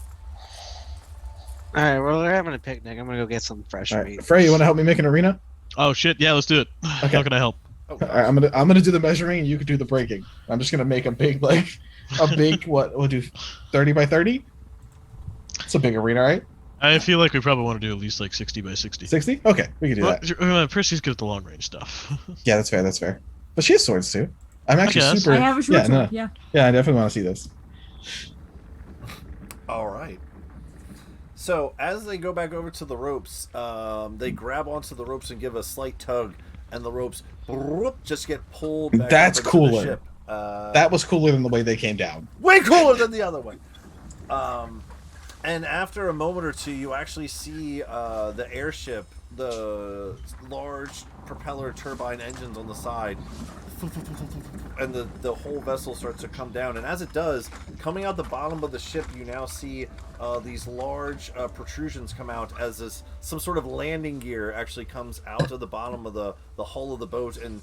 All right, well, we're having a picnic. I'm gonna go get some fresh All meat. right, Frey, you want to help me make an arena? Oh shit, yeah, let's do it. Okay. How can I help? Oh, All right, I'm gonna do the measuring, and you can do the breaking. I'm just gonna make a big what? We'll do 30 by 30. It's a big arena, right? I feel like we probably want to do at least like 60 by 60. 60? Okay, we can do that. Percy's good at the long range stuff. Yeah, that's fair. That's fair. But she has swords too. I'm actually guess. super. I have a short yeah, sword, no, yeah. yeah, I definitely want to see this. all right. So as they go back over to the ropes, they grab onto the ropes and give a slight tug, and the ropes just get pulled back. That's up into cooler. The ship. That was cooler than the way they came down. Way cooler than the other one. And after a moment or two, you actually see the airship, the large propeller turbine engines on the side, and the whole vessel starts to come down. And as it does, coming out the bottom of the ship, you now see these large protrusions come out as some sort of landing gear actually comes out of the bottom of the hull of the boat and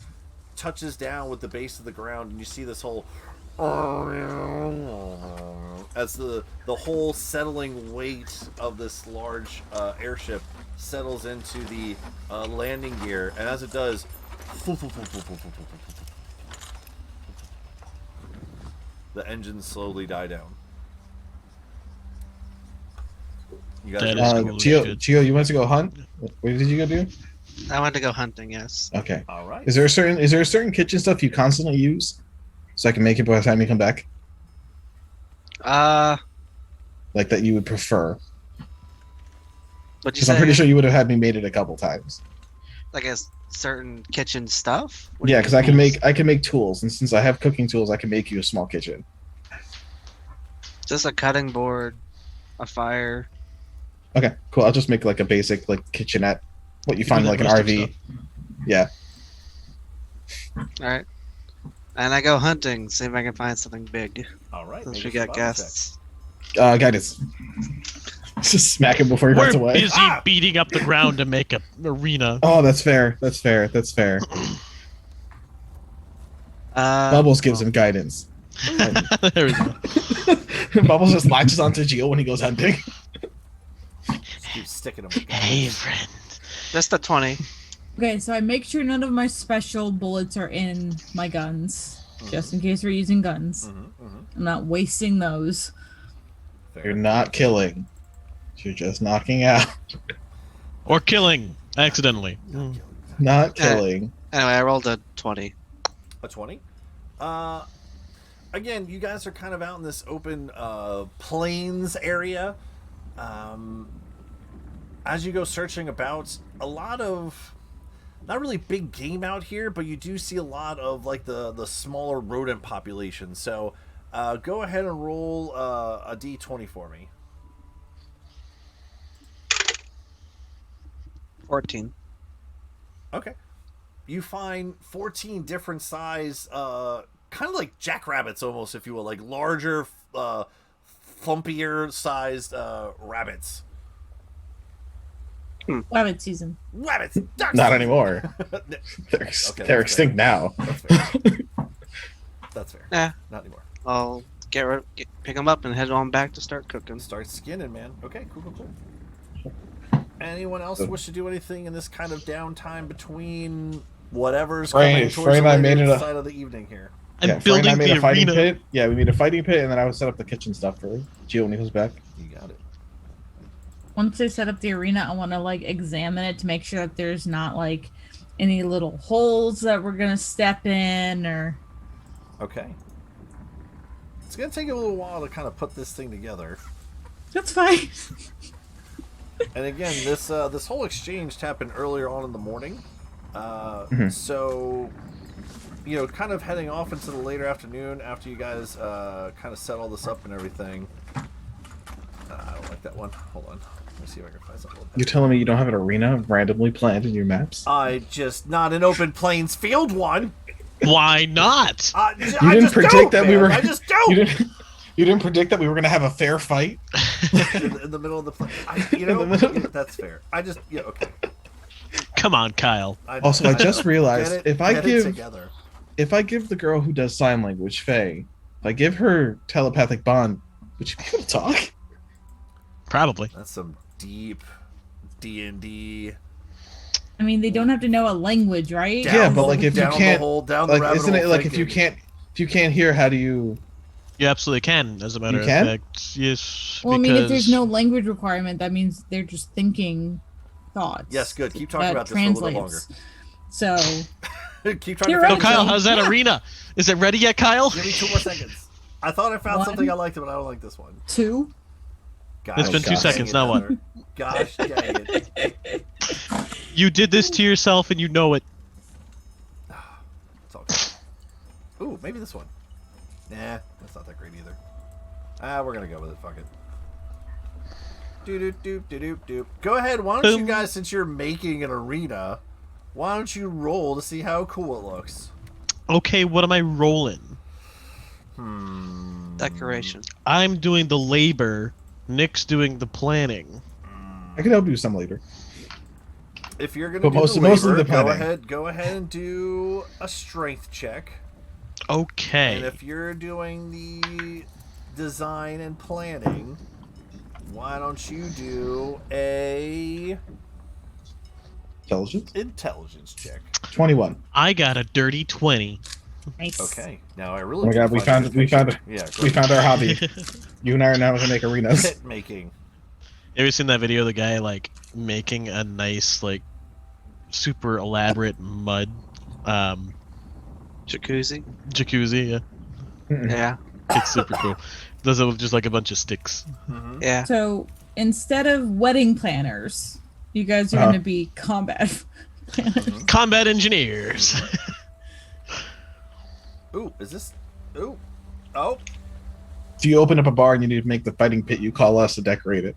touches down with the base of the ground, and you see this whole as the whole settling weight of this large airship settles into the landing gear, and as it does, the engines slowly die down. You guys That are is gonna cool. go- Gio, you went to go hunt? What did you go do? I want to go hunting. Yes. Okay. all right. Is there a certain kitchen stuff you constantly use, so I can make it by the time you come back, like that you would prefer? What'd you Because say? I'm pretty sure you would have had me made it a couple times. Like a certain kitchen stuff. What do Yeah, you because mean? I can make tools, and since I have cooking tools, I can make you a small kitchen. Just a cutting board, a fire. Okay, cool. I'll just make like a basic like kitchenette, what you Even find that like an rustic RV. stuff. Yeah. All right. And I go hunting, see if I can find something big. All right. Since make we a got survival check. guests. Guidance. Just smack him before he We're runs away. busy beating up the ground to make a arena. Oh, that's fair. That's fair. That's fair. Bubbles gives him guidance. There we go. Bubbles just latches onto Gio when he goes hunting. Just keep sticking them. Hey, friend. Just a 20. Okay, so I make sure none of my special bullets are in my guns, just in case we're using guns. I'm not wasting those. You're not killing. You're just knocking out. Or killing accidentally. Not killing. Anyway, I rolled a 20. A 20. Again, you guys are kind of out in this open plains area. As you go searching about, a lot of not really big game out here, but you do see a lot of like the smaller rodent population. So go ahead and roll a d20 for me. 14. Okay. You find 14 different size, kind of like jackrabbits almost, if you will, like larger, thumpier sized rabbits. Wabbit season. Rabbits. Ducks. Not anymore. They're, Okay, they're that's extinct now. That's fair. That's fair. Yeah. Not anymore. I'll pick them up and head on back to start cooking. Start skinning, man. Okay, cool. Anyone else wish to do anything in this kind of downtime between whatever's coming towards Frey and I the made later it a- side of the evening here? I'm Yeah, Frey and I building made the a fighting arena. pit. Yeah, we made a fighting pit, and then I would set up the kitchen stuff for Gio when he comes back. You got it. Once they set up the arena, I want to like examine it to make sure that there's not like any little holes that we're gonna step in or. Okay. It's gonna take a little while to kind of put this thing together. That's fine. And again, this whole exchange happened earlier on in the morning. So, kind of heading off into the later afternoon after you guys kind of set all this up and everything. I don't like that one. Hold on. Let me see if I can find something. You're telling me you don't have an arena randomly planned in your maps? Not an open plains field one. Why not? You didn't predict that we were. I just don't. You didn't predict that we were going to have a fair fight. in the middle of the play. That's fair. Okay. Come on, Kyle. Also, I just realized if I give the girl who does sign language, Faye, if I give her telepathic bond, would she be able to talk? Probably. That's some deep D&D. I mean, they don't have to know a language, right? Yeah, but like if you can't, like, isn't it like if you can't hear, how do you? You absolutely can, as a matter of fact. Yes. Well, I mean, if there's no language requirement, that means they're just thinking thoughts. Yes, good. Keep talking about this translates. for a little longer. So. Keep trying to. So, Kyle, how's that arena? Is it ready yet, Kyle? Give me 2 more seconds. I thought I found something I liked, but I don't like this one. 2. It's been 2 seconds. Now what? Gosh dang it. You did this to yourself, and you know it. It's all good. Ooh, maybe this one. Nah, that's not that great either. We're gonna go with it. Fuck it. Doop. Go ahead. Why don't you guys, since you're making an arena, why don't you roll to see how cool it looks? Okay, what am I rolling? Decoration. I'm doing the labor. Nick's doing the planning. I can help you with some labor. If you're gonna But do mostly the the labor, planning. go ahead and do a strength check. Okay. And if you're doing the design and planning, why don't you do a intelligence check? 21. I got a dirty 20. Nice. Okay. Now I really. Oh my god, we found our hobby. You and I are now going to make arenas. Pit making. You ever seen that video of the guy like making a nice like super elaborate mud Jacuzzi. jacuzzi? Yeah, Yeah. it's super cool. Does it with just like a bunch of sticks. Yeah. So instead of wedding planners, you guys are going to be combat planners. Combat engineers. Ooh, is this? Ooh, oh. If you open up a bar and you need to make the fighting pit, you call us to decorate it.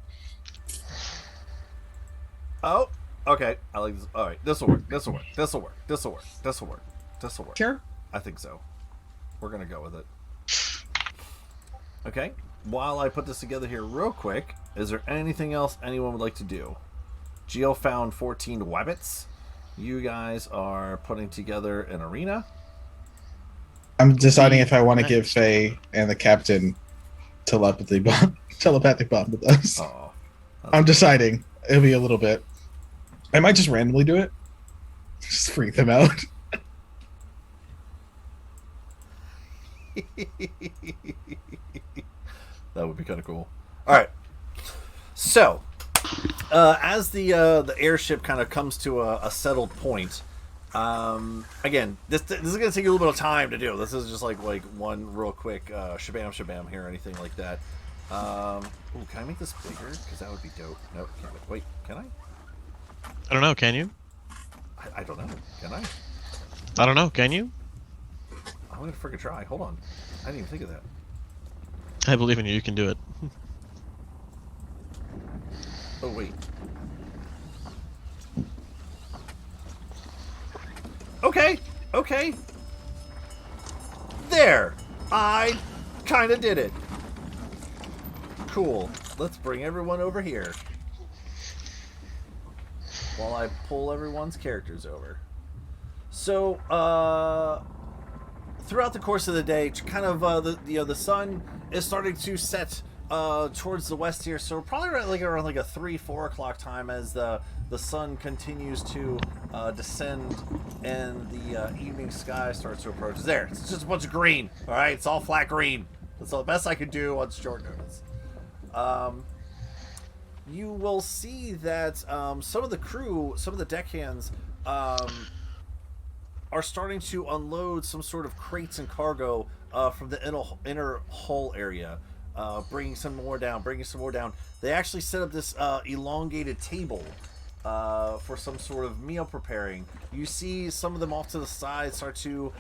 Oh, okay. I like this. All right, this will work. This will work. This will work. This will work. This will work. This will work. Sure. I think so. We're gonna go with it. Okay. While I put this together here real quick, is there anything else anyone would like to do? Gio found 14 wabbits. You guys are putting together an arena. I'm deciding if I want to give Faye and the captain telepathic bond with us. Oh, I'm deciding. It'll be a little bit. I might just randomly do it. Just freak them out. That would be kind of cool. All right. So, as the airship kind of comes to a settled point, again, this is going to take a little bit of time to do. This is just like one real quick shabam here or anything like that. Ooh, can I make this bigger? Because that would be dope. No, can't. Wait, can I? I don't know. Can you? I don't know. Can I? I don't know. Can you? I'm gonna freaking try. Hold on. I didn't even think of that. I believe in you. You can do it. Oh wait. Okay. There. I kind of did it. Cool. Let's bring everyone over here. while I pull everyone's characters over. So, throughout the course of the day, kind of the sun is starting to set towards the west here. So probably around like a 3-4 o'clock time as the sun continues to descend and the evening sky starts to approach. There, it's just a bunch of green. All right, it's all flat green. That's the best I could do on short notice. You will see that some of the crew, some of the deckhands, are starting to unload some sort of crates and cargo from the inner hull area, bringing some more down. They actually set up this elongated table for some sort of meal preparing. You see some of them off to the side start to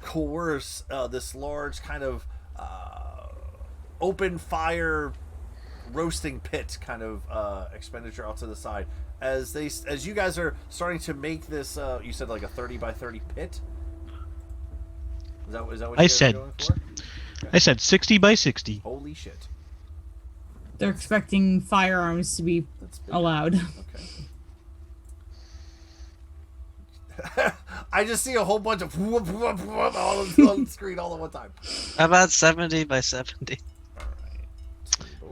coerce this large kind of open fire roasting pit kind of expenditure off to the side. As you guys are starting to make this, you said like a 30 by 30 pit. Is that what you guys are going for? Okay. I said 60 by 60. Holy shit! They're expecting firearms to be allowed. Okay. I just see a whole bunch of all on the screen all at one time. About 70 by 70.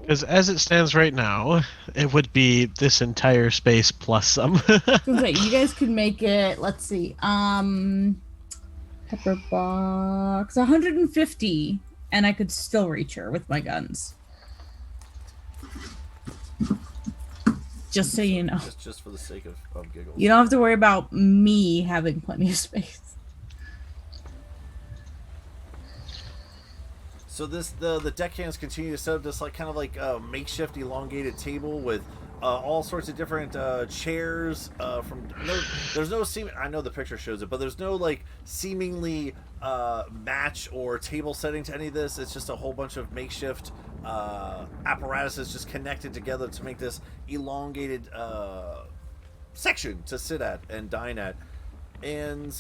Because as it stands right now, it would be this entire space plus some. Okay, you guys could make it. Let's see. Pepper box 150, and I could still reach her with my guns. Just so you know. Just for the sake of giggles. You don't have to worry about me having plenty of space. So the deckhands continue to set up this kind of makeshift elongated table with all sorts of different chairs. There's no I know the picture shows it, but there's no seemingly match or table setting to any of this. It's just a whole bunch of makeshift apparatuses just connected together to make this elongated section to sit at and dine at. And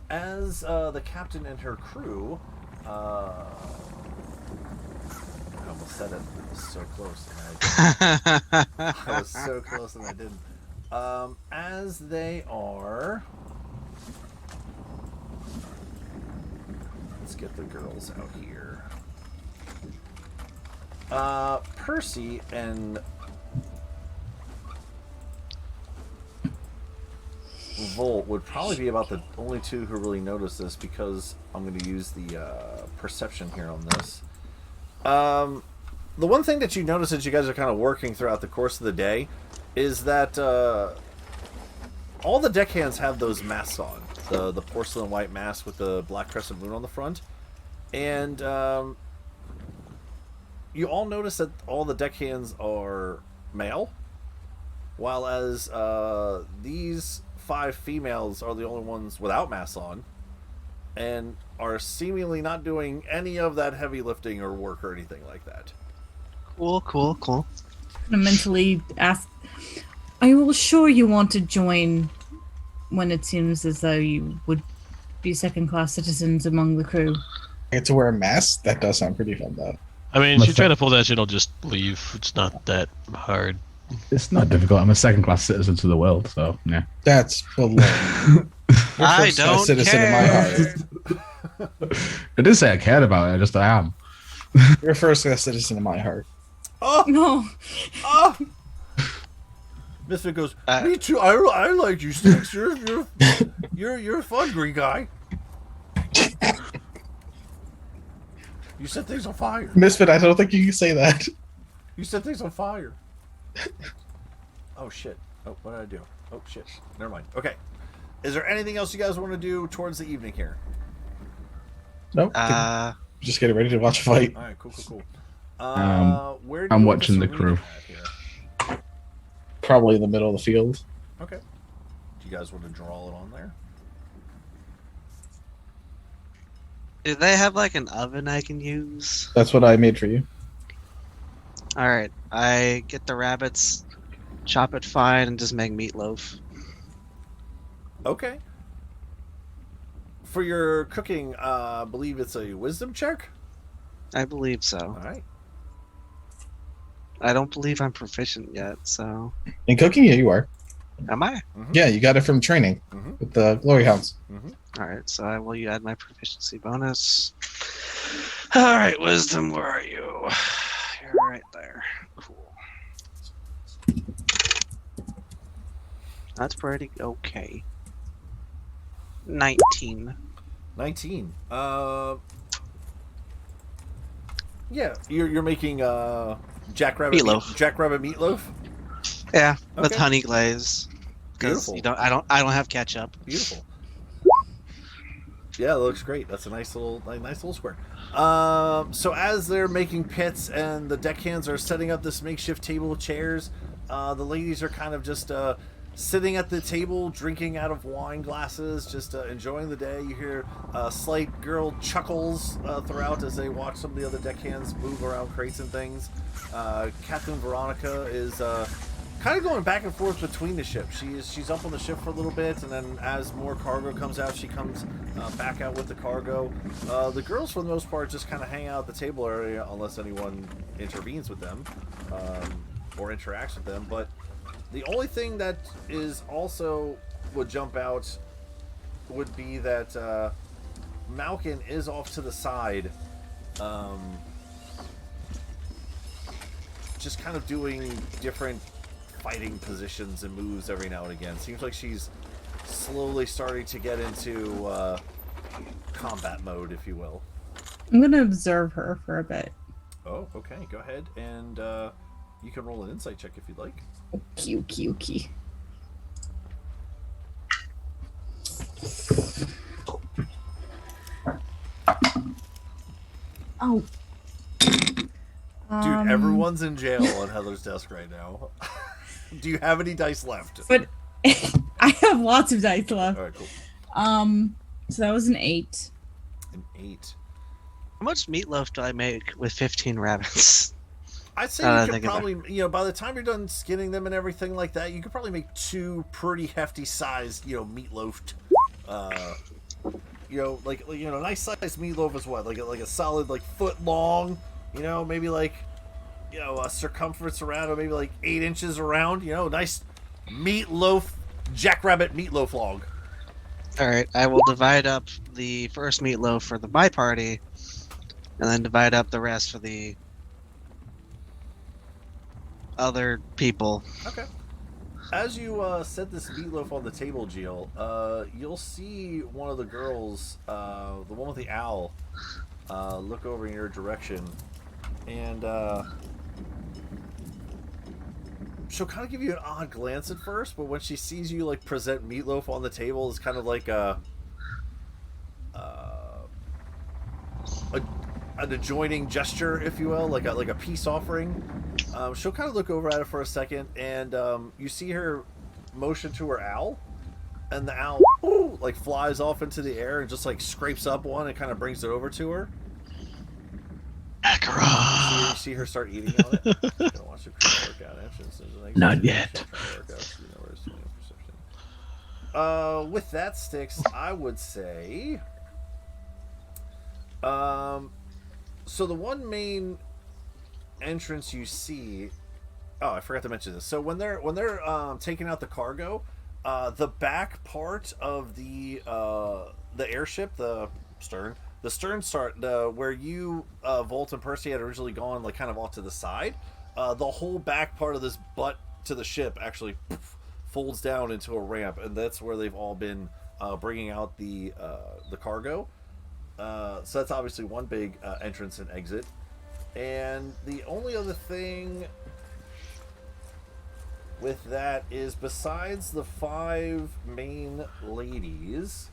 as the captain and her crew. I almost said it. I was so close and I didn't. I was so close and I didn't. As they are... Let's get the girls out here. Percy and Volt would probably be about the only two who really notice this, because I'm going to use the perception here on this. The one thing that you notice as you guys are kind of working throughout the course of the day is that all the deckhands have those masks on. The porcelain white mask with the black crescent moon on the front. And you all notice that all the deckhands are male, while as these 5 females are the only ones without masks on, and are seemingly not doing any of that heavy lifting or work or anything like that. Cool. I mentally ask, are you sure you want to join when it seems as though you would be second-class citizens among the crew? I get to wear a mask? That does sound pretty fun, though. I mean, if you try to pull that shit, I'll just leave. It's not that hard. It's not difficult. I'm a second-class citizen to the world, so yeah. That's below. I don't citizen care. in my heart. I didn't say I cared about it. I am. You're a first-class citizen in my heart. Oh! No. Oh! Misfit goes, me too. I like you, Sticks. You're a fun green guy. You set things on fire. Misfit, I don't think you can say that. You set things on fire. Oh shit. Oh, what did I do? Oh shit. Never mind. Okay. Is there anything else you guys want to do towards the evening here? Nope. Just getting ready to watch a fight. Alright, cool. Where do I'm you watching the want this crew. arena at here? Probably in the middle of the field. Okay. Do you guys want to draw it on there? Do they have an oven I can use? That's what I made for you. Alright, I get the rabbits, chop it fine, and just make meatloaf. Okay. For your cooking, I believe it's a wisdom check? I believe so. Alright. I don't believe I'm proficient yet, so... In cooking, yeah, you are. Am I? Yeah, you got it from training Mhm. with the Glory Hounds. All right, so I will add my proficiency bonus. All right, wisdom, where are you? You're right there. Cool. That's pretty okay. 19. 19. Yeah, you're making jackrabbit Meatloaf. jackrabbit meatloaf. Yeah, with Okay. honey glaze. Because Beautiful. I don't have ketchup. Beautiful. Yeah, it looks great. That's a nice little square. So as they're making pits and the deckhands are setting up this makeshift table with chairs, the ladies are kind of just sitting at the table, drinking out of wine glasses, just enjoying the day. You hear slight girl chuckles throughout as they watch some of the other deckhands move around crates and things. Captain Veronica is kind of going back and forth between the ships. She's up on the ship for a little bit, and then as more cargo comes out, she comes back out with the cargo. The girls, for the most part, just kind of hang out at the table area unless anyone intervenes with them or interacts with them. But the only thing that is also would jump out would be that Malkin is off to the side, just kind of doing different fighting positions and moves every now and again. Seems like she's slowly starting to get into combat mode, if you will. I'm gonna observe her for a bit. Oh, okay. Go ahead and you can roll an insight check if you'd like. Okay. Oh. Dude, everyone's in jail on Heather's desk right now. Do you have any dice left? But I have lots of dice left. All right, cool. So that was an 8. An 8. How much meatloaf do I make with 15 rabbits? I'd say you could probably, by the time you're done skinning them and everything like that, you could probably make 2 pretty hefty sized, meatloafed, nice sized meatloaf is what, like a solid foot long, maybe a circumference around, or maybe 8 inches around, nice meatloaf, jackrabbit meatloaf log. All right, I will divide up the first meatloaf for my party, and then divide up the rest for the other people. Okay. As you set this meatloaf on the table, Jill, you'll see one of the girls, the one with the owl, look over in your direction, and she'll kind of give you an odd glance at first, but when she sees you present meatloaf on the table, it's kind of like an adjoining gesture, if you will, like a peace offering. She'll kind of look over at it for a second, and you see her motion to her owl, and the owl flies off into the air and just scrapes up one and kind of brings it over to her. You see her start eating on it. Watch your workout. Not yet. With that, Sticks, I would say. So the one main entrance you see. Oh, I forgot to mention this. So when they're taking out the cargo, the back part of the airship, the stern start, where you, Volt and Percy had originally gone, kind of off to the side, the whole back part of this butt to the ship actually folds down into a ramp, and that's where they've all been bringing out the cargo. So that's obviously one big entrance and exit. And the only other thing with that is, besides the 5 main ladies,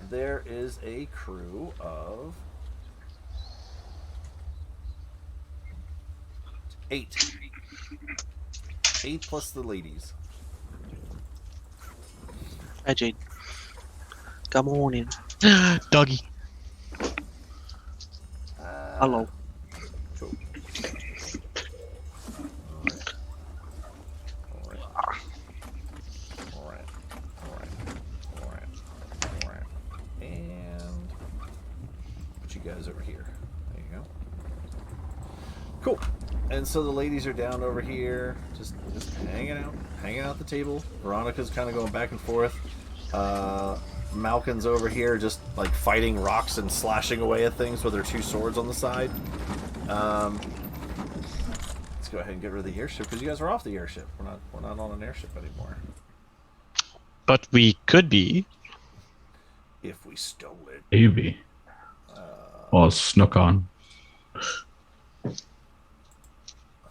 there is a crew of 8. 8 plus the ladies. Hi, Jade. Come on in. Doggy. Hello. Cool. Alright. And put you guys over here. There you go. Cool. And so the ladies are down over here, just hanging out at the table. Veronica's kind of going back and forth. Malkin's over here, just like fighting rocks and slashing away at things with her 2 swords on the side. Let's go ahead and get rid of the airship because you guys are off the airship. We're not on an airship anymore. But we could be. If we stole it. Maybe. Or snuck on. Let's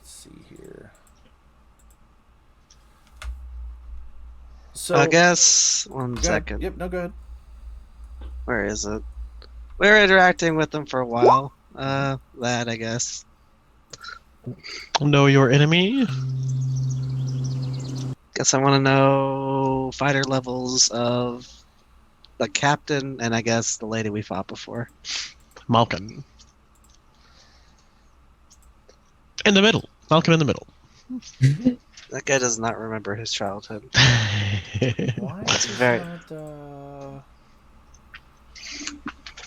see here. So I guess one second. Yep, no, go ahead. Where is it? We were interacting with them for a while. That I guess. Know your enemy. Guess I want to know fighter levels of the captain and I guess the lady we fought before. Malkin. In the middle. Malkin in the middle. That guy does not remember his childhood. Why That's is very.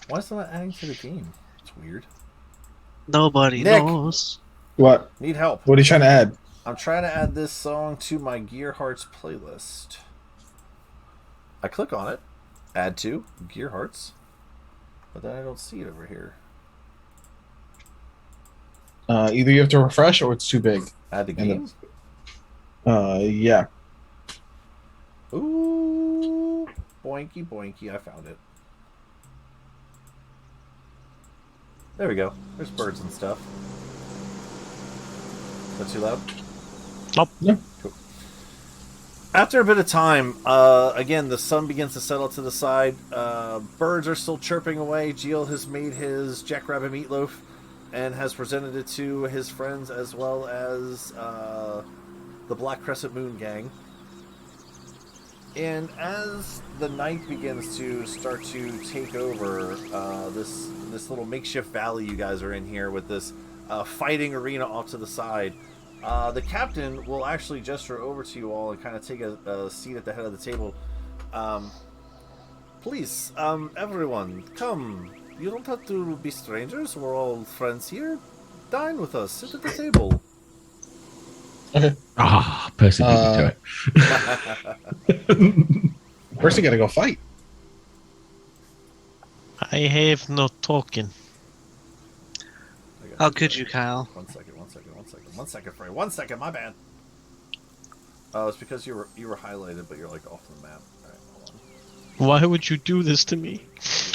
why is that not adding to the game? It's weird. Nobody Nick! knows. What? Need help. What are you trying to add? I'm trying to add this song to my Gearhearts playlist. I click on it. Add to Gearhearts. But then I don't see it over here. Either you have to refresh or it's too big. Add the game? Yeah. Ooh. Boinky, boinky. I found it. There we go. There's birds and stuff. Is that too loud? Nope. Yeah. Cool. After a bit of time, again, the sun begins to settle to the side. Birds are still chirping away. Geel has made his jackrabbit meatloaf and has presented it to his friends as well as the Black Crescent Moon gang. And as the night begins to start to take over this little makeshift valley you guys are in here with this fighting arena off to the side, the captain will actually gesture over to you all and kind of take a seat at the head of the table. Please, everyone, come. You don't have to be strangers. We're all friends here. Dine with us. Sit at the table. Okay. Percy beat me to it. First, you gotta go fight. I have no token. How could you, Kyle? One second, Frey. 1 second, my bad. Oh, it's because you were highlighted, but you're like off the map. All right, hold on. Why would you do this to me?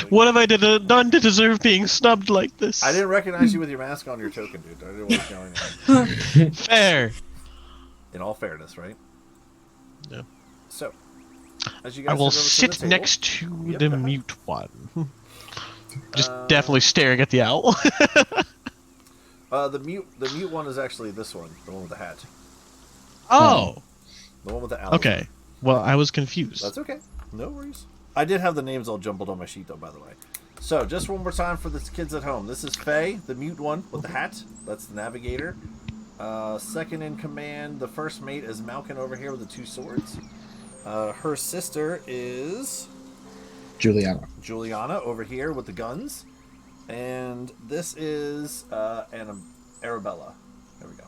What have I done to deserve being snubbed like this? I didn't recognize you with your mask on your token, dude. I didn't know what was going on. Fair. In all fairness, right? Yeah. So, as you guys I will sit over to the sit table- next to Yep, the go ahead. mute one. Just definitely staring at the owl. The mute one is actually this one, the one with the hat, Oh. the one with the owl. Okay. Well, I was confused. That's okay. No worries. I did have the names all jumbled on my sheet, though, by the way. So, just one more time for the kids at home. This is Faye, the mute one with the hat. That's the navigator. Second in command, the first mate is Malkin over here with the 2 swords. Her sister is Juliana over here with the guns. And this is Arabella. There we go.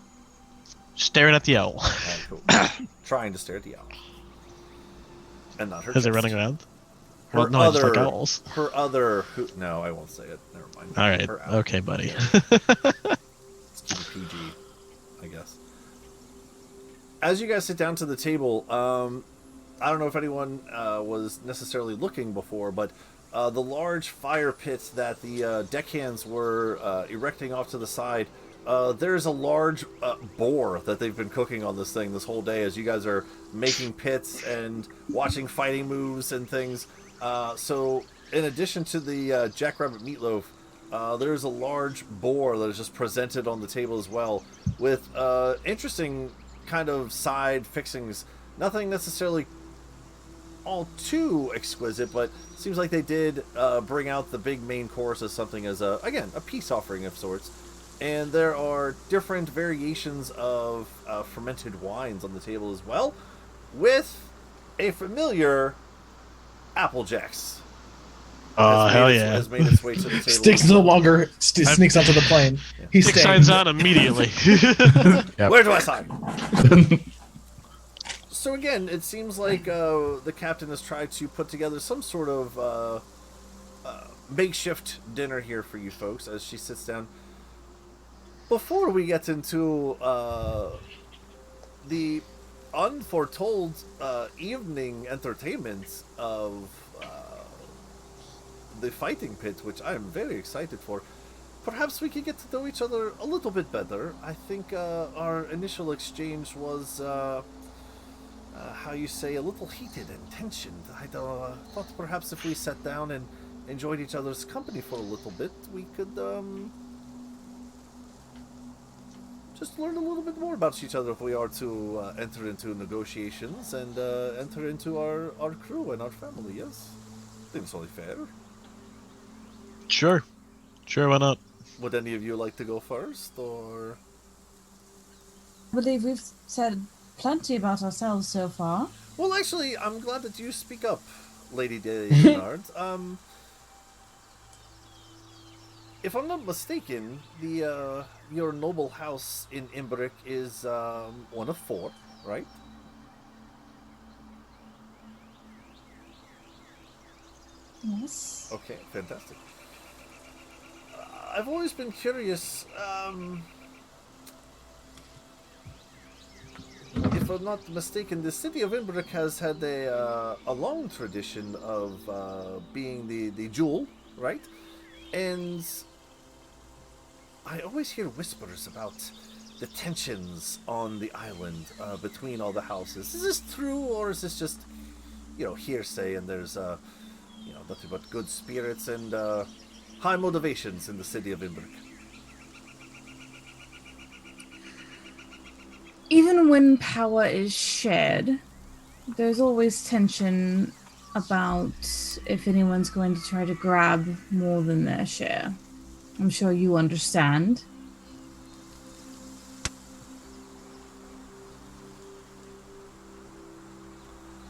Staring at the owl. Alright, cool. Trying to stare at the owl. And not her Is it chest. running around? Her Well, no, I just like owls. Her other... No, I won't say it. Never mind. All right. Her owl. Okay, buddy. Let's keep it PG, I guess. As you guys sit down to the table, I don't know if anyone was necessarily looking before, but the large fire pits that the deckhands were erecting off to the side, there's a large boar that they've been cooking on this thing this whole day as you guys are making pits and watching fighting moves and things. So in addition to the jackrabbit meatloaf, there's a large boar that is just presented on the table as well with interesting kind of side fixings. Nothing necessarily all too exquisite, but seems like they did bring out the big main course as something as a peace offering of sorts. And there are different variations of fermented wines on the table as well, with a familiar Apple Jacks. Oh, hell yeah. has made its way to the table. Sticks no longer sneaks onto the plane. He's Dick staying. signs on immediately. Yep. Where do I sign? So again, it seems like the captain has tried to put together some sort of makeshift dinner here for you folks as she sits down. Before we get into the unforetold evening entertainment of the fighting pit, which I am very excited for, perhaps we could get to know each other a little bit better. I think our initial exchange was, how you say, a little heated and tensioned. I thought perhaps if we sat down and enjoyed each other's company for a little bit, we could just learn a little bit more about each other if we are to enter into negotiations and enter into our crew and our family, yes? I think it's only fair. Sure, why not? Would any of you like to go first, or...? I believe we've said plenty about ourselves so far. Well, actually, I'm glad that you speak up, Lady Bernard. If I'm not mistaken, the your noble house in Imbric is one of 4, right? Yes. Okay, fantastic. I've always been curious, if I'm not mistaken, the city of Imbric has had a long tradition of being the jewel, right? And I always hear whispers about the tensions on the island between all the houses. Is this true, or is this just, hearsay, and there's, nothing but good spirits and high motivations in the city of Imbric? Even when power is shared, there's always tension about if anyone's going to try to grab more than their share. I'm sure you understand.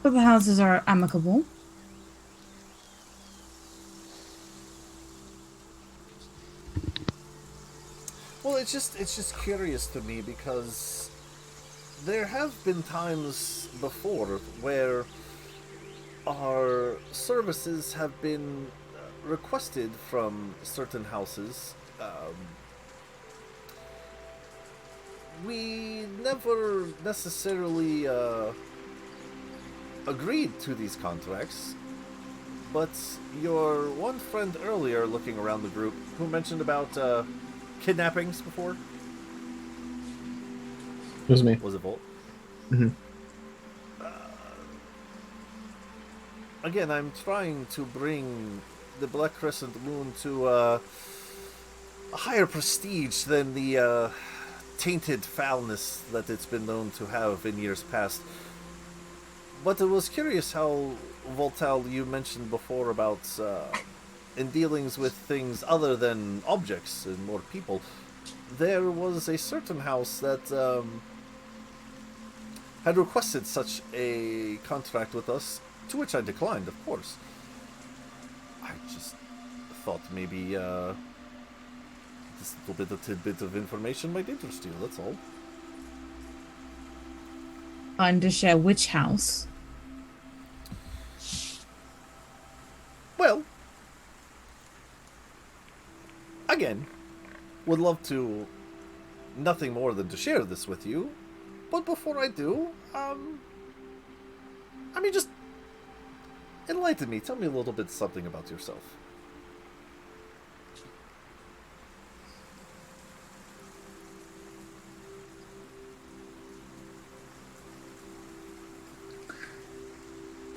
But the houses are amicable. Well, it's just curious to me because there have been times before where our services have been requested from certain houses. We never necessarily agreed to these contracts, but your one friend earlier, looking around the group, who mentioned about kidnappings before? It was me. Was it Volt? Mm-hmm. Again, I'm trying to bring the Black Crescent Moon to a higher prestige than the tainted foulness that it's been known to have in years past. But it was curious how, Voltal, you mentioned before about in dealings with things other than objects and more people, there was a certain house that had requested such a contract with us, to which I declined, of course. I just thought maybe this little bit of tidbit of information might interest you, that's all. Undershare which house? Well, again, would love to nothing more than to share this with you, but before I do, just enlighten me, tell me a little bit something about yourself.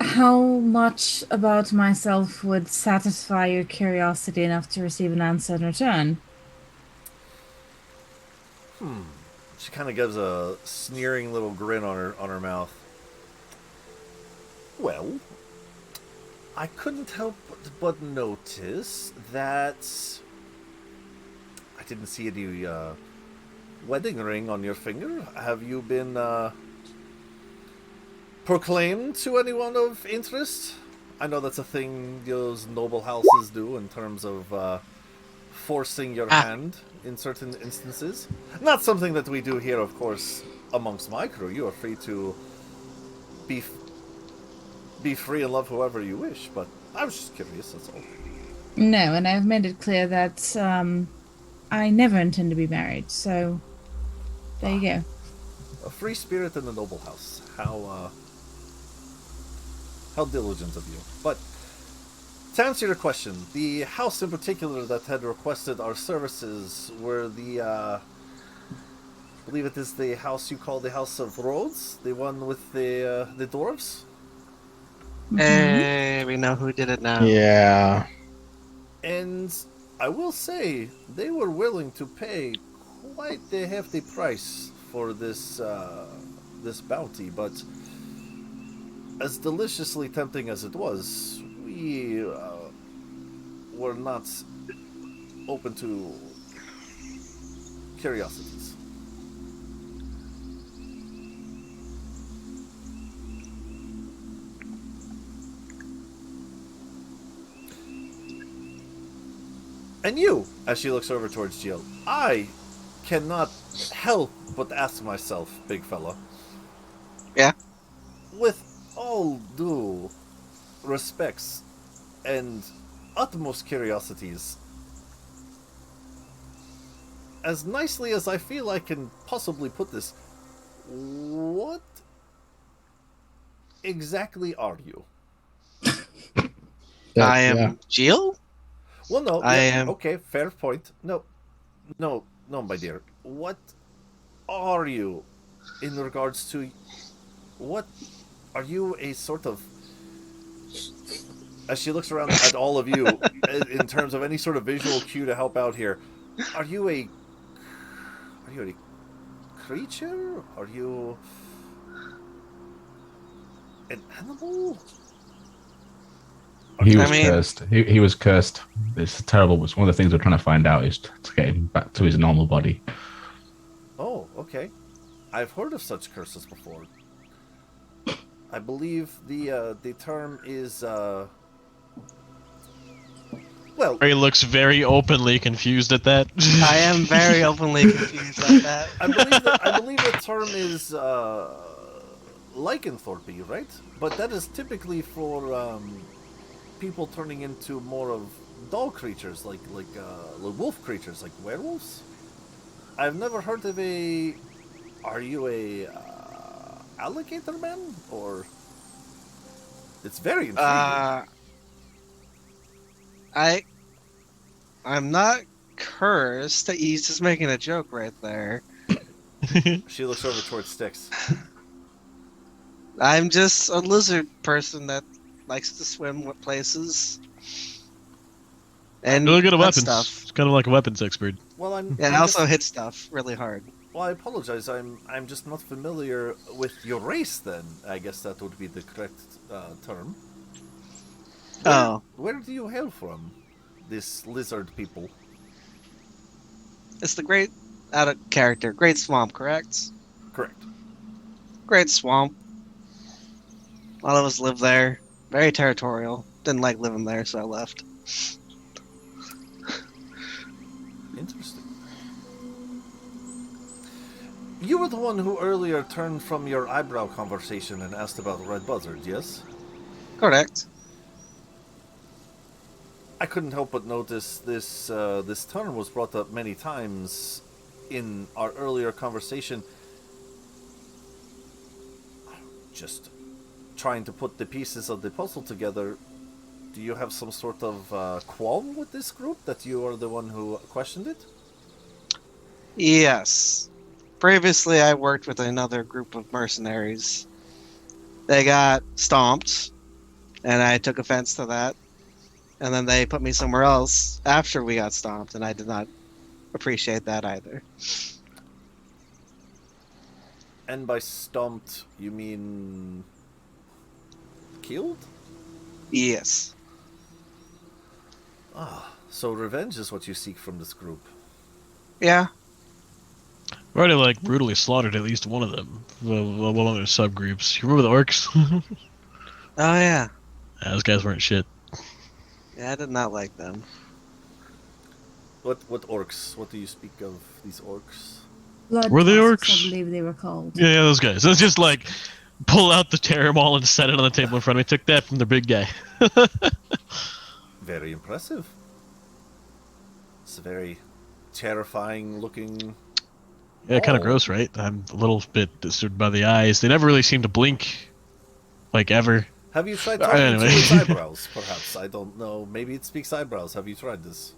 How much about myself would satisfy your curiosity enough to receive an answer in return? She kind of gives a sneering little grin on her mouth. Well, I couldn't help but notice that I didn't see any wedding ring on your finger. Have you been proclaimed to anyone of interest I know that's a thing those noble houses do in terms of forcing your hand in certain instances. Not something that we do here, of course, amongst my crew. You are free to be be free and love whoever you wish, but I was just curious, that's all. No, and I've made it clear that I never intend to be married, so there you go. A free spirit in the noble house. How diligent of you. But to answer your question, the house in particular that had requested our services were I believe it is the house you call the House of Rhodes, the one with the dwarves. Hey, we know who did it now. Yeah. And I will say they were willing to pay quite a hefty price for this bounty, but as deliciously tempting as it was, we were not open to curiosities. And you, as she looks over towards Jill, I cannot help but ask myself, big fella. Yeah? With all due respects and utmost curiosities, as nicely as I feel I can possibly put this, what exactly are you? I am Jill? Well, no. I am. Okay, fair point. No, my dear. What are you in regards to... What... Are you a sort of... As she looks around at all of you, in terms of any sort of visual cue to help out here, are you a creature? Are you an animal? He was I mean- cursed. He was cursed. It's terrible. It's one of the things we're trying to find out is to get him back to his normal body. Oh, okay. I've heard of such curses before. I believe the term is well, Ray looks very openly confused at that. I am very openly confused at that. I believe the term is lycanthropy, right? But that is typically for people turning into more of dog creatures, like wolf creatures, like werewolves. I've never heard of a. Are you a alligator man, or? It's very intriguing. I'm not cursed. He's just making a joke right there. She looks over towards Styx. I'm just a lizard person that likes to swim with places. And Really good at hunt weapons. stuff. It's kind of like a weapons expert. Well, And I'm also just- hit stuff really hard. Well, I apologize. I'm just not familiar with your race. Then I guess that would be the correct term. Where do you hail from? This lizard people. It's the great out of character. Great Swamp, correct? Correct. Great Swamp. A lot of us live there. Very territorial. Didn't like living there, so I left. Interesting. You were the one who earlier turned from your eyebrow conversation and asked about Red Buzzard, yes? Correct. I couldn't help but notice this term was brought up many times in our earlier conversation. Just trying to put the pieces of the puzzle together. Do you have some sort of qualm with this group that you are the one who questioned it? Yes. Previously, I worked with another group of mercenaries. They got stomped, and I took offense to that. And then they put me somewhere else after we got stomped, and I did not appreciate that either. And by stomped, you mean killed? Yes. Ah, so revenge is what you seek from this group. Yeah. We already like brutally slaughtered at least one of them. One of their subgroups. You remember the orcs? Oh, yeah. Those guys weren't shit. Yeah, I did not like them. What orcs? What do you speak of these orcs? Blood Were they tusks, orcs? I believe they were called. Yeah, those guys. It was just like pull out the terror ball and set it on the table in front of me. Took that from the big guy. Very impressive. It's a very terrifying looking. Yeah, kind of wall. gross, right? I'm a little bit disturbed by the eyes. They never really seem to blink, like ever. Have you tried talking Anyway. to its eyebrows? Perhaps, I don't know. Maybe it speaks eyebrows. Have you tried this?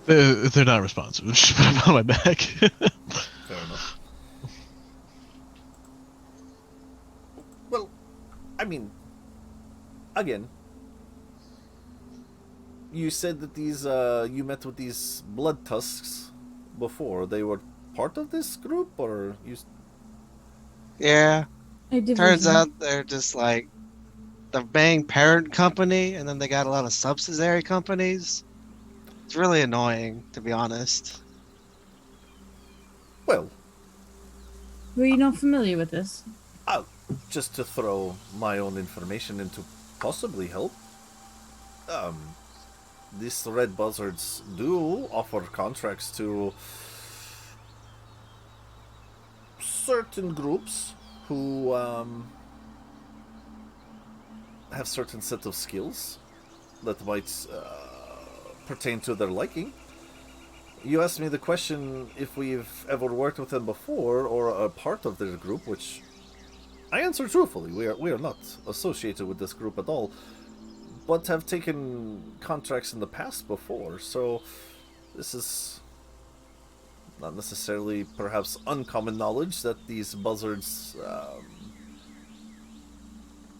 They're not responsive. Just put them on my back. Fair enough. Well, I mean, again, you said that these you met with these blood tusks before. They were part of this group, or you? Yeah, A division. turns out they're just like the main parent company, and then they got a lot of subsidiary companies. It's really annoying, to be honest. Well, Were you not familiar with this? just to throw my own information in to possibly help. These red buzzards do offer contracts to certain groups who have certain set of skills that might pertain to their liking. You asked me the question if we've ever worked with them before or a part of their group, which I answer truthfully. We are not associated with this group at all, but have taken contracts in the past before, so this is not necessarily perhaps uncommon knowledge that these buzzards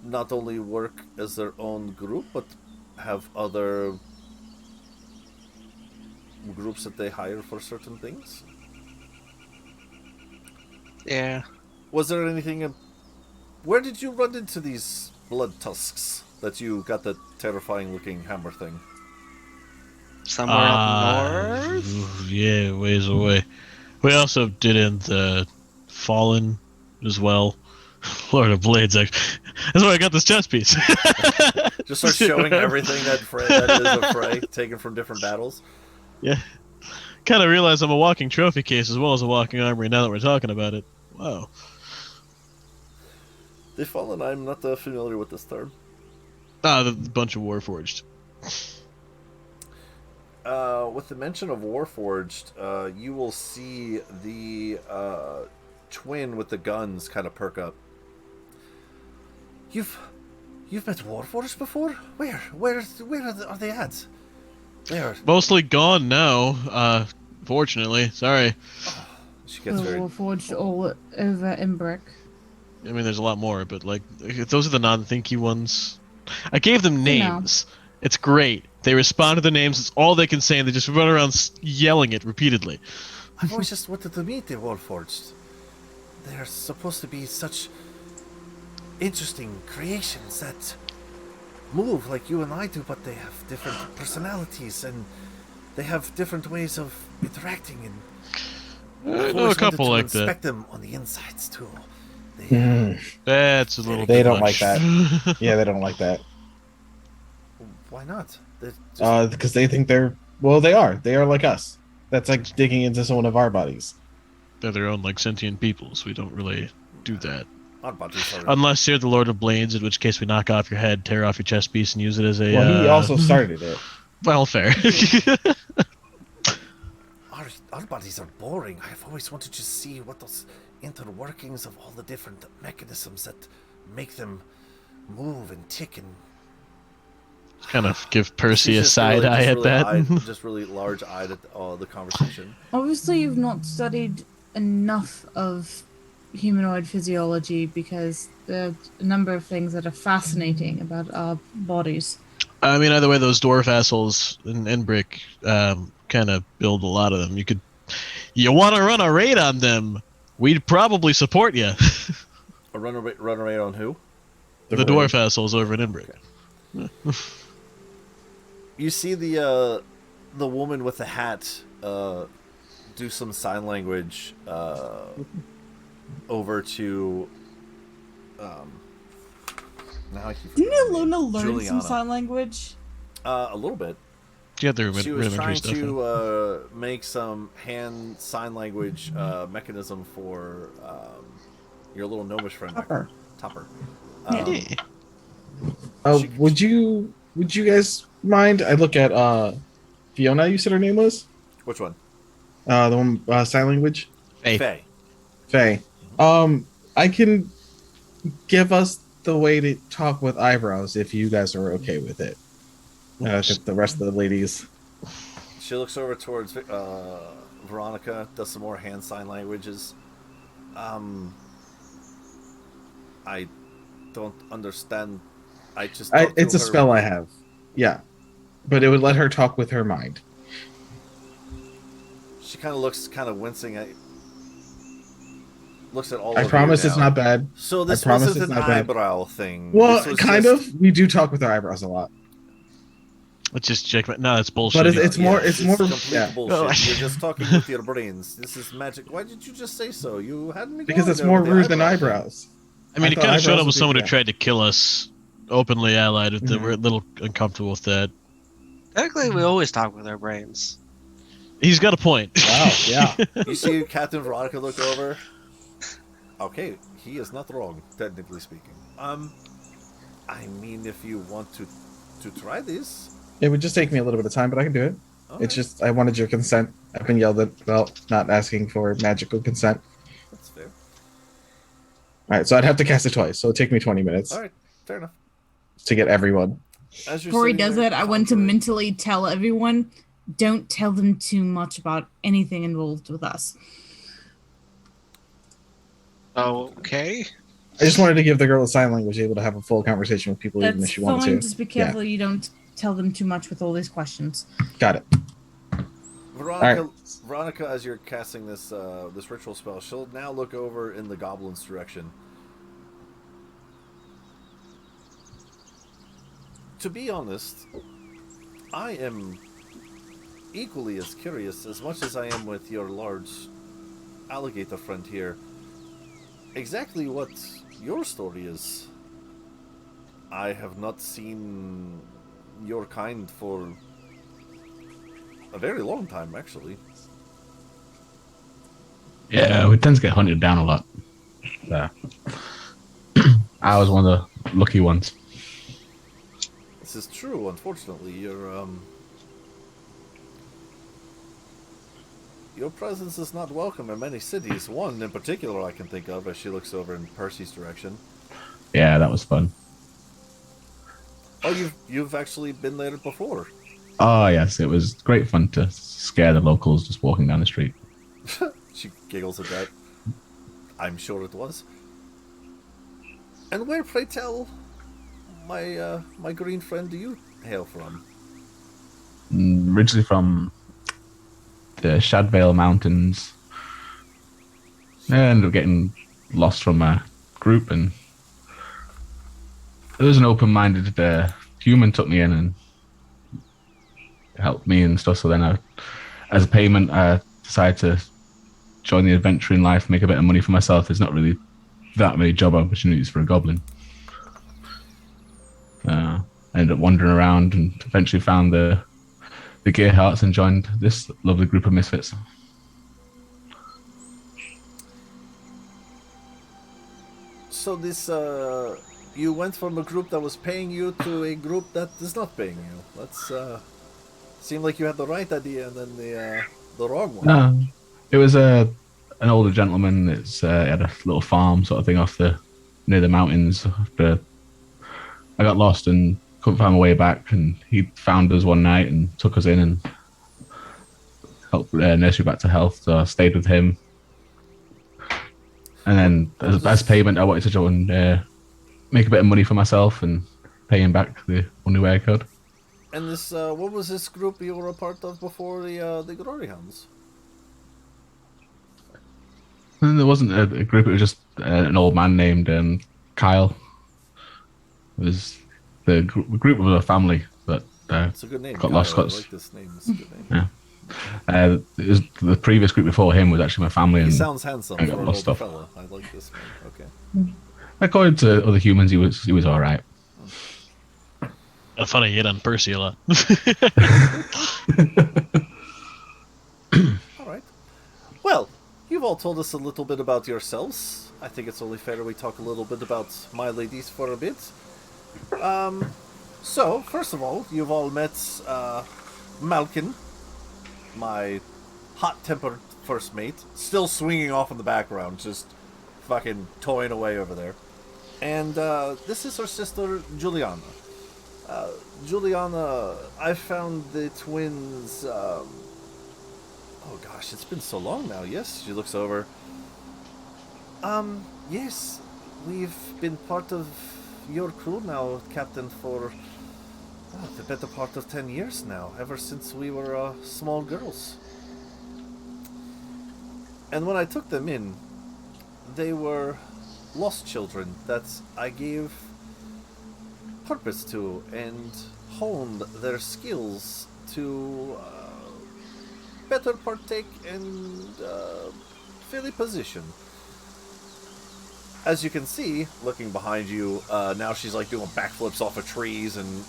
not only work as their own group, but have other groups that they hire for certain things. Yeah. Was there anything... Where did you run into these blood tusks that you got that terrifying looking hammer thing? Somewhere up north? Yeah, ways away. We also did in the Fallen as well. Lord of Blades, actually. That's why I got this chess piece. Just start showing everything that is a Frey, taken from different battles. Yeah. Kind of realize I'm a walking trophy case as well as a walking armory now that we're talking about it. Wow. The Fallen, I'm not familiar with this term. The bunch of Warforged. With the mention of Warforged, you will see the twin with the guns kind of perk up. You've met Warforged before? Where are they at? There. Mostly gone now, fortunately. Sorry. She gets very... We're forged all over Imbrick. I mean, there's a lot more, but, like, those are the non-thinky ones. I gave them names. It's great. They respond to the names. It's all they can say, and they just run around yelling it repeatedly. I've always just wanted to meet the Warforged. They're supposed to be such interesting creations that move like you and I do, but they have different personalities and they have different ways of interacting. And I know a couple like that. Inspect them on the insides too. That's a little. They bit don't much. like that. Yeah, they don't like that. Why not? Because they think they're they are. They are like us. That's like digging into one of our bodies. They're their own like sentient peoples. We don't really do that. Our bodies are... Unless you're the Lord of Blades, in which case we knock off your head, tear off your chest piece, and use it as a. Well, he also started it. Well, fair. Our bodies are boring. I've always wanted to see what those interworkings of all the different mechanisms that make them move and tick and... Kind of give Percy a side eye at that. Just really large-eyed at the conversation. Obviously, you've not studied enough of humanoid physiology because there are a number of things that are fascinating about our bodies. I mean, either way, those dwarf assholes in Brick kind of build a lot of them. You want to run a raid on them? We'd probably support you. A run a raid on who? The dwarf assholes over in Inbrick. Okay. You see the woman with the hat do some sign language over to Now I keep Didn't forgetting her name. Ilona learn some Juliana. sign language? A little bit. Yeah, the She was rudimentary trying stuff. to make some hand sign language mechanism for your little gnomish friend. Topper. Topper. Yeah. Would you guys mind? I look at Fiona. You said her name was Which one? the one sign language. Faye. Faye. I can give us the way to talk with eyebrows if you guys are okay with it. The rest of the ladies. She looks over towards Veronica, does some more hand sign languages. I don't understand. It's a spell I have. Yeah. But it would let her talk with her mind. She kind of looks wincing at. Looks at all. I promise it's not bad. So this I promise wasn't it's an not bad. eyebrow thing. Well, This was kind just- of. We do talk with our eyebrows a lot. Let's just check. No, that's bullshit. But it's more. Yes, It's more. complete Yeah. bullshit. You're just talking with your brains. This is magic. Why did you just say so? You had me. Because going it's there more with the rude than eyebrow thing. eyebrows. I mean, I it thought kind of showed eyebrows up would with be- someone yeah. who tried to kill us, openly allied with them. Mhm. We're a little uncomfortable with that. Technically, we always talk with our brains. He's got a point. Wow. Yeah. You see Captain Veronica look over. Okay, he is not wrong, technically speaking. I mean, if you want to try this, It would just take me a little bit of time, but I can do it. okay, It's just I wanted your consent. I've been yelled at about not asking for magical consent. that's fair. All right, so I'd have to cast it twice, so it'd take me 20 minutes All right, fair enough. to get everyone. As you're Before he sitting does there it, I want to conjuring- mentally tell everyone, don't tell them too much about anything involved with us. Okay. I just wanted to give the girl a sign language able to have a full conversation with people, even if That's she fine. wanted to. Just be careful you don't tell them too much with all these questions. Got it. Veronica, All right. Veronica, as you're casting this this ritual spell, she'll now look over in the goblin's direction. To be honest, I am equally as curious as much as I am with your large alligator friend here. Exactly what your story is. I have not seen your kind for a very long time, actually. Yeah, we tend to get hunted down a lot. So. I was one of the lucky ones. This is true, unfortunately. Your presence is not welcome in many cities. One in particular I can think of as she looks over in Percy's direction. Yeah, that was fun. Oh, you've actually been there before. Oh, yes, it was great fun to scare the locals just walking down the street. She giggles at that. I'm sure it was. And where, pray tell, my green friend, do you hail from? Originally from the Shadvale Mountains. I ended up getting lost from my group, and there was an open-minded human took me in and helped me and stuff. So then, as a payment, I decided to join the adventuring life, make a bit of money for myself. There's not really that many job opportunities for a goblin. I ended up wandering around and eventually found the gearhearts and joined this lovely group of misfits. So this, you went from a group that was paying you to a group that is not paying you. That's, seemed like you had the right idea and then the wrong one. No, it was an older gentleman. It's had a little farm sort of thing near the mountains. But I got lost and couldn't find my way back, and he found us one night and took us in and helped nurse me back to health. So I stayed with him, and then as payment, I wanted to go and make a bit of money for myself and pay him back the only way I could. And this, what was this group you were a part of before the Glory Hounds? And there wasn't a group; it was just an old man named Kyle. It was the group of a family, but It's a good name. got Kyle. lost. I like this name. It's a good name. Yeah. It was the previous group before him was actually my family. He And sounds handsome I for got an lost older stuff. fella. I like this man. Okay. according to other humans, he was all right. Kind of funny, you hit on Percy a lot. All right. Well, you've all told us a little bit about yourselves. I think it's only fair we talk a little bit about my ladies for a bit. So, first of all, you've all met Malkin, my hot-tempered first mate, still swinging off in the background, just fucking toying away over there. And this is her sister, Juliana. Juliana, I found the twins... oh gosh, it's been so long now, yes? She looks over. Yes, we've been part of your crew now, Captain, for the better part of 10 years now, ever since we were small girls. And when I took them in, they were lost children that I gave purpose to and honed their skills to better partake and fill a position. As you can see, looking behind you, now she's like doing backflips off of trees and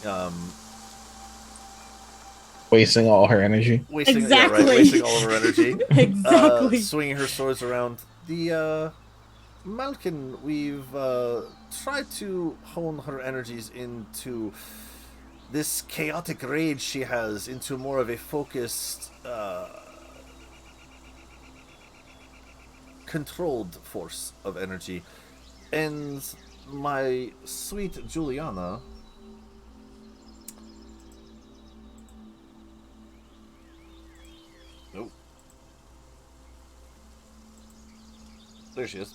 Wasting all her energy. wasting all of her energy. Exactly. Swinging her swords around. The Malkin, we've tried to hone her energies into this chaotic rage she has into more of a focused, controlled force of energy. And my sweet Juliana... Nope. There she is.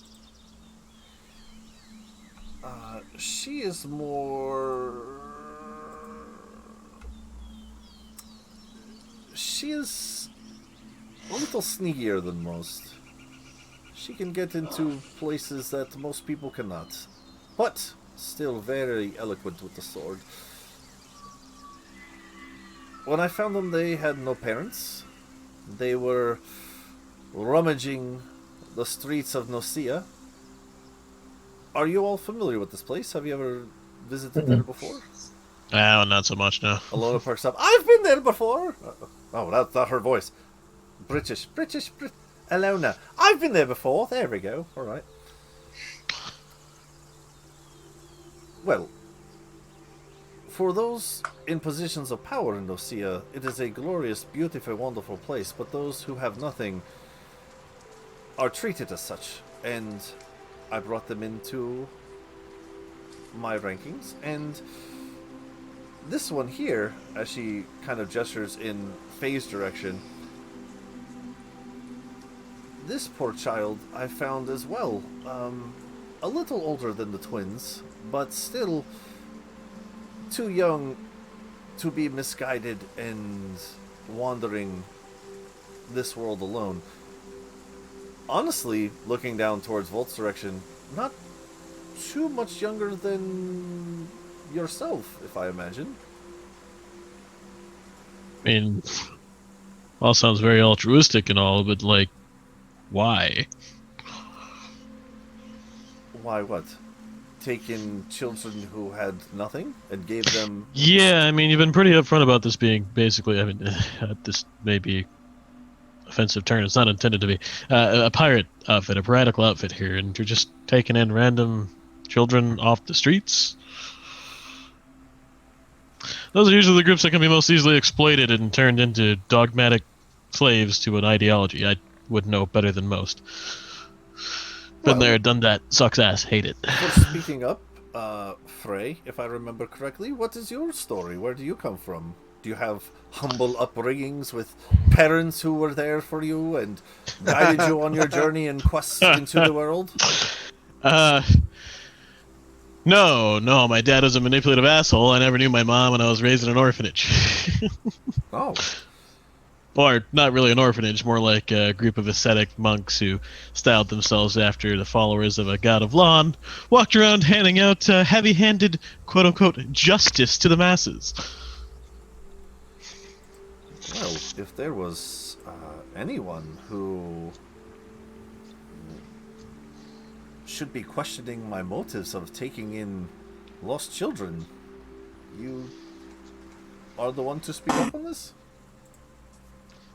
She is more... She is a little sneakier than most. She can get into places that most people cannot. But still very eloquent with the sword. When I found them, they had no parents. They were rummaging the streets of Nocia. Are you all familiar with this place? Have you ever visited there before? Oh, not so much, no. Alona perks up. I've been there before! Oh, that's not her voice. British. Alona. I've been there before. There we go. Alright. Well, for those in positions of power in Nocia, it is a glorious, beautiful, wonderful place, but those who have nothing are treated as such, and I brought them into my rankings, and this one here, as she kind of gestures in Faye's direction, this poor child I found as well, a little older than the twins, but still too young to be misguided and wandering this world alone. Honestly, looking down towards Volt's direction, not too much younger than yourself, if I imagine. I mean, all sounds very altruistic and all, but, like, why? Why what? Taken children who had nothing and gave them... Yeah, I mean, you've been pretty upfront about this being basically, I mean, this may be offensive turn, it's not intended to be, a pirate outfit, a piratical outfit here, and you're just taking in random children off the streets? Those are usually the groups that can be most easily exploited and turned into dogmatic slaves to an ideology. I would know better than most. Been there, done that, sucks ass, hate it. For speaking up, Frey, if I remember correctly, what is your story? Where do you come from? Do you have humble upbringings with parents who were there for you and guided you on your journey and quest into the world? No, my dad was a manipulative asshole. I never knew my mom, and I was raised in an orphanage. Oh. Or, not really an orphanage, more like a group of ascetic monks who styled themselves after the followers of a god of law and walked around handing out heavy-handed, quote-unquote, justice to the masses. Well, if there was anyone who should be questioning my motives of taking in lost children, you are the one to speak up on this?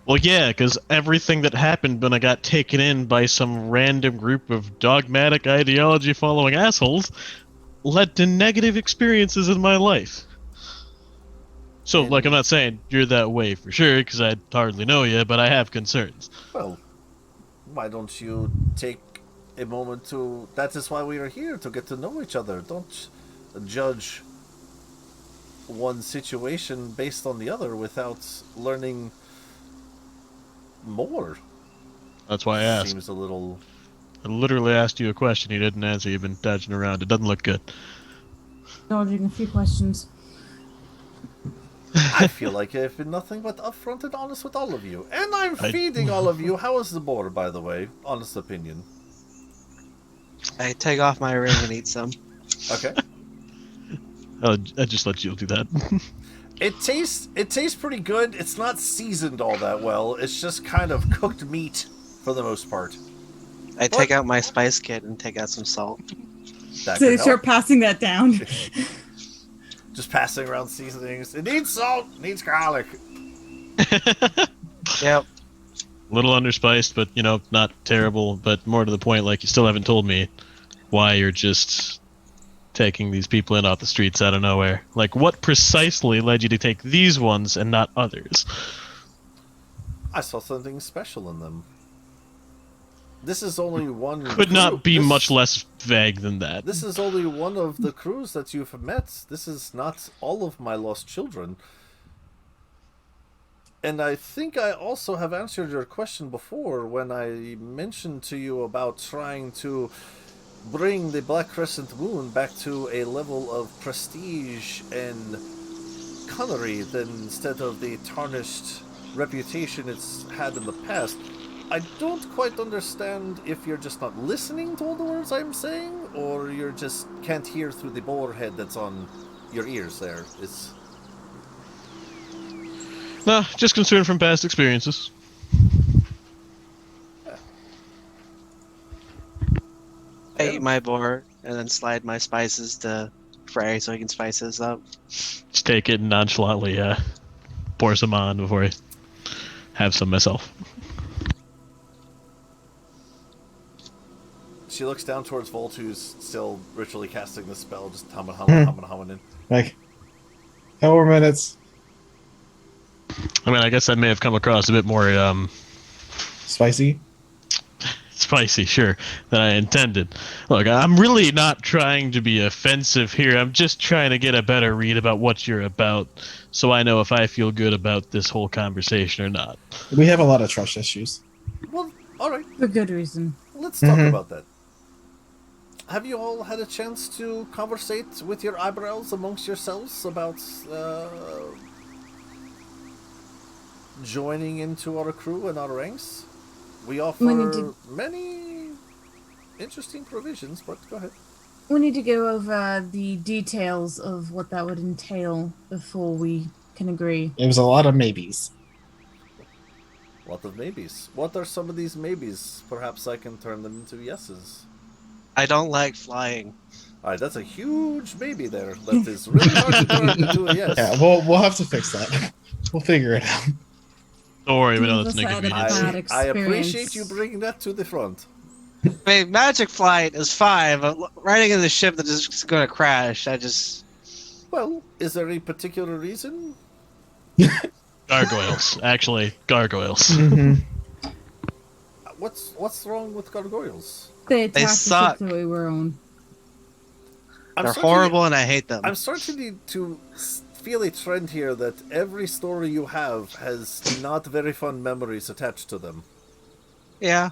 Well, yeah, because everything that happened when I got taken in by some random group of dogmatic ideology-following assholes led to negative experiences in my life. So, like, I'm And- not saying you're that way for sure, because I hardly know you, but I have concerns. Well, why don't you take a moment to... That is why we are here, to get to know each other. Don't judge one situation based on the other without learning more. That's why I asked. Seems a little... I literally asked you a question you didn't answer. You've been dodging around. It doesn't look good. Dodging a few questions. I feel like I've been nothing but upfront and honest with all of you. And I'm feeding all of you. How is the boar, by the way? Honest opinion. I take off my ring and eat some. Okay. I just let you do that. It tastes pretty good. It's not seasoned all that well. It's just kind of cooked meat for the most part. I take out my spice kit and take out some salt. That So could they start help. passing that down. Just passing around seasonings. It needs salt. It needs garlic. Yep. A little underspiced, but, you know, not terrible. But more to the point, like, you still haven't told me why you're just taking these people in off the streets out of nowhere. Like, what precisely led you to take these ones and not others? I saw something special in them. This is only one. Could not be much less vague than that. This is only one of the crews that you've met. This is not all of my lost children. And I think I also have answered your question before when I mentioned to you about trying to bring the Black Crescent Moon back to a level of prestige and cunnery than instead of the tarnished reputation it's had in the past. I don't quite understand if you're just not listening to all the words I'm saying, or you just can't hear through the boar head that's on your ears there. It's... No, just concerned from past experiences. I eat my boar and then slide my spices to Frey so he can spice this up. Just take it and nonchalantly pour some on before I have some myself. She looks down towards Volt, who's still ritually casting the spell, just humming in. Like, couple more minutes. I mean, I guess that may have come across a bit more Spicy. spicy, sure, than I intended. Look, I'm really not trying to be offensive here. I'm just trying to get a better read about what you're about, so I know if I feel good about this whole conversation or not. We have a lot of trust issues. Well, alright, For good reason. let's talk about that. Have you all had a chance to conversate with your eyebrows amongst yourselves about joining into our crew and our ranks? We offer many interesting provisions, but go ahead. We need to go over the details of what that would entail before we can agree. It was a lot of maybes. A lot of maybes. What are some of these maybes? Perhaps I can turn them into yeses. I don't like flying. Alright, that's a huge maybe there. That is really hard to turn into a yes. Yeah, we'll have to fix that. We'll figure it out. Don't worry, we know that's Give an us a inconvenience. bad I experience. appreciate you bringing that to the front. I mean, magic flight is fine, but riding in the ship that is just going to crash, I just... Well, is there a particular reason? Gargoyles. Actually, gargoyles. Mm-hmm. What's wrong with gargoyles? They attacked the suck. ship that we were on. They're horrible and I hate them. I'm starting to feel a trend here that every story you have has not very fun memories attached to them. Yeah.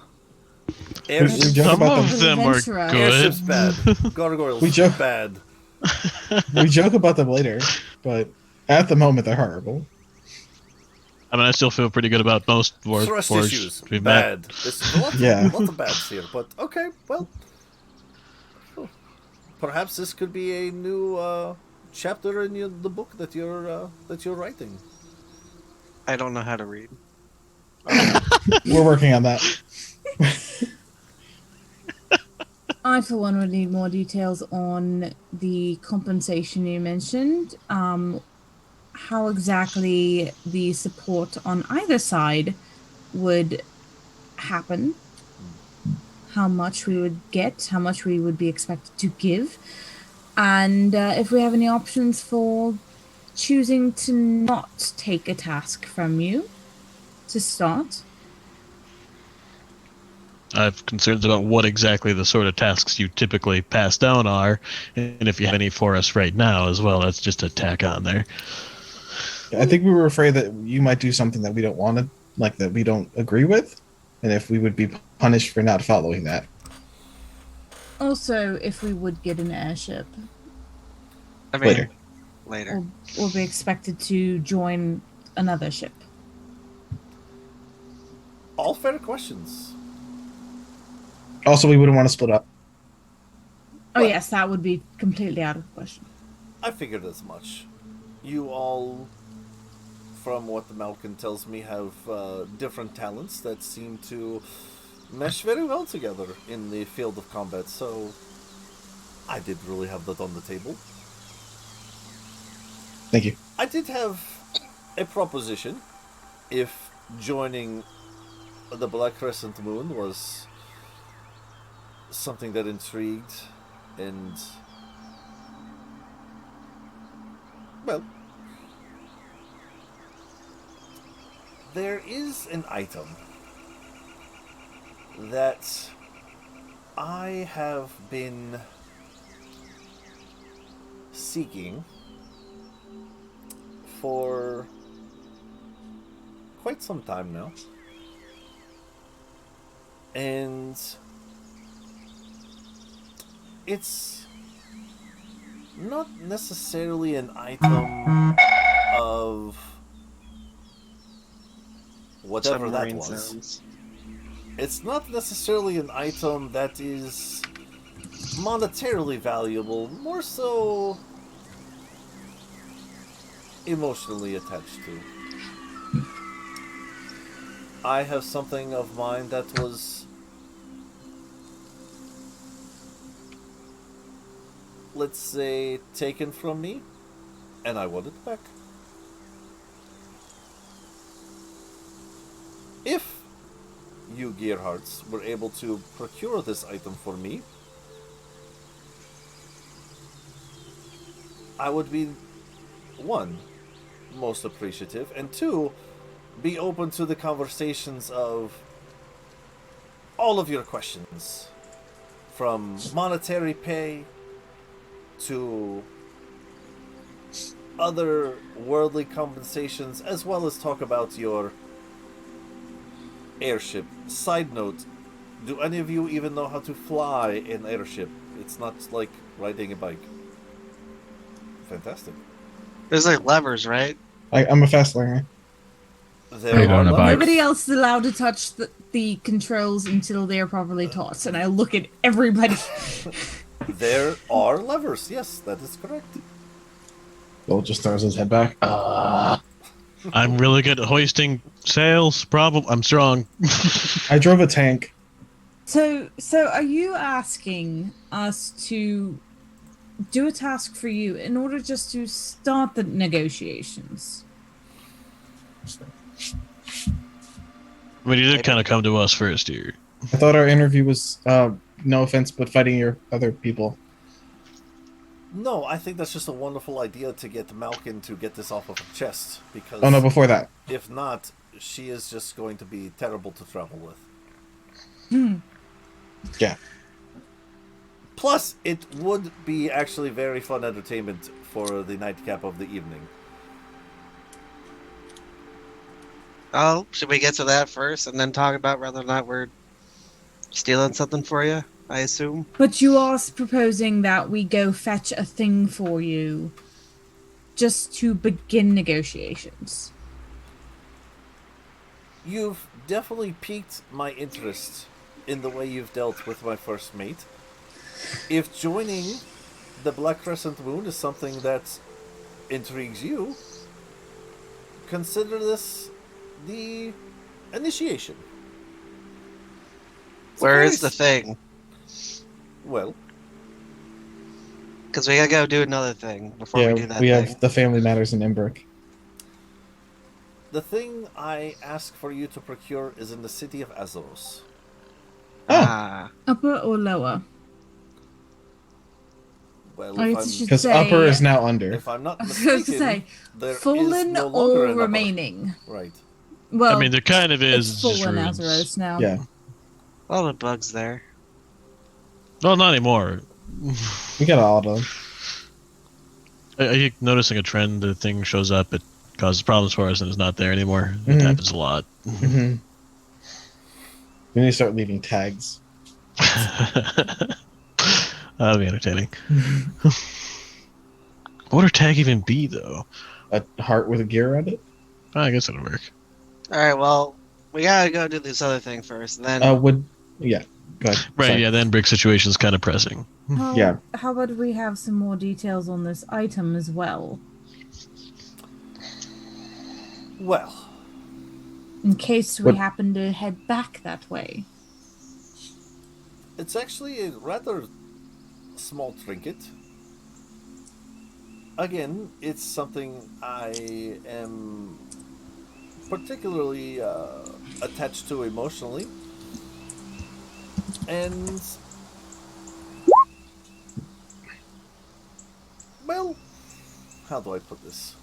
Airships, joke Some about of them are Adventurer. good. airships bad. Gargoyles We joke- bad. We joke about them later, but at the moment they're horrible. I mean, I still feel pretty good about most Thrust wars issues we've met. bad. There's lots, Yeah. lots of bads here, but okay. Well, perhaps this could be a new chapter in the book that you're writing. I don't know how to read. We're working on that. I, for one, would need more details on the compensation you mentioned. how exactly the support on either side would happen, how much we would get, how much we would be expected to give, and if we have any options for choosing to not take a task from you to start. I have concerns about what exactly the sort of tasks you typically pass down are, and if you have any for us right now as well. That's just a tack on there. I think we were afraid that you might do something that we don't want to, like that we don't agree with, and if we would be punished for not following that. Also, if we would get an airship I mean, Later. later. or be expected to join another ship. All fair questions. Also, we wouldn't want to split up. Oh, Well- yes, that would be completely out of the question. I figured as much. You all, from what the Malkin tells me, have different talents that seem to mesh very well together in the field of combat, so I did really have that on the table. Thank you. I did have a proposition. If joining the Black Crescent Moon was something that intrigued and, well, there is an item that I have been seeking for quite some time now. And it's not necessarily an item of whatever that Submarine was. zones. It's not necessarily an item that is monetarily valuable, more so emotionally attached to. I have something of mine that was, let's say, taken from me, and I want it back. If you gearhearts were able to procure this item for me, I would be, one, most appreciative, and two, be open to the conversations of all of your questions, from monetary pay to other worldly compensations, as well as talk about your airship. Side note, do any of you even know how to fly an airship? It's not like riding a bike. Fantastic. There's like levers, right? I'm a fast learner. There Right are on a bike. levers. Nobody else is allowed to touch the controls until they are properly taught, and I look at everybody. There are levers. Yes, that is correct. Bill just throws his head back. I'm really good at hoisting sails. I'm strong. I drove a tank. So are you asking us to do a task for you in order just to start the negotiations? I mean, you did kind of come to us first here. I thought our interview was, no offense, but fighting your other people. No, I think that's just a wonderful idea to get Malkin to get this off of her chest, because Oh no, before that. if not, she is just going to be terrible to travel with. Yeah. Plus, it would be actually very fun entertainment for the nightcap of the evening. Oh, should we get to that first and then talk about whether or not we're stealing something for you? I assume. But you are proposing that we go fetch a thing for you just to begin negotiations. You've definitely piqued my interest in the way you've dealt with my first mate. If joining the Black Crescent Moon is something that intrigues you, consider this the initiation. It's Where very is the thing? Well, Because we gotta go do another thing before Yeah, we do that we thing. have the family matters in Embrick. The thing I ask for you to procure is in the city of Azeros. Ah. Upper or lower? Well, I if guess you I'm, should Because upper say. is now under. if I'm not I was going to mistaken, say, there is fallen no longer or an upper. remaining. Right. Well, I mean, there kind of is. it's just fallen ruins. Azeros now. Yeah. All the bugs there. Well, not anymore. We got all of them. I keep noticing a trend. The thing shows up, it causes problems for us, and it's not there anymore. It Mhm. happens a lot. Mm-hmm. We need to start leaving tags. That'll be entertaining. What would a tag even be, though? A heart with a gear on it. I guess it'll work. All right, well, we gotta go do this other thing first, and then Yeah. Go ahead. Right, Sorry. yeah, then brick situation's kind of pressing. Yeah. How about we have some more details on this item as well? Well, In case we What- happen to head back that way. it's actually a rather small trinket. Again, it's something I am particularly attached to emotionally. And, well, how do I put this?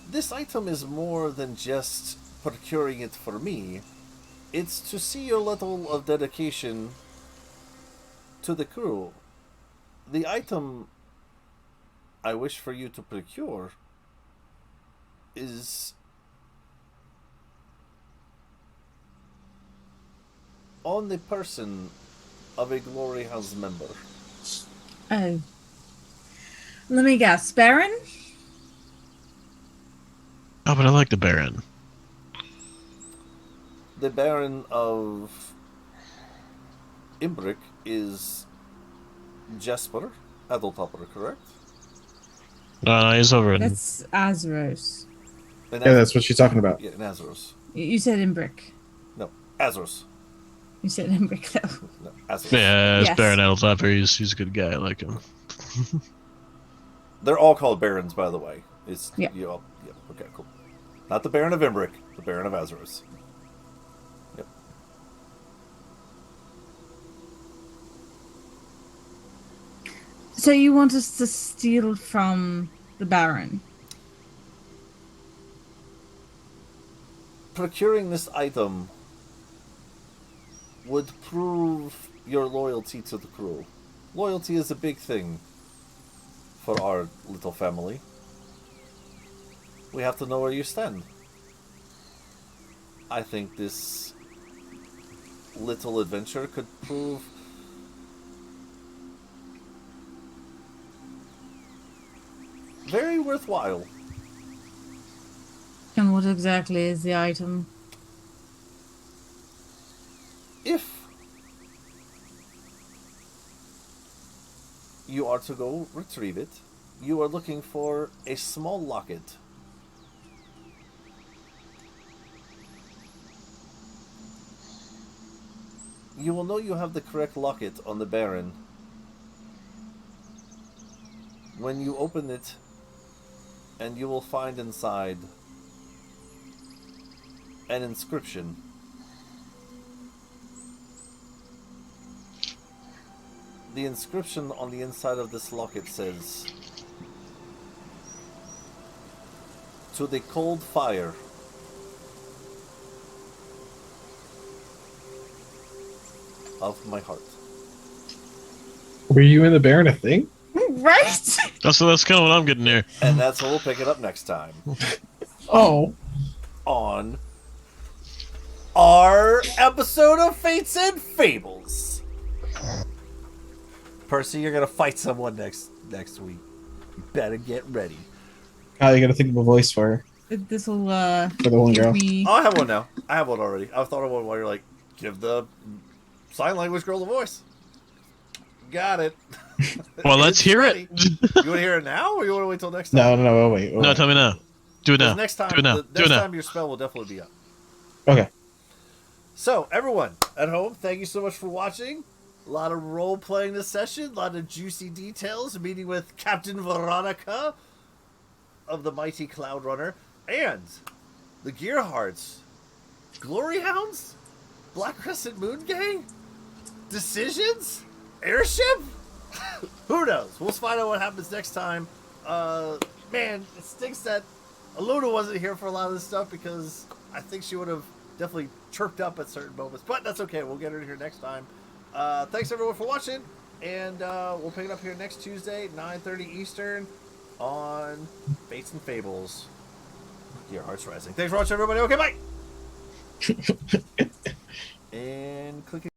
This item is more than just procuring it for me. It's to see your level of dedication to the crew. The item I wish for you to procure is on the person of a Glory House member. Oh. Let me guess. Baron? Oh, but I like the Baron. The Baron of Imbric is Jesper Adultopper, correct? No, he's over in. That's Azeros. And Yeah, that's what she's talking about. Yeah, in Azeros. You said Imbric. No, Azeros. You said Imbric, though. No, Azeros. Yeah, it's Yes. Baron Edeltopper. He's a good guy. I like him. They're all called Barons, by the way. It's Yeah. You all, yeah. Okay, cool. Not the Baron of Imbric, the Baron of Azeros. Yep. So you want us to steal from the Baron? Procuring this item would prove your loyalty to the crew. Loyalty is a big thing for our little family. We have to know where you stand. I think this little adventure could prove very worthwhile. And what exactly is the item? If you are to go retrieve it, you are looking for a small locket. You will know you have the correct locket on the Baron when you open it, and you will find inside an inscription. The inscription on the inside of this locket says, "To the cold fire of my heart." Were you in the Baron a thing? Right? That's kind of what I'm getting here. And that's what we'll pick it up next time Oh. on our episode of Fates and Fables. Percy, you're gonna fight someone next week. You better get ready. Kyle, you gotta think of a voice for her. This will For the one give girl. me. Oh, I have one now. I have one already. I thought of one while you're like, give the sign language girl the voice. Got it. Well, let's It's hear ready. it. You want to hear it now, or you want to wait till next time? No, wait. No, tell me now. Do it 'Cause now. next time, Do it now. the Do next it now. time your spell will definitely be up. Okay. So, everyone at home, thank you so much for watching. A lot of role playing this session, a lot of juicy details, meeting with Captain Veronica. of the mighty Cloud Runner, and the Gearhearts, Glory Hounds, Black Crescent Moon Gang, Decisions, Airship. Who knows? We'll find out what happens next time. Man, it stinks that Aluna wasn't here for a lot of this stuff because I think she would have definitely chirped up at certain moments. But that's okay. We'll get her here next time. Thanks everyone for watching, and we'll pick it up here next Tuesday, 9:30 Eastern, on Fates and Fables. Your Hearts Rising. Thanks for watching, everybody. Okay, bye. And click.